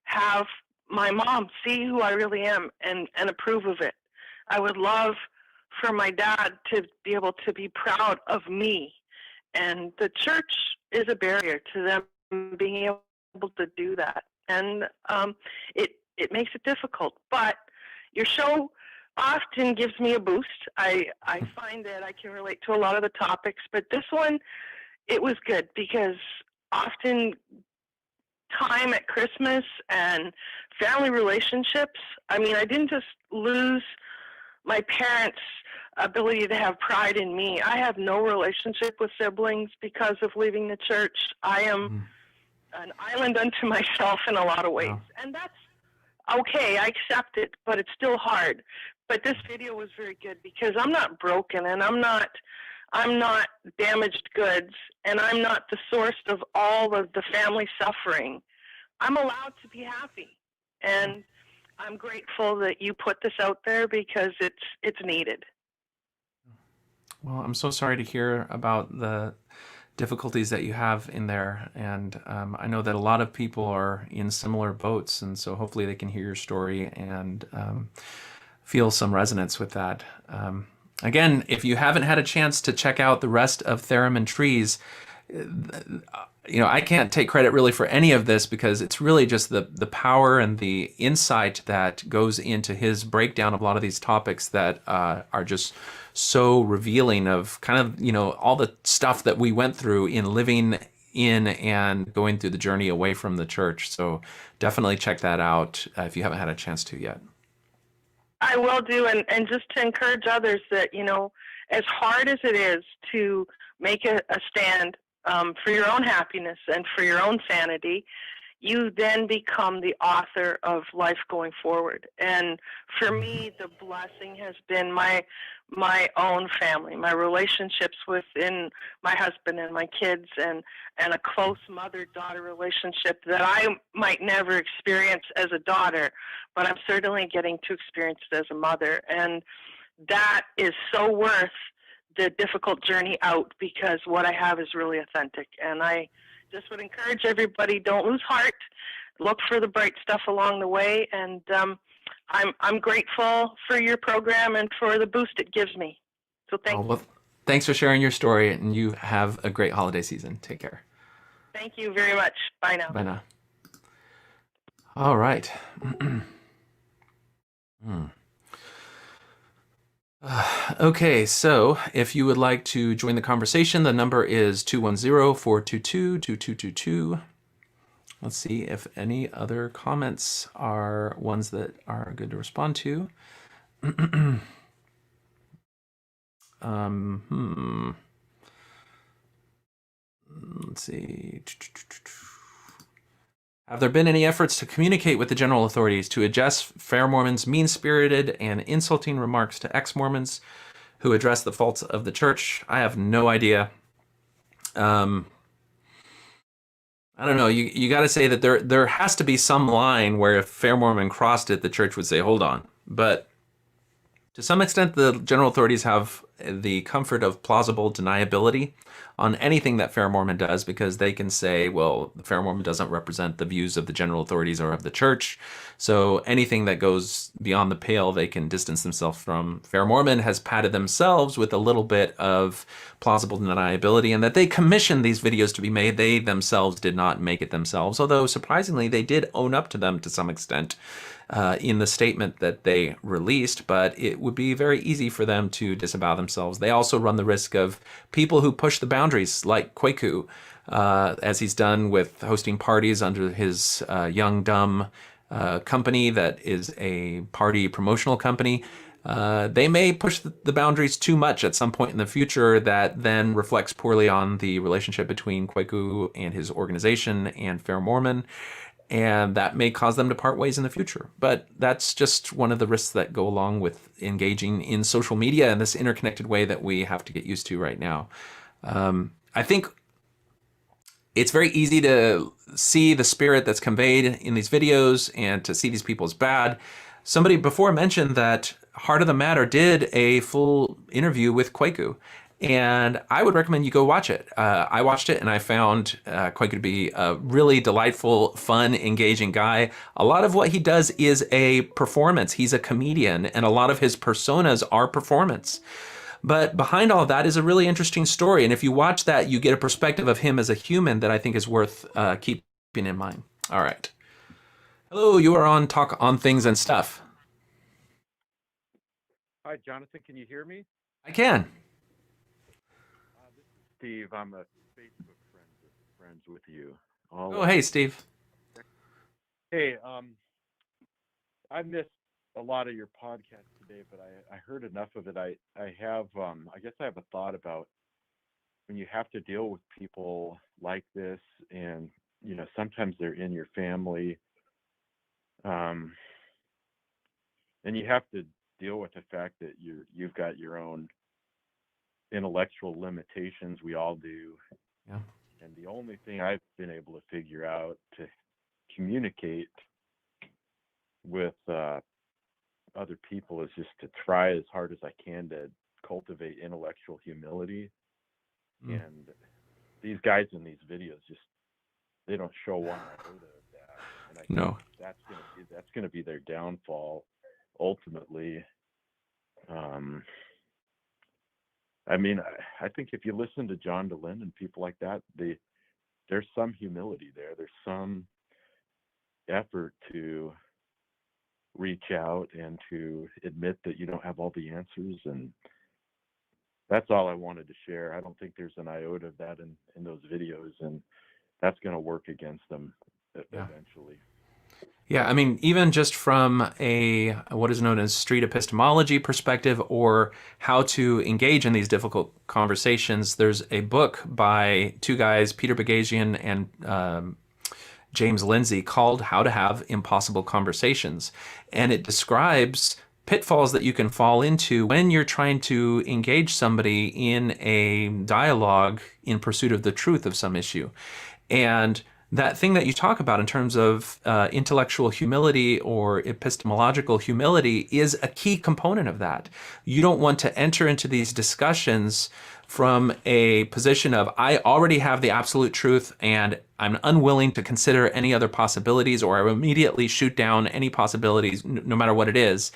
have my mom see who I really am and approve of it. I would love for my dad to be able to be proud of me. And the church is a barrier to them being able to do that. And it makes it difficult. But your show often gives me a boost. I find that I can relate to a lot of the topics. But this one, it was good because often time at Christmas and family relationships, I mean, I didn't just lose my parents' ability to have pride in me. I have no relationship with siblings because of leaving the church. I am an island unto myself in a lot of ways. Wow. And that's okay. I accept it, but it's still hard. But this video was very good because I'm not broken and I'm not damaged goods, and I'm not the source of all of the family suffering. I'm allowed to be happy, and I'm grateful that you put this out there because it's needed. Well, I'm so sorry to hear about the difficulties that you have in there, and I know that a lot of people are in similar boats, and so hopefully they can hear your story and feel some resonance with that. Again, if you haven't had a chance to check out the rest of Theremin Trees, I can't take credit really for any of this because it's really just the power and the insight that goes into his breakdown of a lot of these topics that are just so revealing of kind of, all the stuff that we went through in living in and going through the journey away from the church. So definitely check that out if you haven't had a chance to yet. I will do, and just to encourage others that, as hard as it is to make a stand for your own happiness and for your own sanity, you then become the author of life going forward. And for me, the blessing has been my own family, my relationships within my husband and my kids, and a close mother-daughter relationship that I might never experience as a daughter, but I'm certainly getting to experience it as a mother. And that is so worth the difficult journey out, because what I have is really authentic. And I just would encourage everybody, don't lose heart. Look for the bright stuff along the way. And I'm grateful for your program and for the boost it gives me. So thank you. Well, thanks for sharing your story, and you have a great holiday season. Take care. Thank you very much. Bye now. Bye now. All right. Okay, so if you would like to join the conversation, the number is 210-422-2222. Let's see if any other comments are ones that are good to respond to. Let's see. Have there been any efforts to communicate with the general authorities to address Fair Mormons' mean-spirited and insulting remarks to ex-Mormons who address the faults of the church? I have no idea. I don't know. You got to say that there has to be some line where if Fair Mormon crossed it, the church would say, hold on. But to some extent, the general authorities have the comfort of plausible deniability on anything that Fair Mormon does, because they can say, well, the Fair Mormon doesn't represent the views of the general authorities or of the church. So anything that goes beyond the pale, they can distance themselves from. Fair Mormon has padded themselves with a little bit of plausible deniability, and that they commissioned these videos to be made. They themselves did not make it themselves, although surprisingly, they did own up to them to some extent in the statement that they released, but it would be very easy for them to disavow themselves. They also run the risk of people who push the boundaries, like Kwaku, as he's done with hosting parties under his Young Dumb company that is a party promotional company. They may push the boundaries too much at some point in the future that then reflects poorly on the relationship between Kwaku and his organization and Fair Mormon. And that may cause them to part ways in the future. But that's just one of the risks that go along with engaging in social media in this interconnected way that we have to get used to right now. I think it's very easy to see the spirit that's conveyed in these videos and to see these people as bad. Somebody before mentioned that Heart of the Matter did a full interview with Kwaku. And I would recommend you go watch it. I watched it and I found Kwaku to be a really delightful, fun, engaging guy. A lot of what he does is a performance. He's a comedian, and a lot of his personas are performance. But behind all of that is a really interesting story. And if you watch that, you get a perspective of him as a human that I think is worth keeping in mind. All right. Hello, you are on Talk on Things and Stuff. Hi, Jonathan. Can you hear me? I can. This is Steve. I'm a Facebook friends with you. Hey, Steve. Hey, I missed a lot of your podcast today, but I heard enough of it. I have, I guess I have a thought about when you have to deal with people like this, and, you know, sometimes they're in your family, and you have to deal with the fact that you've got your own intellectual limitations. We all do. Yeah. And the only thing I've been able to figure out to communicate with other people is just to try as hard as I can to cultivate intellectual humility. And these guys in these videos they don't show one iota of that. And I think that's gonna be their downfall ultimately. I mean, I think if you listen to John DeLynn and people like that, there's some humility there. There's some effort to reach out and to admit that you don't have all the answers. And that's all I wanted to share. I don't think there's an iota of that in those videos, and that's going to work against them eventually. Yeah, I mean, even just from a what is known as street epistemology perspective, or how to engage in these difficult conversations, there's a book by two guys, Peter Bagazian and James Lindsay called How to Have Impossible Conversations. And it describes pitfalls that you can fall into when you're trying to engage somebody in a dialogue in pursuit of the truth of some issue. And that thing that you talk about in terms of intellectual humility or epistemological humility is a key component of that. You don't want to enter into these discussions from a position of, I already have the absolute truth and I'm unwilling to consider any other possibilities, or I immediately shoot down any possibilities, no matter what it is,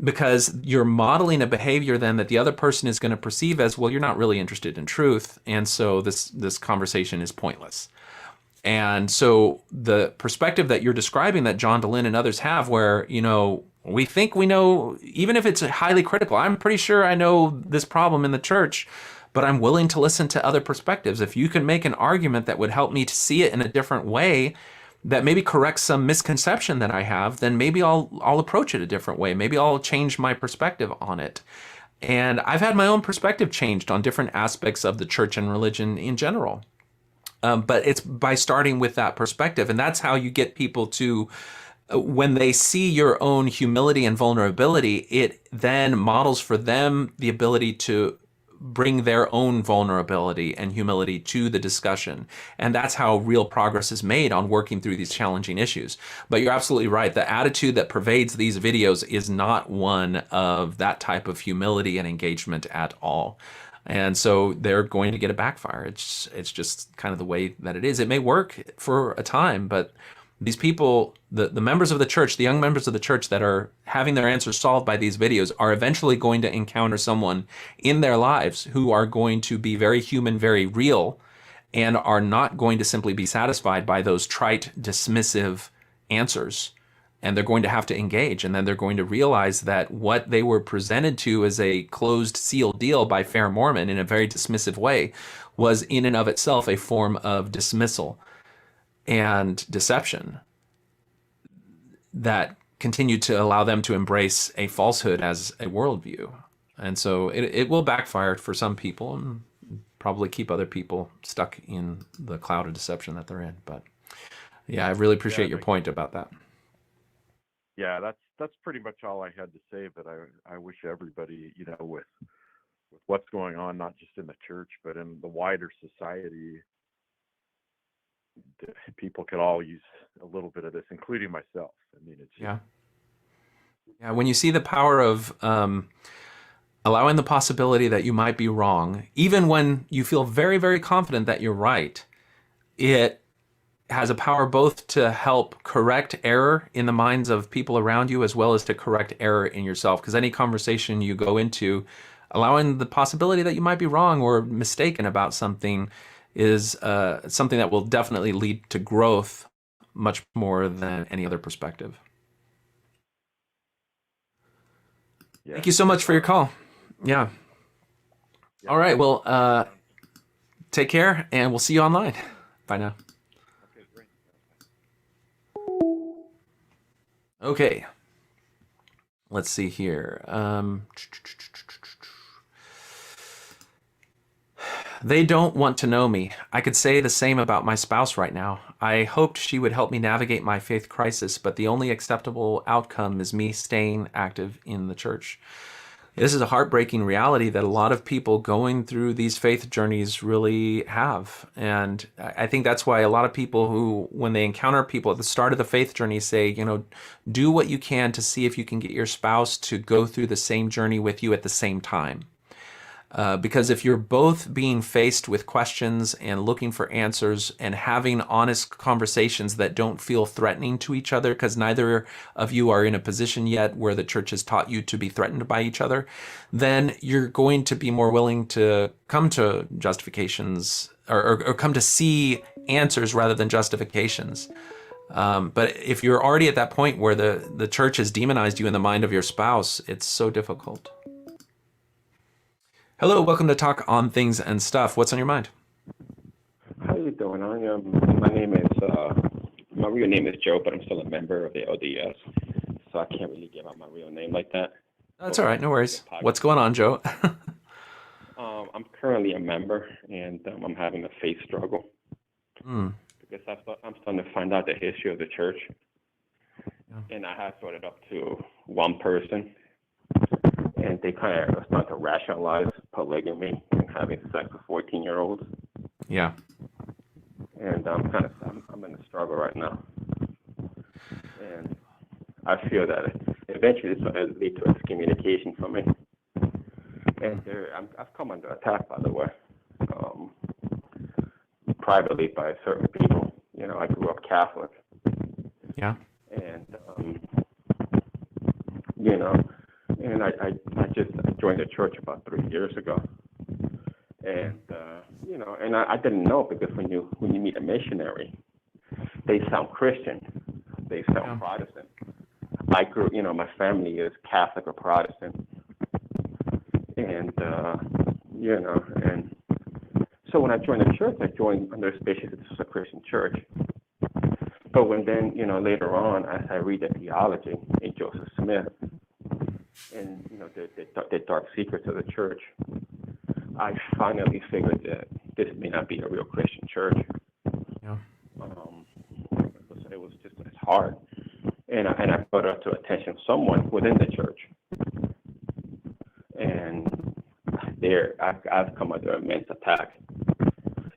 because you're modeling a behavior then that the other person is going to perceive as, well, you're not really interested in truth, and so this conversation is pointless. And so the perspective that you're describing that John DeLynn and others have, where, we think we know, even if it's highly critical, I'm pretty sure I know this problem in the church, but I'm willing to listen to other perspectives. If you can make an argument that would help me to see it in a different way, that maybe corrects some misconception that I have, then maybe I'll approach it a different way. Maybe I'll change my perspective on it. And I've had my own perspective changed on different aspects of the church and religion in general. But it's by starting with that perspective. And that's how you get people to, when they see your own humility and vulnerability, it then models for them the ability to bring their own vulnerability and humility to the discussion. And that's how real progress is made on working through these challenging issues. But you're absolutely right. The attitude that pervades these videos is not one of that type of humility and engagement at all. And so they're going to get a backfire. It's just kind of the way that it is. It may work for a time, but these people, the members of the church, the young members of the church that are having their answers solved by these videos, are eventually going to encounter someone in their lives who are going to be very human, very real, and are not going to simply be satisfied by those trite, dismissive answers. And they're going to have to engage, and then they're going to realize that what they were presented to as a closed seal deal by Fair Mormon in a very dismissive way was in and of itself a form of dismissal and deception that continued to allow them to embrace a falsehood as a worldview. And so it will backfire for some people and probably keep other people stuck in the cloud of deception that they're in. But yeah, I really appreciate your point about that. Yeah, that's pretty much all I had to say. But I wish everybody, with what's going on, not just in the church, but in the wider society, people could all use a little bit of this, including myself. I mean, it's yeah. When you see the power of allowing the possibility that you might be wrong, even when you feel very, very confident that you're right, it has a power both to help correct error in the minds of people around you, as well as to correct error in yourself. Because any conversation you go into, allowing the possibility that you might be wrong or mistaken about something is something that will definitely lead to growth much more than any other perspective. Yeah. Thank you so much for your call. Yeah. All right. Well, take care, and we'll see you online. Bye now. Okay. Let's see here. They don't want to know me. I could say the same about my spouse right now. I hoped she would help me navigate my faith crisis, but the only acceptable outcome is me staying active in the church. This is a heartbreaking reality that a lot of people going through these faith journeys really have. And I think that's why a lot of people who, when they encounter people at the start of the faith journey, say, do what you can to see if you can get your spouse to go through the same journey with you at the same time. Because if you're both being faced with questions and looking for answers and having honest conversations that don't feel threatening to each other, because neither of you are in a position yet where the church has taught you to be threatened by each other, then you're going to be more willing to come to justifications or come to see answers rather than justifications. But if you're already at that point where the church has demonized you in the mind of your spouse, it's so difficult. Hello, welcome to Talk on Things and Stuff. What's on your mind? How you doing? My name is my real name is Joe, but I'm still a member of the LDS, so I can't really give out my real name like that. That's all right, no worries. What's going on, Joe? I'm currently a member, and I'm having a faith struggle because I'm starting to find out the history of the church, and I have brought it up to one person, and they kind of start to rationalize polygamy and having sex with 14-year-olds. Yeah. And I'm in a struggle right now, and I feel that eventually it's going to lead to excommunication for me. And I've come under attack, by the way, privately by certain people. I grew up Catholic. Yeah. And and I joined the church about 3 years ago. And and I didn't know, because when you meet a missionary, they sound Christian, they sound Protestant. I grew, my family is Catholic or Protestant, and and so when I joined the church, I joined under the auspices this is a Christian church. But when then, later on, as I read the theology in Joseph Smith and the dark secrets of the church, I finally figured that this may not be a real Christian church. Yeah. It was just, it's hard. And I brought it up to attention of someone within the church. And I've come under immense attack.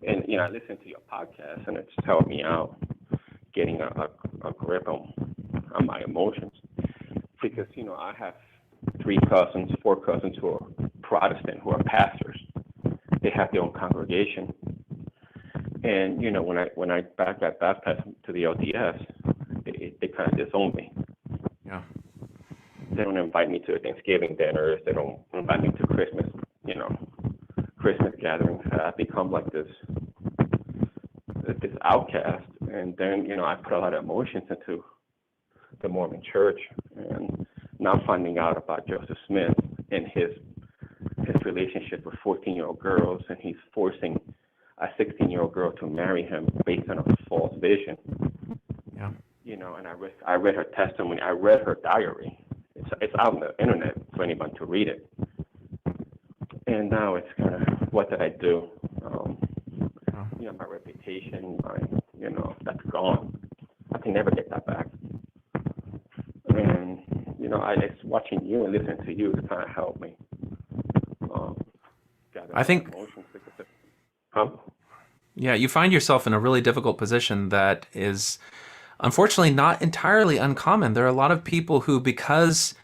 And, I listened to your podcast, and it's helped me out getting a grip on my emotions. Because, I have 4 cousins who are Protestant, who are pastors. They have their own congregation. And, when I got baptized to the LDS, they kind of disowned me. Yeah. They don't invite me to Thanksgiving dinners. They don't invite me to Christmas, Christmas gatherings. I've become like this outcast. And then, I put a lot of emotions into the Mormon church. And now finding out about Joseph Smith and his relationship with 14-year-old girls, and he's forcing a 16-year-old girl to marry him based on a false vision. Yeah. And I read her testimony. I read her diary. It's out on the internet for anyone to read it. And now it's kind of, what did I do? My reputation, that's gone. I can never get that back. And it's watching you and listening to you to kind of help me. I think. Yeah, you find yourself in a really difficult position that is, unfortunately, not entirely uncommon. There are a lot of people who, because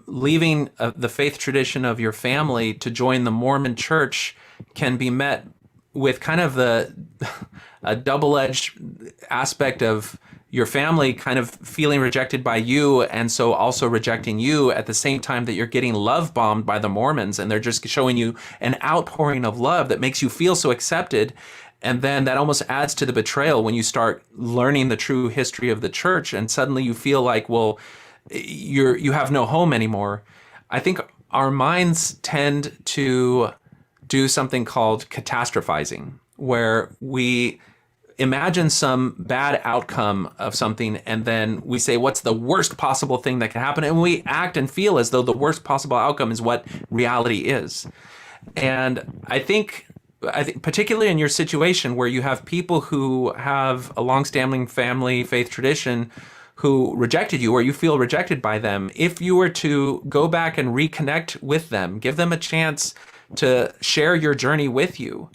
leaving the faith tradition of your family to join the Mormon church, can be met with kind of a double-edged aspect of your family kind of feeling rejected by you, and so also rejecting you at the same time that you're getting love bombed by the Mormons, and they're just showing you an outpouring of love that makes you feel so accepted. And then that almost adds to the betrayal when you start learning the true history of the church, and suddenly you feel like, well, you have no home anymore. I think our minds tend to do something called catastrophizing, where we imagine some bad outcome of something, and then we say, what's the worst possible thing that can happen? And we act and feel as though the worst possible outcome is what reality is. And I think particularly in your situation where you have people who have a long-standing family faith tradition who rejected you, or you feel rejected by them, if you were to go back and reconnect with them, give them a chance to share your journey with you,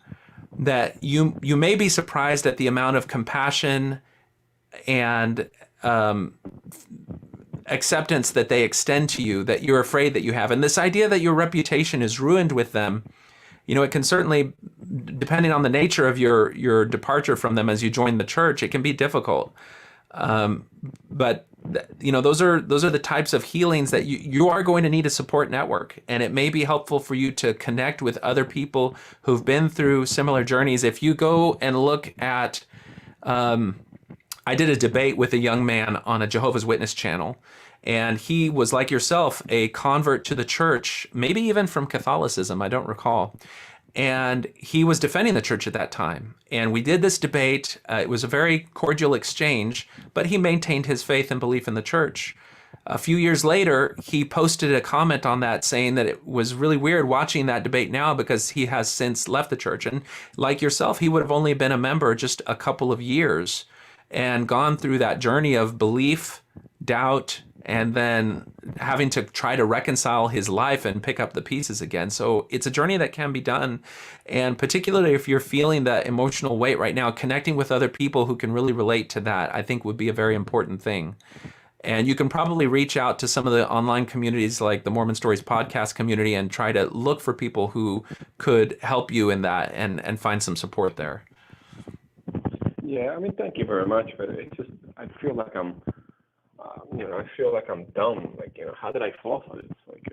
that you may be surprised at the amount of compassion and acceptance that they extend to you, that you're afraid that you have. And this idea that your reputation is ruined with them, it can certainly, depending on the nature of your departure from them as you join the church, it can be difficult. But those are the types of healings that you are going to need a support network, and it may be helpful for you to connect with other people who've been through similar journeys. If you go and look at, I did a debate with a young man on a Jehovah's Witness channel, and he was like yourself, a convert to the church, maybe even from Catholicism, I don't recall. And he was defending the church at that time. And we did this debate. It was a very cordial exchange, but he maintained his faith and belief in the church. A few years later, he posted a comment on that saying that it was really weird watching that debate now because he has since left the church. And like yourself, he would have only been a member just a couple of years and gone through that journey of belief, doubt, and then having to try to reconcile his life and pick up the pieces again. So it's a journey that can be done. And particularly if you're feeling that emotional weight right now, connecting with other people who can really relate to that, I think would be a very important thing. And you can probably reach out to some of the online communities like the Mormon Stories podcast community and try to look for people who could help you in that and find some support there. Yeah, I mean, thank you very much, but it's just, I feel like I'm, I feel like I'm dumb. Like, how did I fall for this? Like,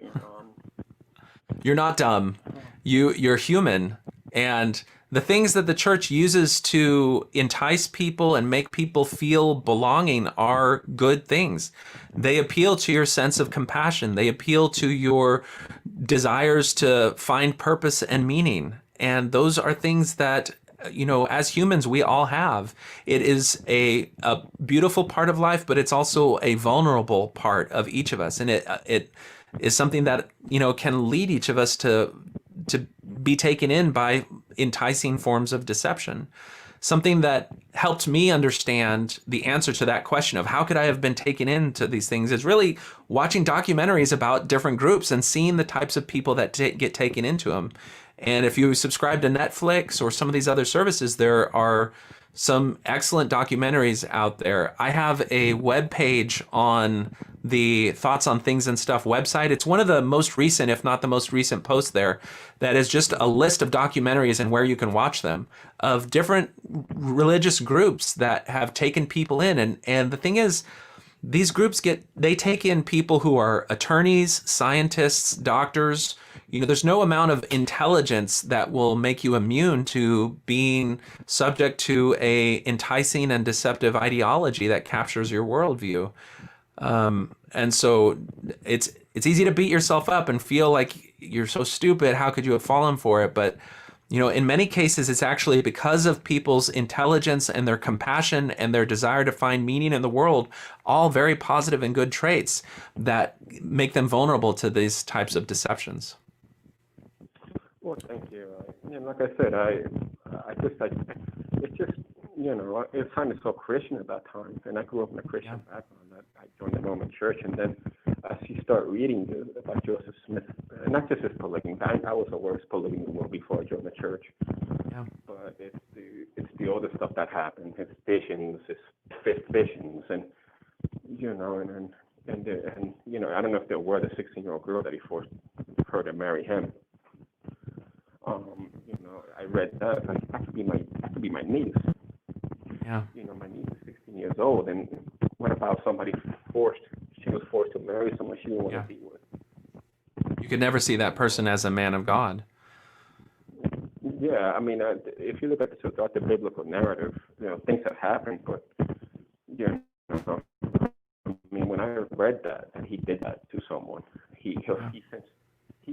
You're not dumb. You're human. And the things that the church uses to entice people and make people feel belonging are good things. They appeal to your sense of compassion. They appeal to your desires to find purpose and meaning. And those are things that, as humans, we all have. It is a beautiful part of life, but it's also a vulnerable part of each of us. And it is something that, can lead each of us to be taken in by enticing forms of deception. Something that helped me understand the answer to that question of how could I have been taken into these things is really watching documentaries about different groups and seeing the types of people that get taken into them. And if you subscribe to Netflix or some of these other services, there are some excellent documentaries out there. I have a web page on the Thoughts on Things and Stuff website. It's one of the most recent, if not the most recent posts there, that is just a list of documentaries and where you can watch them of different religious groups that have taken people in. And the thing is, these groups they take in people who are attorneys, scientists, doctors. There's no amount of intelligence that will make you immune to being subject to a enticing and deceptive ideology that captures your worldview. And so it's easy to beat yourself up and feel like you're so stupid. How could you have fallen for it? But, in many cases, it's actually because of people's intelligence and their compassion and their desire to find meaning in the world, all very positive and good traits that make them vulnerable to these types of deceptions. Well, thank you. Like I said, it's just, it sounded so Christian at that time, and I grew up in a Christian background. I joined the Mormon Church, and then as you start reading about Joseph Smith, not just his polygamy, I was aware of his polygamy before I joined the church. Yeah. But it's the other stuff that happened, his visions, his fifth visions, and I don't know if they were the 16-year-old girl that he forced her to marry him. I read that. That could be my niece. Yeah. My niece is 16 years old, and what about somebody she was forced to marry someone she didn't want to be with? You could never see that person as a man of God. Yeah, I mean, if you look at the biblical narrative, things have happened, but I mean, when I read that he did that to someone, he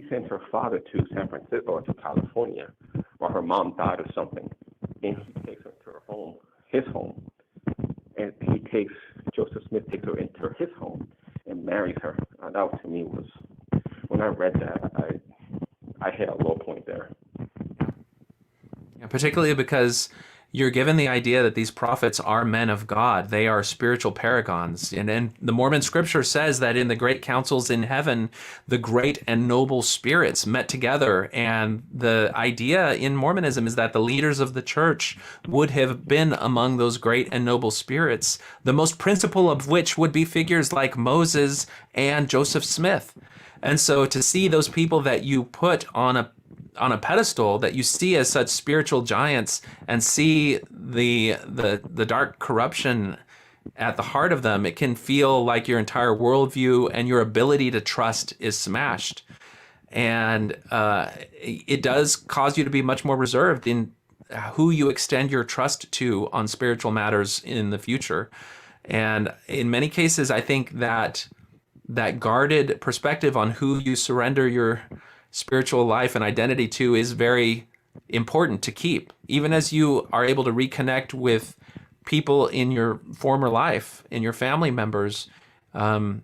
sent her father to San Francisco or to California, or her mom died or something, and he takes her to his home, and Joseph Smith takes her into his home and marries her. That to me was, when I read that, I hit a low point there. Yeah, particularly because you're given the idea that these prophets are men of God. They are spiritual paragons. And the Mormon scripture says that in the great councils in heaven, the great and noble spirits met together. And the idea in Mormonism is that the leaders of the church would have been among those great and noble spirits, the most principal of which would be figures like Moses and Joseph Smith. And so to see those people that you put on a pedestal, that you see as such spiritual giants, and see the dark corruption at the heart of them, it can feel like your entire worldview and your ability to trust is smashed. And it does cause you to be much more reserved in who you extend your trust to on spiritual matters in the future. And in many cases, I think that guarded perspective on who you surrender your spiritual life and identity to is very important to keep, even as you are able to reconnect with people in your former life, in your family members. You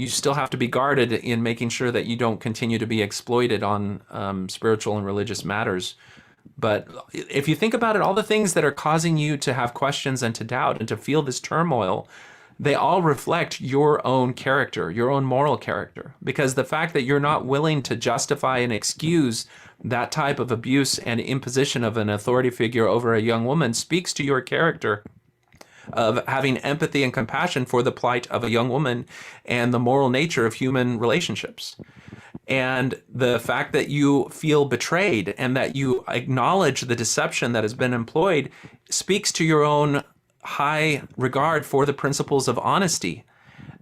still have to be guarded in making sure that you don't continue to be exploited on spiritual and religious matters. But if you think about it, all the things that are causing you to have questions and to doubt and to feel this turmoil, they all reflect your own character, your own moral character. Because the fact that you're not willing to justify and excuse that type of abuse and imposition of an authority figure over a young woman speaks to your character of having empathy and compassion for the plight of a young woman and the moral nature of human relationships. And the fact that you feel betrayed and that you acknowledge the deception that has been employed speaks to your own high regard for the principles of honesty.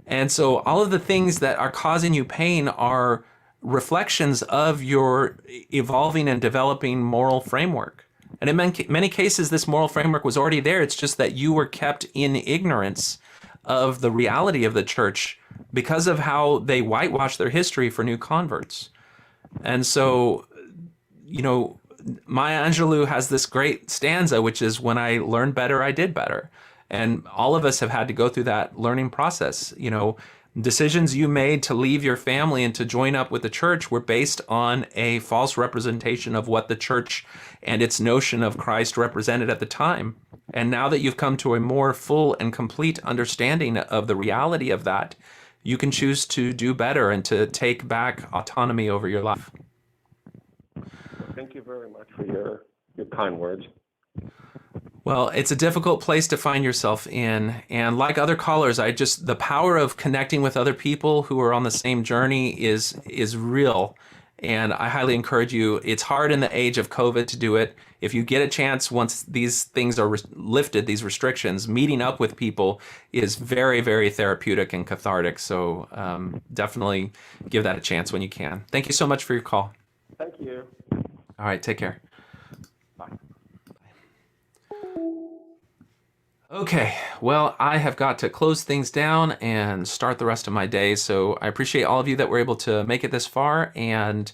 And so all of the things that are causing you pain are reflections of your evolving and developing moral framework. And in many cases, this moral framework was already there. It's just that you were kept in ignorance of the reality of the church because of how they whitewash their history for new converts. And so, Maya Angelou has this great stanza, which is, when I learned better, I did better. And all of us have had to go through that learning process. Decisions you made to leave your family and to join up with the church were based on a false representation of what the church and its notion of Christ represented at the time. And now that you've come to a more full and complete understanding of the reality of that, you can choose to do better and to take back autonomy over your life. Thank you very much for your kind words. Well, it's a difficult place to find yourself in. And like other callers, the power of connecting with other people who are on the same journey is real. And I highly encourage you. It's hard in the age of COVID to do it. If you get a chance, once these things are lifted, these restrictions, meeting up with people is very, very therapeutic and cathartic. So definitely give that a chance when you can. Thank you so much for your call. Thank you. All right, take care. Bye. Okay, well, I have got to close things down and start the rest of my day. So I appreciate all of you that were able to make it this far, and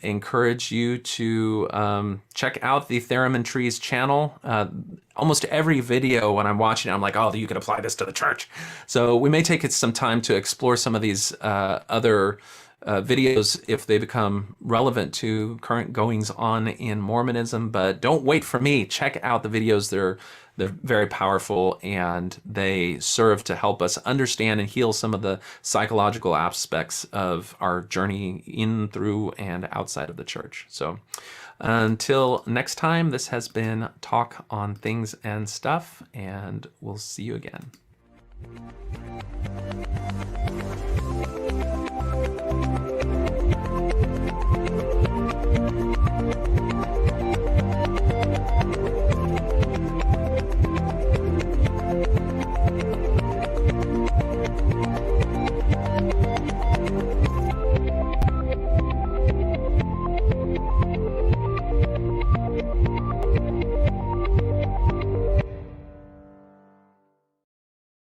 encourage you to check out the Theremin Trees channel. Almost every video when I'm watching it, I'm like, oh, you could apply this to the church. So we may take it some time to explore some of these other videos if they become relevant to current goings on in Mormonism, but don't wait for me. Check out the videos. They're very powerful, and they serve to help us understand and heal some of the psychological aspects of our journey in, through, and outside of the church. So until next time, this has been Talk on Things and Stuff, and we'll see you again.